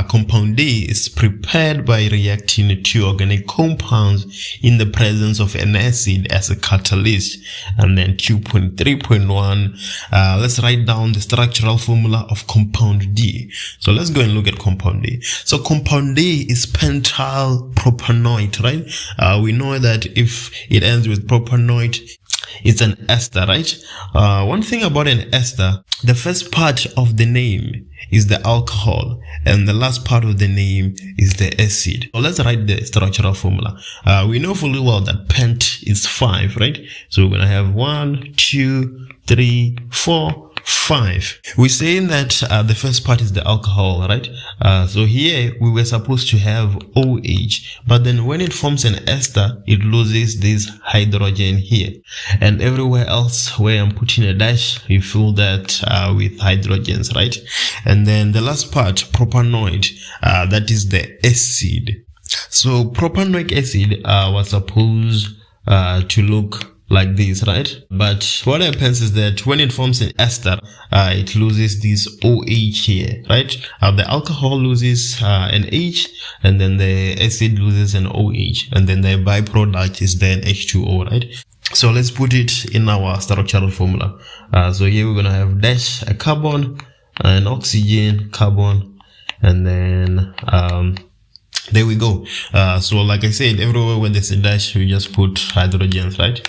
compound D is prepared by reacting 2 organic compounds in the presence of an acid as a catalyst. And then 2.3.1, let's write down the structural formula of compound D. So let's go and look at compound D. So compound D is pentyl propanoate, right? We know that if it ends with propanoate, it's an ester, right? One thing about an ester, the first part of the name is the alcohol and the last part of the name is the acid. So let's write the structural formula. We know fully well that pent is 5, right? So we're going to have 1, 2, 3, 4, 5. We're saying that the first part is the alcohol, right? So here we were supposed to have OH, but then when it forms an ester, it loses this hydrogen here, and everywhere else where I'm putting a dash, you fill that with hydrogens, right? And then the last part, propanoid, that is the acid. So propanoic acid was supposed to look like this, right? But what happens is that when it forms an ester, it loses this OH here, right? The alcohol loses an H, and then the acid loses an OH, and then the byproduct is then H2O, right? So let's put it in our structural formula. So here we're gonna have dash a carbon, an oxygen, carbon, and then there we go. So like I said, everywhere when there's a dash, we just put hydrogens, right?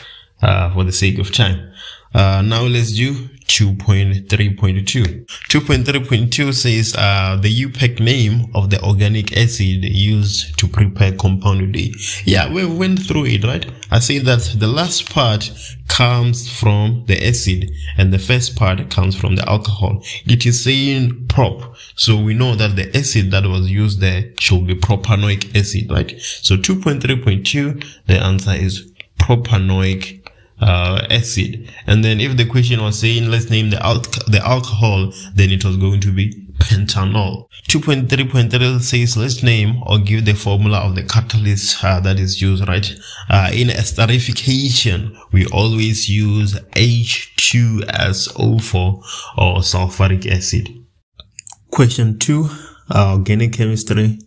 For the sake of time. Now let's do 2.3.2. 2.3.2 says the UPAC name of the organic acid used to prepare compound A. Yeah, we went through it, right? I say that the last part comes from the acid and the first part comes from the alcohol. It is saying prop, so we know that the acid that was used there should be propanoic acid, right? So 2.3.2, the answer is propanoic acid. And then if the question was saying let's name the alcohol, then it was going to be pentanol. 2.3.3 says let's name or give the formula of the catalyst that is used, right? In esterification, we always use H2SO4 or sulfuric acid. Question 2, organic chemistry.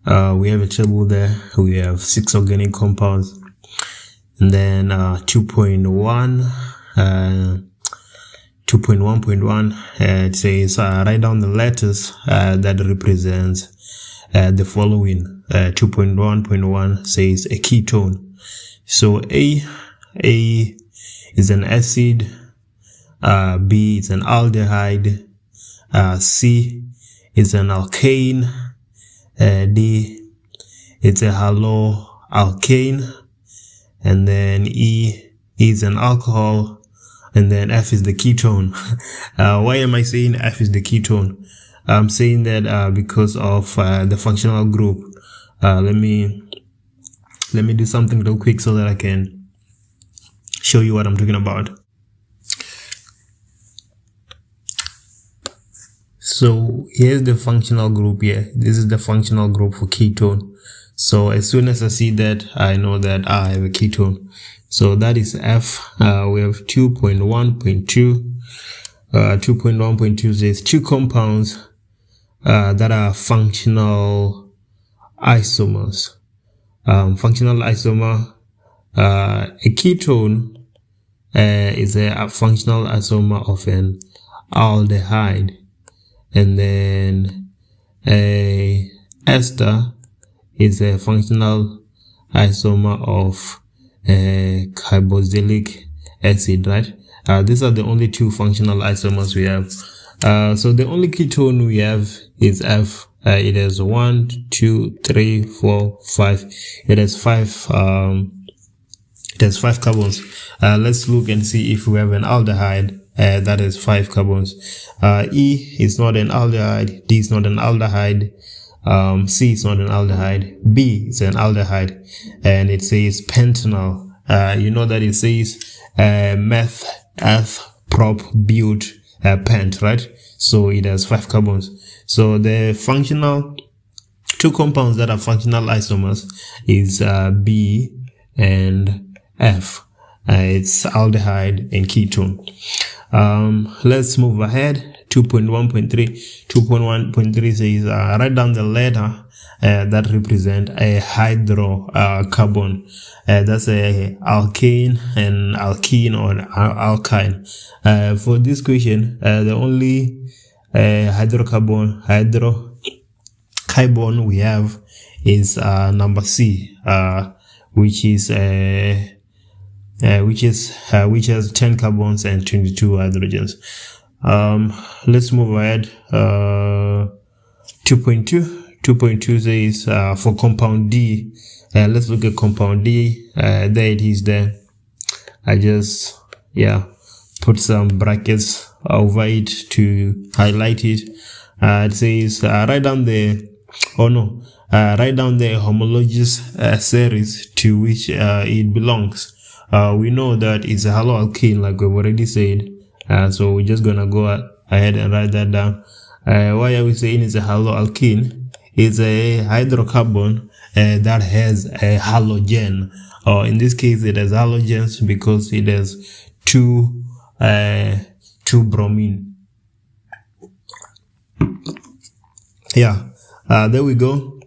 We have a table there. We have 6 organic compounds. And then 2.1.1 it says write down the letters that represents the following. 2.1.1 says a ketone. So A is an acid, B is an aldehyde, C is an alkane, D it's a haloalkane, and then E is an alcohol, and then F is the ketone. Why am I saying F is the ketone? I'm saying that because of the functional group. Let me do something real quick so that I can show you what I'm talking about. So here's the functional group here. This is the functional group for ketone. So as soon as I see that, I know that I have a ketone. So that is F. We have 2.1.2. 2.1.2 says 2 compounds that are functional isomers. Functional isomer. A ketone is a functional isomer of an aldehyde, and then a ester is a functional isomer of carboxylic acid, right? These are the only 2 functional isomers we have. So the only ketone we have is F. It has 1, 2, 3, 4, 5. It has 5. It has 5 carbons. Let's look and see if we have an aldehyde that has 5 carbons. E is not an aldehyde. D is not an aldehyde. C is not an aldehyde. B is an aldehyde, and it says pentanol. You know that it says meth, eth, prop, bute, pent, right? So it has 5 carbons. So the functional 2 compounds that are functional isomers is B and F. It's aldehyde and ketone. Let's move ahead. 2.1.3. 2.1.3 says write down the letter that represent a hydrocarbon. That's a alkane, an alkene, or an alkyne. For this question, the only hydrocarbon we have is number C, which is which has 10 carbons and 22 hydrogens. Let's move ahead. 2.2 says for compound D. Let's look at compound D. There it is there. I just put some brackets over it to highlight it. It says write down the homologous series to which it belongs. We know that it's a haloalkane, like we've already said. So we're just gonna go ahead and write that down. Why are we saying it's a haloalkane? It's a hydrocarbon that has a halogen, or in this case it has halogens because it has two bromine. There we go.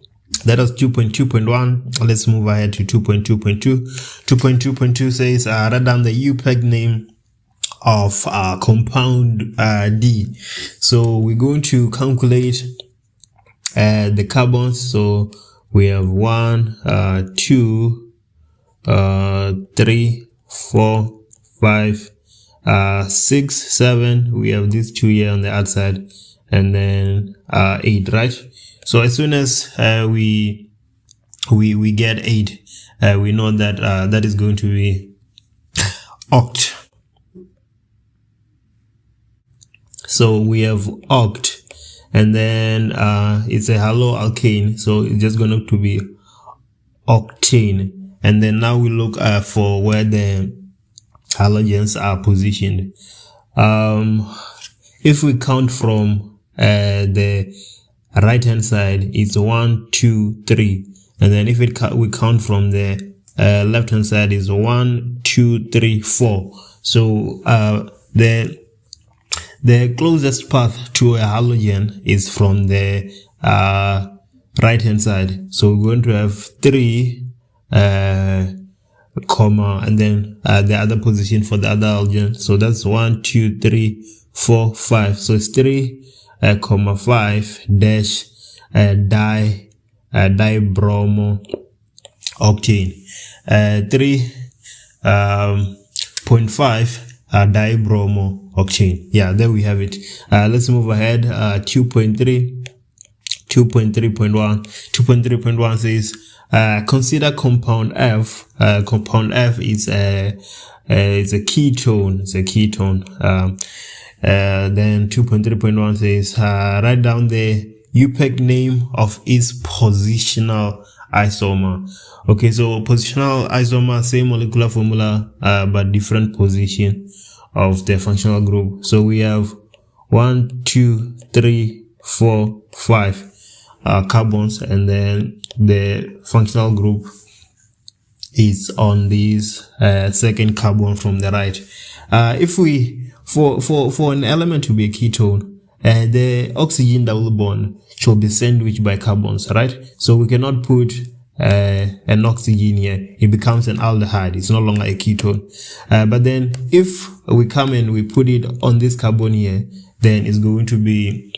That was 2.2.1. Let's move ahead to 2.2.2. 2.2.2 says write down the UPEG name of compound D. So we're going to calculate the carbons. So we have 1, 2, 3, 4, 5, 6, 7. We have these 2 here on the outside, and then 8, right? So as soon as we get 8, we know that that is going to be oct. So we have oct, and then it's a haloalkane, so it's just going to be octane. And then now we look for where the halogens are positioned. If we count from the right hand side, it's 1, 2, 3, and then if we count from the left hand side, is 1, 2, 3, 4. So the closest path to a halogen is from the right hand side. So we're going to have 3 comma, and then the other position for the other halogen. So that's 1, 2, 3, 4, 5. So it's 3 comma 5 dash dibromo octane, 3.5 dibromo octane. There we have it. Let's move ahead. 2.3. 2.3.1. 2.3.1 says consider compound F. Compound F is a ketone. It's a ketone. Then 2.3.1 says write down the UPEG name of its positional isomer. Okay, so positional isomer, same molecular formula, but different position of the functional group. So we have 1, 2, 3, 4, 5 carbons, and then the functional group is on this second carbon from the right. If we for an element to be a ketone, the oxygen double bond should be sandwiched by carbons, right? So we cannot put an oxygen here. It becomes an aldehyde. It's no longer a ketone. But then if we come and we put it on this carbon here, then it's going to be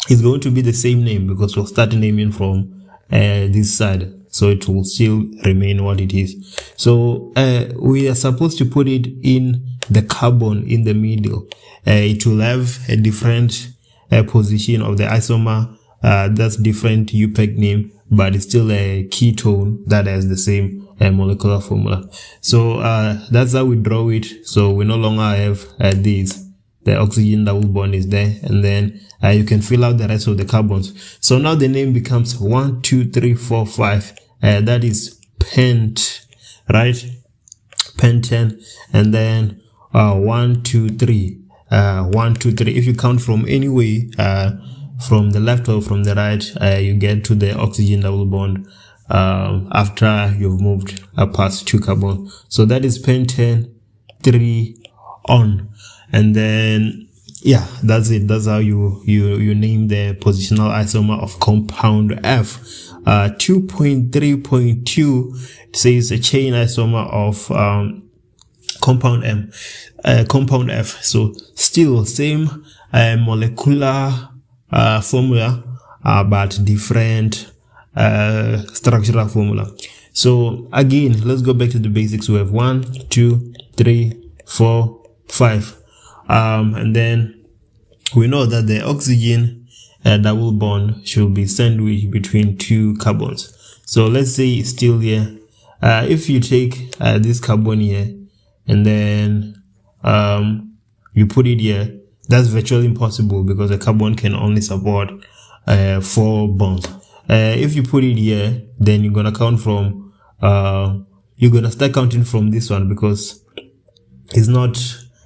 the same name, because we'll start naming from this side, so it will still remain what it is. So we are supposed to put it in the carbon in the middle. It will have a different position of the isomer, that's different UPEG name, but it's still a ketone that has the same molecular formula. So that's how we draw it. So we no longer have these. The oxygen double bond is there, and then you can fill out the rest of the carbons. So now the name becomes 1, 2, 3, 4, 5. That is pent, right? Pentan. And then 1, 2, 3. 1, 2, 3. If you count from any way, from the left or from the right, you get to the oxygen double bond after you've moved past 2 carbon. So that is pentan 3 on. And then that's it. That's how you name the positional isomer of compound F. 2.3.2 says a chain isomer of compound M, compound F. So still same molecular formula, but different structural formula. So again, let's go back to the basics. We have 1, 2, 3, 4, 5. And then we know that the oxygen double bond should be sandwiched between 2 carbons. So let's say it's still here. If you take this carbon here and then you put it here, that's virtually impossible because the carbon can only support 4 bonds. If you put it here, then you're gonna count from you're gonna start counting from this one because it's not,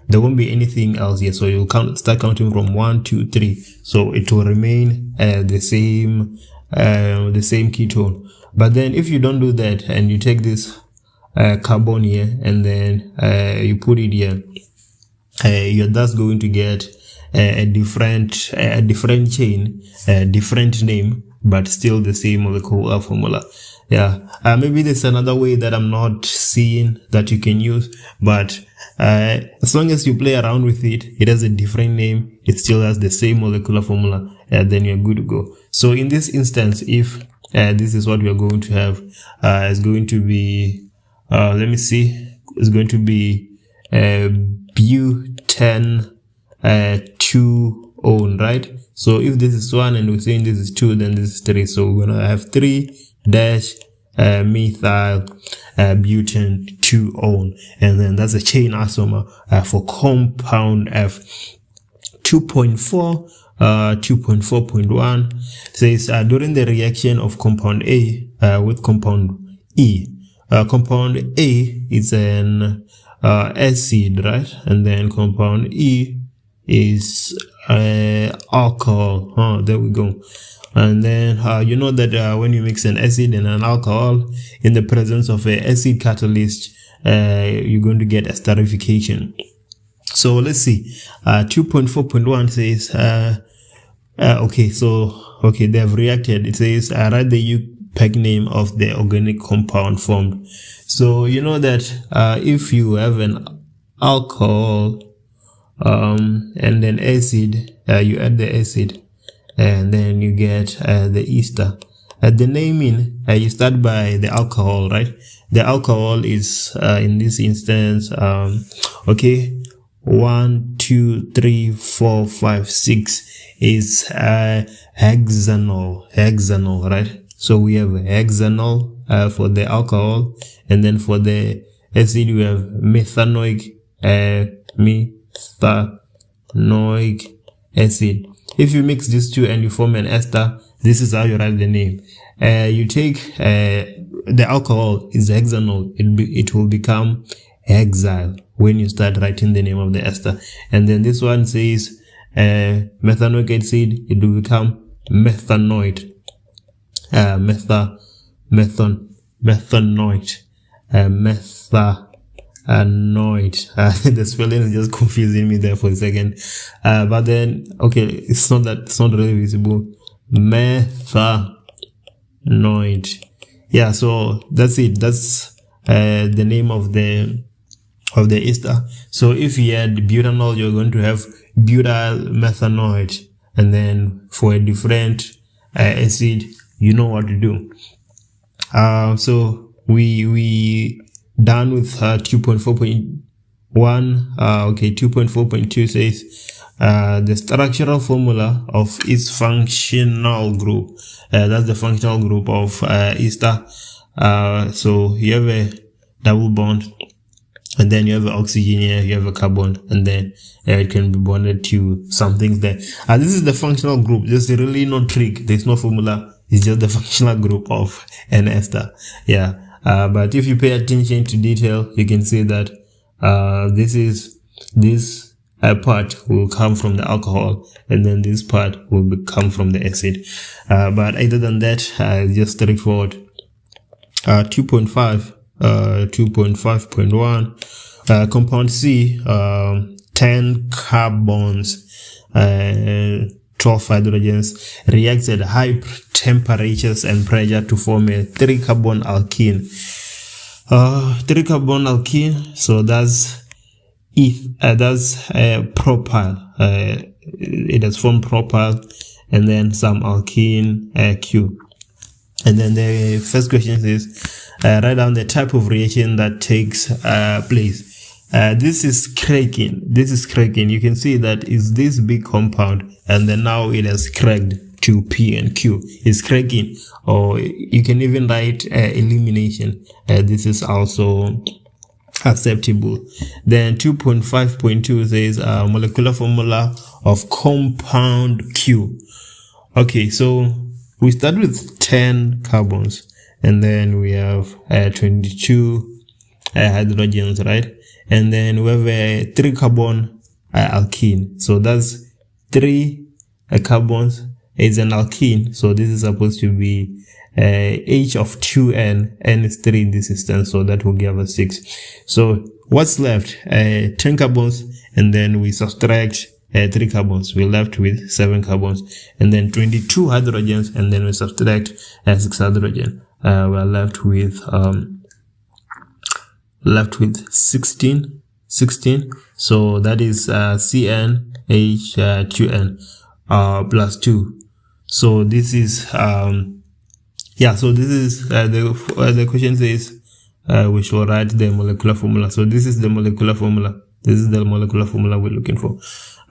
there won't be anything else here, so you'll start counting from 1, 2, 3, so it will remain the same ketone. But then if you don't do that and you take this carbon here and then you put it here, you're thus going to get a different chain, a different name, but still the same molecular formula. Yeah, maybe there's another way that I'm not seeing that you can use, but as long as you play around with it, it has a different name, it still has the same molecular formula, then you're good to go. So in this instance, if this is what we are going to have, it's going to be, let me see, it's going to be butane 2-one, right? So if this is 1 and we're saying this is 2, then this is 3. So we're gonna have 3-methyl butane 2-one, and then that's a chain isomer for compound F. 2.4 2.4.1 says during the reaction of compound A with compound E. Compound A is an acid, right? And then compound E is alcohol. There we go. And then you know that when you mix an acid and an alcohol in the presence of an acid catalyst, you're going to get esterification. So let's see. 2.4.1 says okay, they have reacted. It says write the UPEG name of the organic compound formed. So you know that if you have an alcohol and then acid, you add the acid and then you get the ester. At the naming, you start by the alcohol, right? The alcohol is in this instance 1, 2, 3, 4, 5, 6 is hexanol, right? So we have hexanol for the alcohol, and then for the acid we have methanoic acid. If you mix these two and you form an ester, this is how you write the name. You take the alcohol is hexanol, it will become hexyl when you start writing the name of the ester. And then this one says methanoic acid, it will become methanoid, methanoid. The spelling is just confusing me there for a second, but then okay, it's not really visible. Methanoid. Yeah, so that's it. That's the name of the ester. So if you add butanol, you're going to have butyl methanoid, and then for a different acid, you know what to do. So we done with 2.4.1. Okay, 2.4.2 says the structural formula of its functional group. That's the functional group of ester. So you have a double bond, and then you have an oxygen here, you have a carbon, and then it can be bonded to something there. This is the functional group. There's really no trick. There's no formula. It's just the functional group of an ester. Yeah. But if you pay attention to detail, you can see that this part will come from the alcohol, and then this part will come from the acid. But other than that, just straightforward. 2.5.1 compound C, 10 carbons, 12 hydrogens, reacts at high temperatures and pressure to form a 3-carbon alkene. 3-carbon alkene, so that's propyl. It has formed propyl, and then some alkene Q. And then the first question is write down the type of reaction that takes place. this is cracking. You can see that is this big compound, and then now it has cracked to P and Q. It's cracking, or you can even write elimination. This is also acceptable. Then 2.5.2 says molecular formula of compound Q. Okay, so we start with 10 carbons, and then we have 22 hydrogens, right? And then we have a 3 carbon alkene. So that's 3 carbons is an alkene. So this is supposed to be H of 2N, N is 3 in this instance, so that will give us 6. So what's left? 10 carbons, and then we subtract 3 carbons. We're left with 7 carbons, and then 22 hydrogens, and then we subtract 6 hydrogen. We're left with 16. So that is CnH2n plus 2. So this is so this is the question says we should write the molecular formula. So this is the molecular formula. This is the molecular formula we're looking for.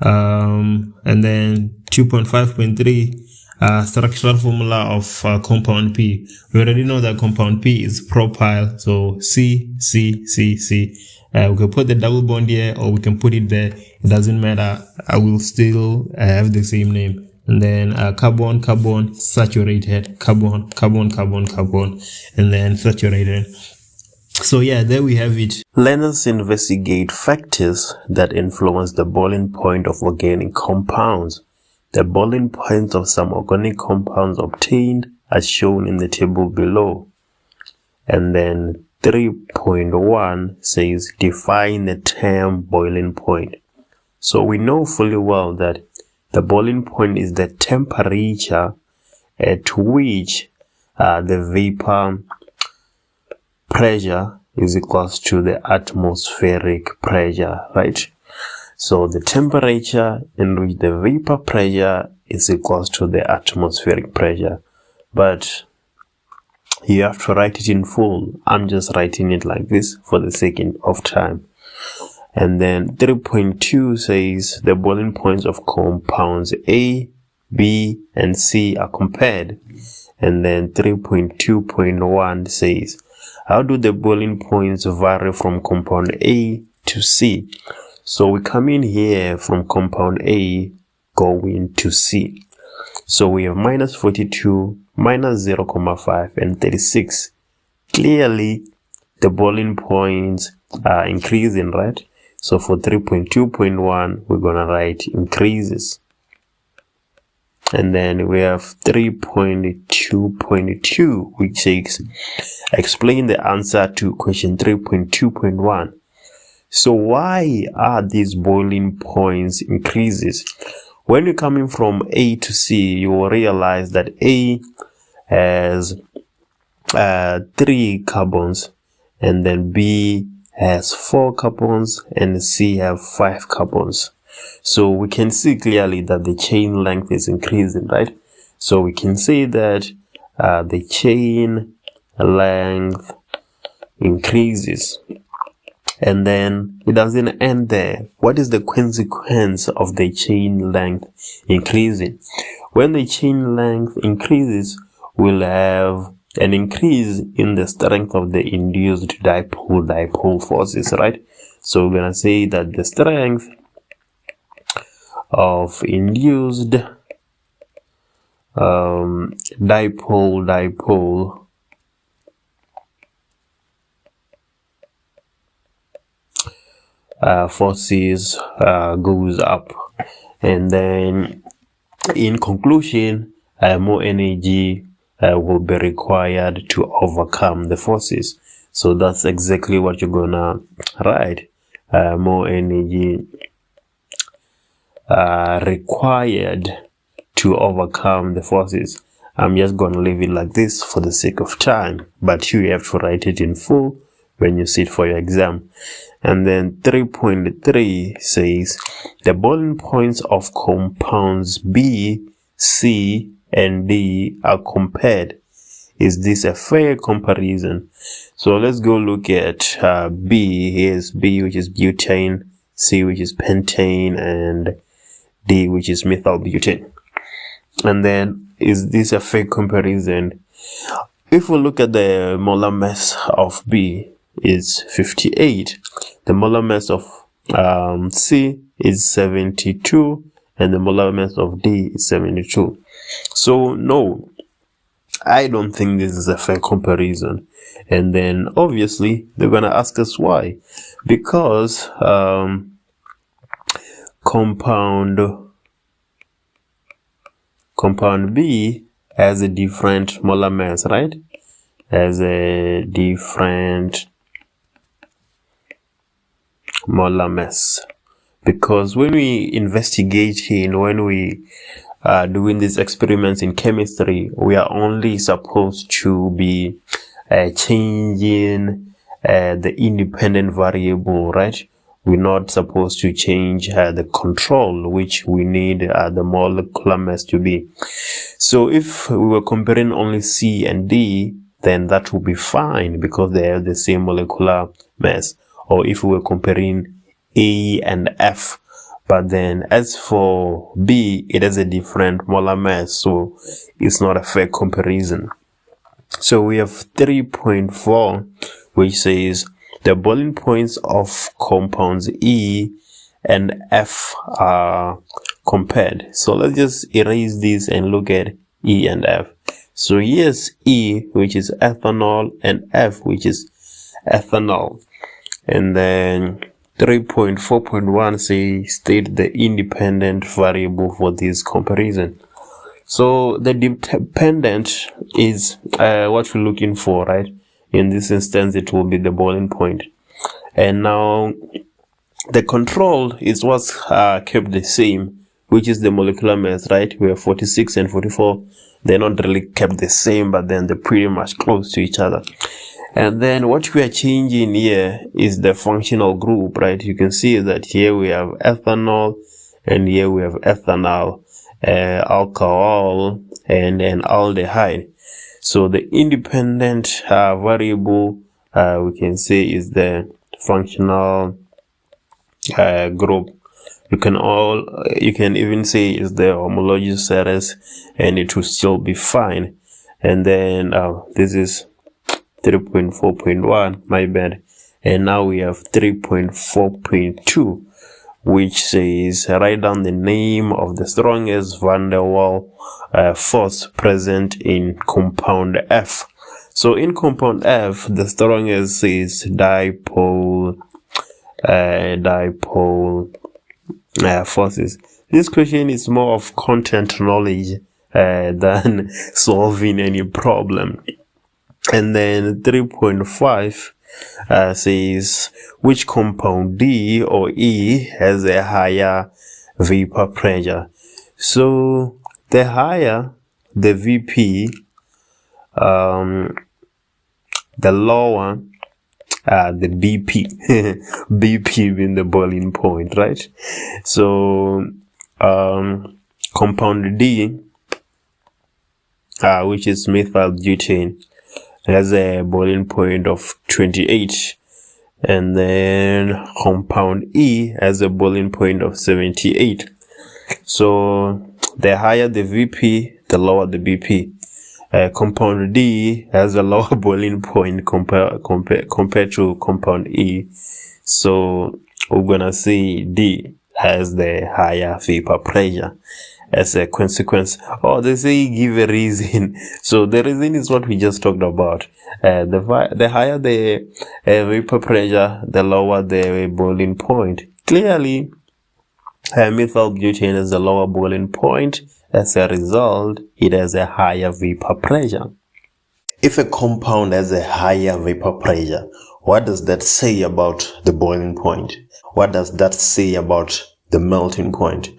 And then 2.5.3 structural formula of compound P. We already know that compound P is propyl. So C. We can put the double bond here, or we can put it there. It doesn't matter. I will still have the same name. And then carbon, saturated, carbon, and then saturated. So yeah, there we have it. Learners investigate factors that influence the boiling point of organic compounds. The boiling point of some organic compounds obtained as shown in the table below. And then 3.1 says define the term boiling point. So we know fully well that the boiling point is the temperature at which the vapor pressure is equals to the atmospheric pressure, right? So the temperature in which the vapor pressure is equals to the atmospheric pressure. But you have to write it in full. I'm just writing it like this for the sake of time. And then 3.2 says the boiling points of compounds A, B, and C are compared. And then 3.2.1 says, how do the boiling points vary from compound A to C? So we come in here from compound A going to C. So we have minus 42, minus 0.5, and 36. Clearly, the boiling points are increasing, right? So for 3.2.1, we're going to write increases. And then we have 3.2.2, which says, explain the answer to question 3.2.1. So why are these boiling points increases? When you're coming from A to C, you will realize that A has 3 carbons, and then B has 4 carbons, and C have 5 carbons. So we can see clearly that the chain length is increasing, right? So we can say that the chain length increases. And then it doesn't end there. What is the consequence of the chain length increasing? When the chain length increases, we'll have an increase in the strength of the induced dipole forces, right? So we're going to say that the strength of induced dipole forces goes up, and then in conclusion, more energy will be required to overcome the forces. So that's exactly what you're gonna write. More energy required to overcome the forces. I'm just gonna leave it like this for the sake of time, but you have to write it in full when you sit for your exam. And then 3.3 says the boiling points of compounds B, C, and D are compared. Is this a fair comparison? So let's go look at B. Here's B, which is butane, C, which is pentane, and D, which is methylbutane. And then, is this a fair comparison? If we look at the molar mass of B is 58, the molar mass of C is 72, and the molar mass of D is 72. So no, I don't think this is a fair comparison. And then obviously they're gonna ask us why, because compound B has a different molar mass, right? Has a different molar mass, because when we investigating, when we are doing these experiments in chemistry, we are only supposed to be changing the independent variable, right? We're not supposed to change the control, which we need the molecular mass to be. So if we were comparing only C and D, then that would be fine because they have the same molecular mass. Or if we were comparing A and F, but then as for B, it has a different molar mass, so it's not a fair comparison. So we have 3.4, which says the boiling points of compounds E and F are compared. So let's just erase this and look at E and F. So here's E, which is ethanol, and F, which is ethanol. And then 3.4.1 says state the independent variable for this comparison. So the dependent is what we're looking for, right? In this instance, it will be the boiling point. And now the control is what's kept the same, which is the molecular mass, right? We have 46 and 44. They're not really kept the same, but then they're pretty much close to each other. And then what we are changing here is the functional group, right? You can see that here we have ethanol, and here we have ethanol, alcohol, and an aldehyde. So the independent variable we can say is the functional group. You can even say is the homologous series, and it will still be fine. And then this is 3.4.1, my bad. And now we have 3.4.2, which says write down the name of the strongest van der Waals force present in compound F. So in compound F, the strongest is dipole forces. This question is more of content knowledge than solving any problem. And then 3.5 says which compound D or E has a higher vapor pressure. So the higher the VP, the lower the BP. BP being the boiling point, right? So compound D, which is methylbutane, has a boiling point of 28, and then compound E has a boiling point of 78. So the higher the VP, the lower the BP. Compound D has a lower boiling point compared to compound E. So we're gonna say D has the higher vapor pressure. As a consequence, they say give a reason. So the reason is what we just talked about. The higher the vapor pressure, the lower the boiling point. Clearly, methylbutane has a lower boiling point. As a result, it has a higher vapor pressure. If a compound has a higher vapor pressure, what does that say about the boiling point? What does that say about the melting point?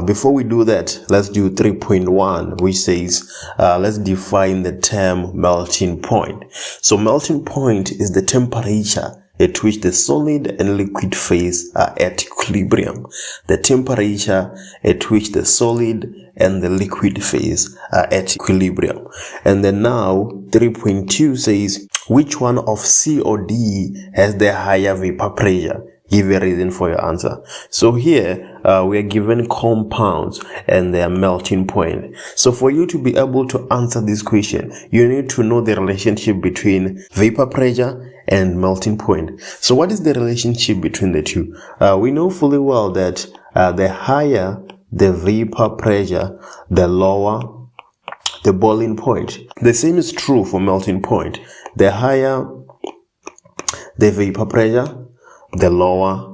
Before we do that, let's do 3.1, which says let's define the term melting point. So melting point is the temperature at which the solid and liquid phase are at equilibrium, the temperature at which the solid and the liquid phase are at equilibrium. And then now 3.2 says, which one of C or D has the higher vapor pressure? Give a reason for your answer. So here we are given compounds and their melting point. So for you to be able to answer this question, you need to know the relationship between vapor pressure and melting point. So what is the relationship between the two? We know fully well that the higher the vapor pressure, the lower the boiling point. The same is true for melting point. The higher the vapor pressure, the lower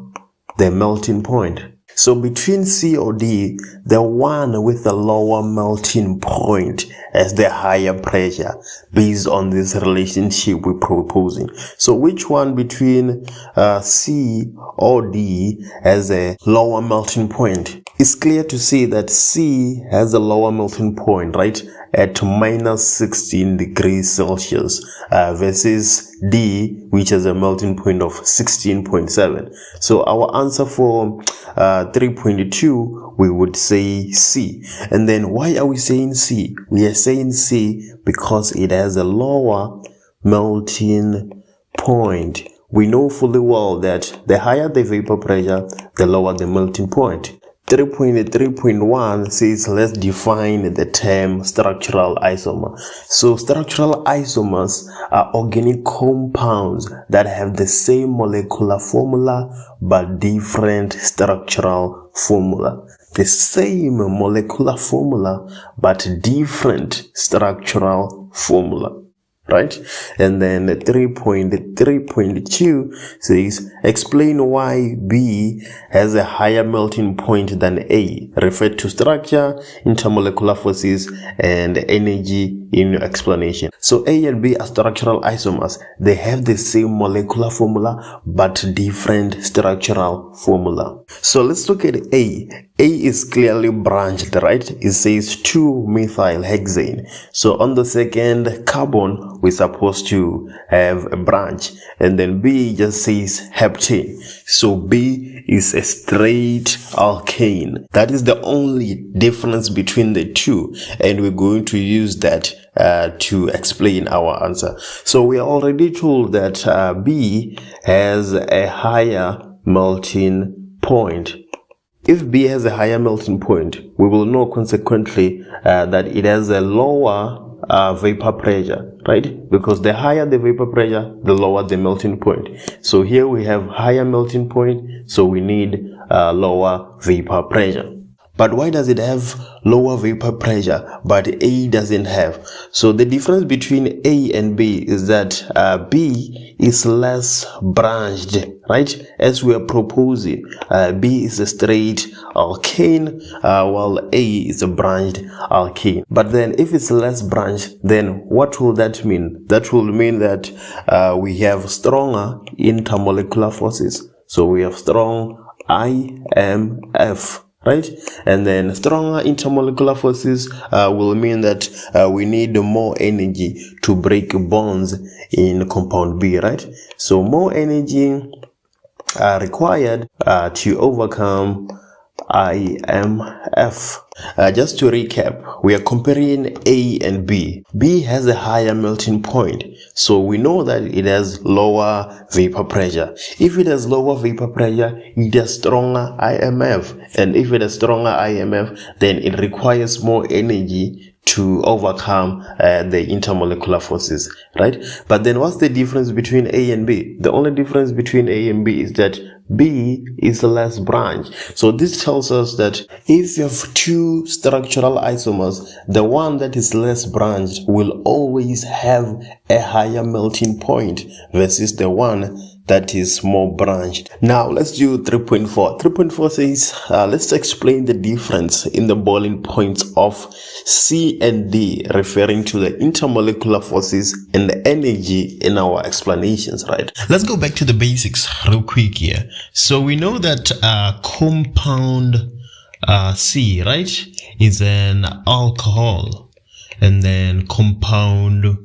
the melting point. So between C or D, the one with the lower melting point has the higher pressure based on this relationship we're proposing. So which one between C or D has a lower melting point? It's clear to see that C has a lower melting point, right? At minus 16 degrees Celsius versus D, which has a melting point of 16.7. So our answer for 3.2, we would say C. And then why are we saying C? We are saying C because it has a lower melting point. We know fully well that the higher the vapor pressure, the lower the melting point. 3.3.1 says let's define the term structural isomer. So structural isomers are organic compounds that have the same molecular formula but different structural formula. The same molecular formula but different structural formula. Right? And then 3.3.2 says explain why B has a higher melting point than A. Refer to structure, intermolecular forces, and energy in your explanation. So A and B are structural isomers. They have the same molecular formula but different structural formula. So let's look at A. A is clearly branched, right? It says 2-methylhexane. So on the second carbon, we're supposed to have a branch. And then B just says heptane. So B is a straight alkane. That is the only difference between the two. And we're going to use that to explain our answer. So we are already told that B has a higher melting point. If B has a higher melting point, we will know consequently that it has a lower vapor pressure, right? Because the higher the vapor pressure, the lower the melting point. So here we have higher melting point, so we need lower vapor pressure. But why does it have lower vapor pressure but A doesn't have? So the difference between A and B is that B is less branched, right? As we are proposing, B is a straight alkane while A is a branched alkane. But then if it's less branched, then what will that mean? That will mean that we have stronger intermolecular forces. So we have strong IMF. Right? And then stronger intermolecular forces will mean that we need more energy to break bonds in compound B, right? So more energy are required to overcome IMF. Just to recap, we are comparing A and B. B has a higher melting point, so we know that it has lower vapor pressure. If it has lower vapor pressure, it has stronger IMF, and if it has stronger IMF, then it requires more energy to overcome the intermolecular forces, right? But then what's the difference between A and B? The only difference between A and B is that B is less branched. So this tells us that if you have two structural isomers, the one that is less branched will always have a higher melting point versus the one that is more branched. Now let's do 3.4. 3.4 says let's explain the difference in the boiling points of C and D, referring to the intermolecular forces and the energy in our explanations, right? Let's go back to the basics real quick here. So we know that compound C, right, is an alcohol, and then compound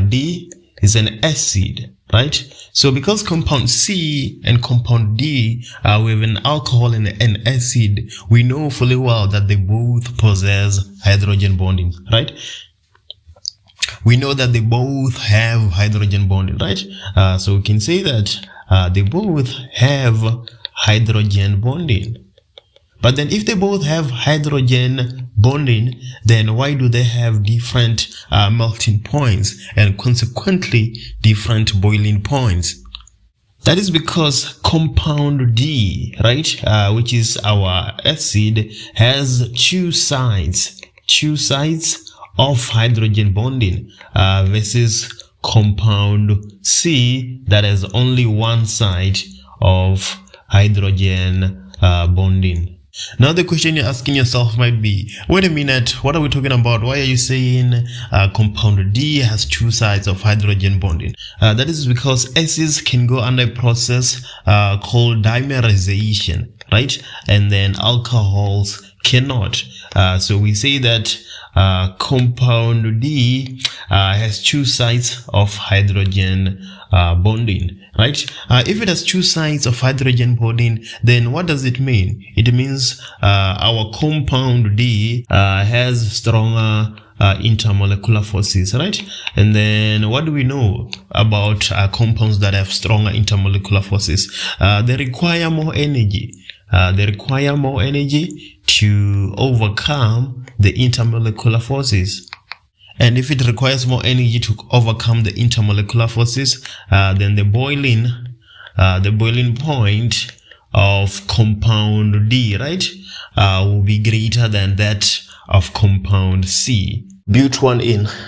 D is an acid, right? So because compound C and compound D are with an alcohol and an acid, we know fully well that they both possess hydrogen bonding, right? We know that they both have hydrogen bonding, right? So we can say that they both have hydrogen bonding. But then if they both have hydrogen bonding, then why do they have different melting points and consequently different boiling points? That is because compound D, right, which is our acid, has two sides of hydrogen bonding versus compound C that has only one side of hydrogen bonding. Now the question you're asking yourself might be, wait a minute, what are we talking about? Why are you saying compound D has two sides of hydrogen bonding? That is because acids can go under a process called dimerization, right? And then alcohols cannot. So we say that compound D has two sides of hydrogen bonding, right? If it has two sides of hydrogen bonding, then what does it mean? It means our compound D has stronger intermolecular forces, right? And then what do we know about compounds that have stronger intermolecular forces? They require more energy. They require more energy to overcome the intermolecular forces. And if it requires more energy to overcome the intermolecular forces, then the boiling point of compound D, right, will be greater than that of compound C. But1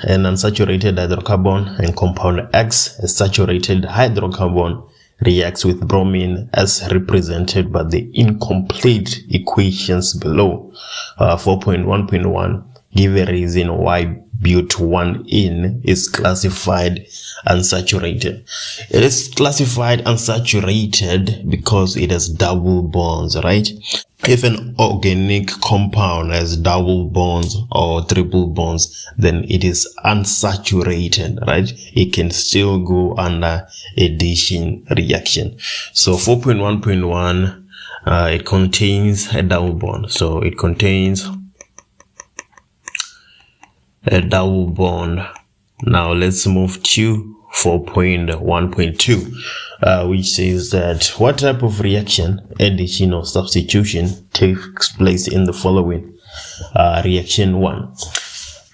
an unsaturated hydrocarbon, and compound X, a saturated hydrocarbon, reacts with bromine as represented by the incomplete equations below. 4.1.1 give a reason why but1 is classified unsaturated. It is classified unsaturated because it has double bonds, right? If an organic compound has double bonds or triple bonds, then it is unsaturated, right? It can still go under addition reaction. So 4.1.1, it contains a double bond. So it contains a double bond. Now let's move to 4.1.2, which says that what type of reaction, addition or substitution, takes place in the following. Reaction 1.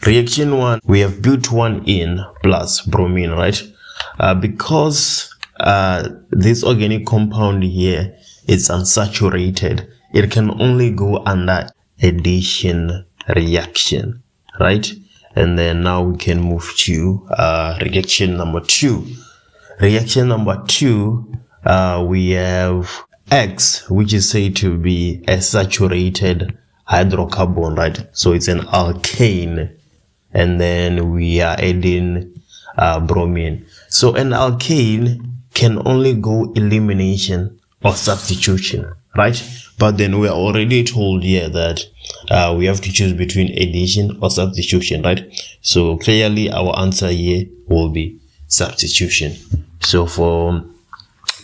Reaction 1, we have but1 plus bromine, right? Because this organic compound here is unsaturated, it can only go under addition reaction, right? And then now we can move to reaction number 2. Reaction number 2, we have X, which is said to be a saturated hydrocarbon, right? So it's an alkane, and then we are adding bromine. So an alkane can only go elimination or substitution, right? But then we are already told here that we have to choose between addition or substitution, right? So clearly our answer here will be substitution. So for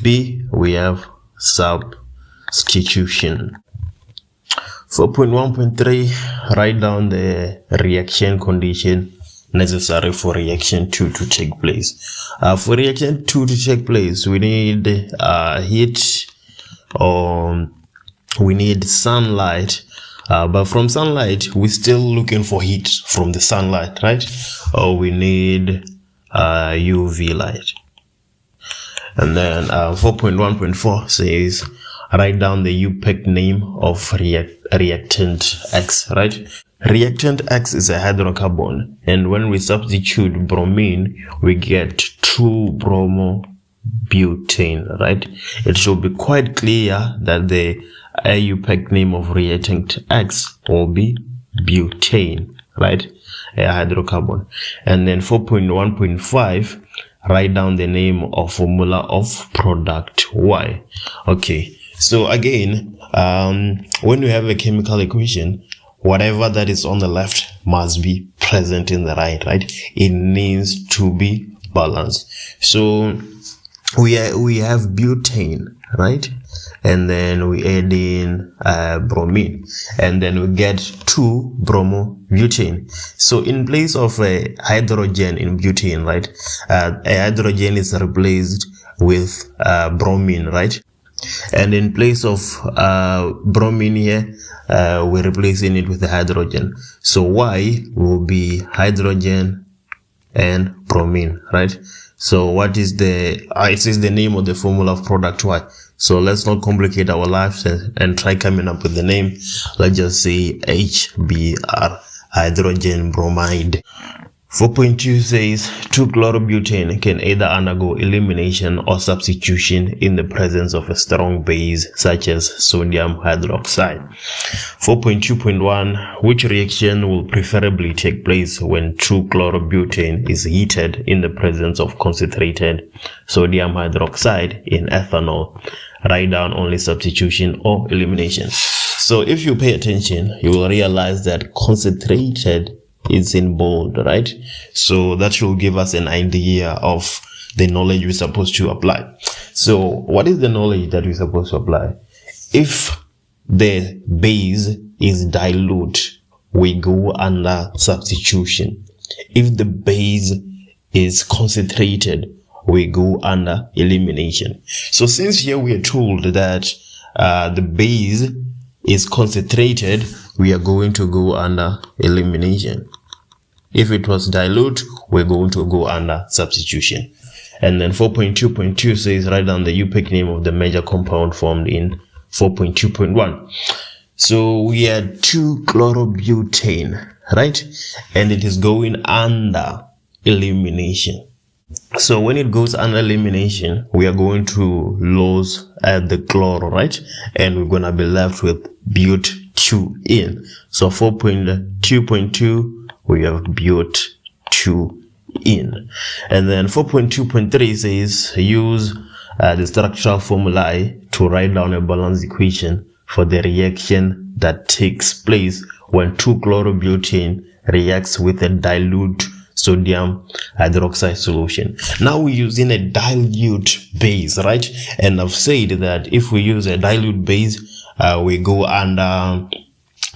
B, we have substitution. 4.1.3, write down the reaction condition necessary for reaction 2 to take place. For reaction 2 to take place, we need heat, or we need sunlight. But from sunlight, we're still looking for heat from the sunlight, right? Or we need UV light. And then 4.1.4 says, write down the UPEC name of reactant X, right? Reactant X is a hydrocarbon, and when we substitute bromine, we get 2-bromobutane, right? It should be quite clear that the UPEC name of reactant X will be butane, right? A hydrocarbon. And then 4.1.5, write down the name or formula of product Y. Okay, so again, when we have a chemical equation, whatever that is on the left must be present in the right? It needs to be balanced. So we have butane, right? And then we add in bromine, and then we get 2-bromobutane. So in place of a hydrogen in butane, right, a hydrogen is replaced with bromine, right? And in place of bromine here, we're replacing it with the hydrogen. So Y will be hydrogen and bromine, right? So what is the it is the name of the formula of product Y. So let's not complicate our lives and try coming up with the name. Let's just say HBr, hydrogen bromide. 4.2 says 2-chlorobutane can either undergo elimination or substitution in the presence of a strong base such as sodium hydroxide. 4.2.1, which reaction will preferably take place when 2-chlorobutane is heated in the presence of concentrated sodium hydroxide in ethanol? Write down only substitution or elimination. So if you pay attention, you will realize that concentrated is in bold, right? So that will give us an idea of the knowledge we're supposed to apply. So what is the knowledge that we're supposed to apply? If the base is dilute, we go under substitution. If the base is concentrated, we go under elimination. So since here we are told that the base is concentrated, we are going to go under elimination. If it was dilute, we're going to go under substitution. And then 4.2.2 says write down the UPEC name of the major compound formed in 4.2.1. So we had 2-chlorobutane, right? And it is going under elimination. So when it goes under elimination, we are going to lose the chloro, right? And we're going to be left with but2-ene. So 4.2.2, we have but2-ene. And then 4.2.3 says use the structural formulae to write down a balanced equation for the reaction that takes place when 2-chlorobutane reacts with a dilute sodium hydroxide solution. Now we're using a dilute base, right? And I've said that if we use a dilute base, we go under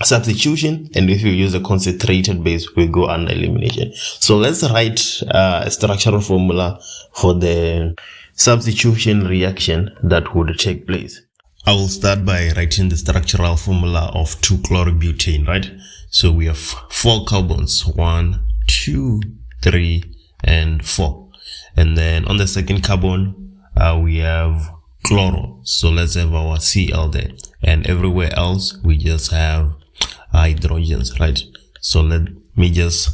substitution, and if you use a concentrated base, we go under elimination. So let's write a structural formula for the substitution reaction that would take place. I will start by writing the structural formula of 2-chlorobutane, right? So we have 4 carbons, 1, 2, 3, and 4. And then on the second carbon, we have chloro. So let's have our Cl there. And everywhere else, we just have hydrogens, right? So let me just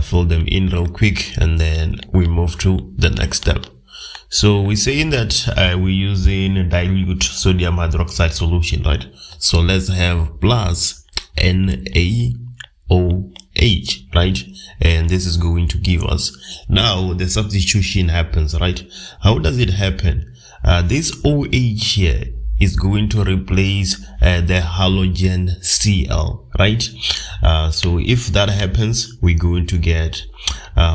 fill them in real quick, and then we move to the next step. So we're saying that we're using dilute sodium hydroxide solution, right? So let's have plus NaOH, right? And this is going to give us, now the substitution happens, right? How does it happen? This OH here is going to replace the halogen Cl, right? So if that happens, we're going to get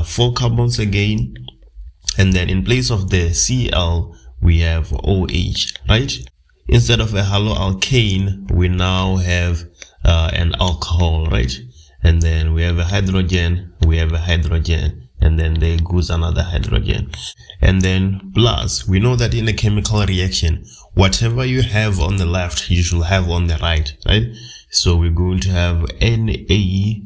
4 carbons again, and then in place of the Cl, we have OH, right? Instead of a haloalkane, we now have an alcohol, right? And then we have a hydrogen, and then there goes another hydrogen. And then plus, we know that in a chemical reaction, whatever you have on the left, you should have on the right, right? So we're going to have NaCl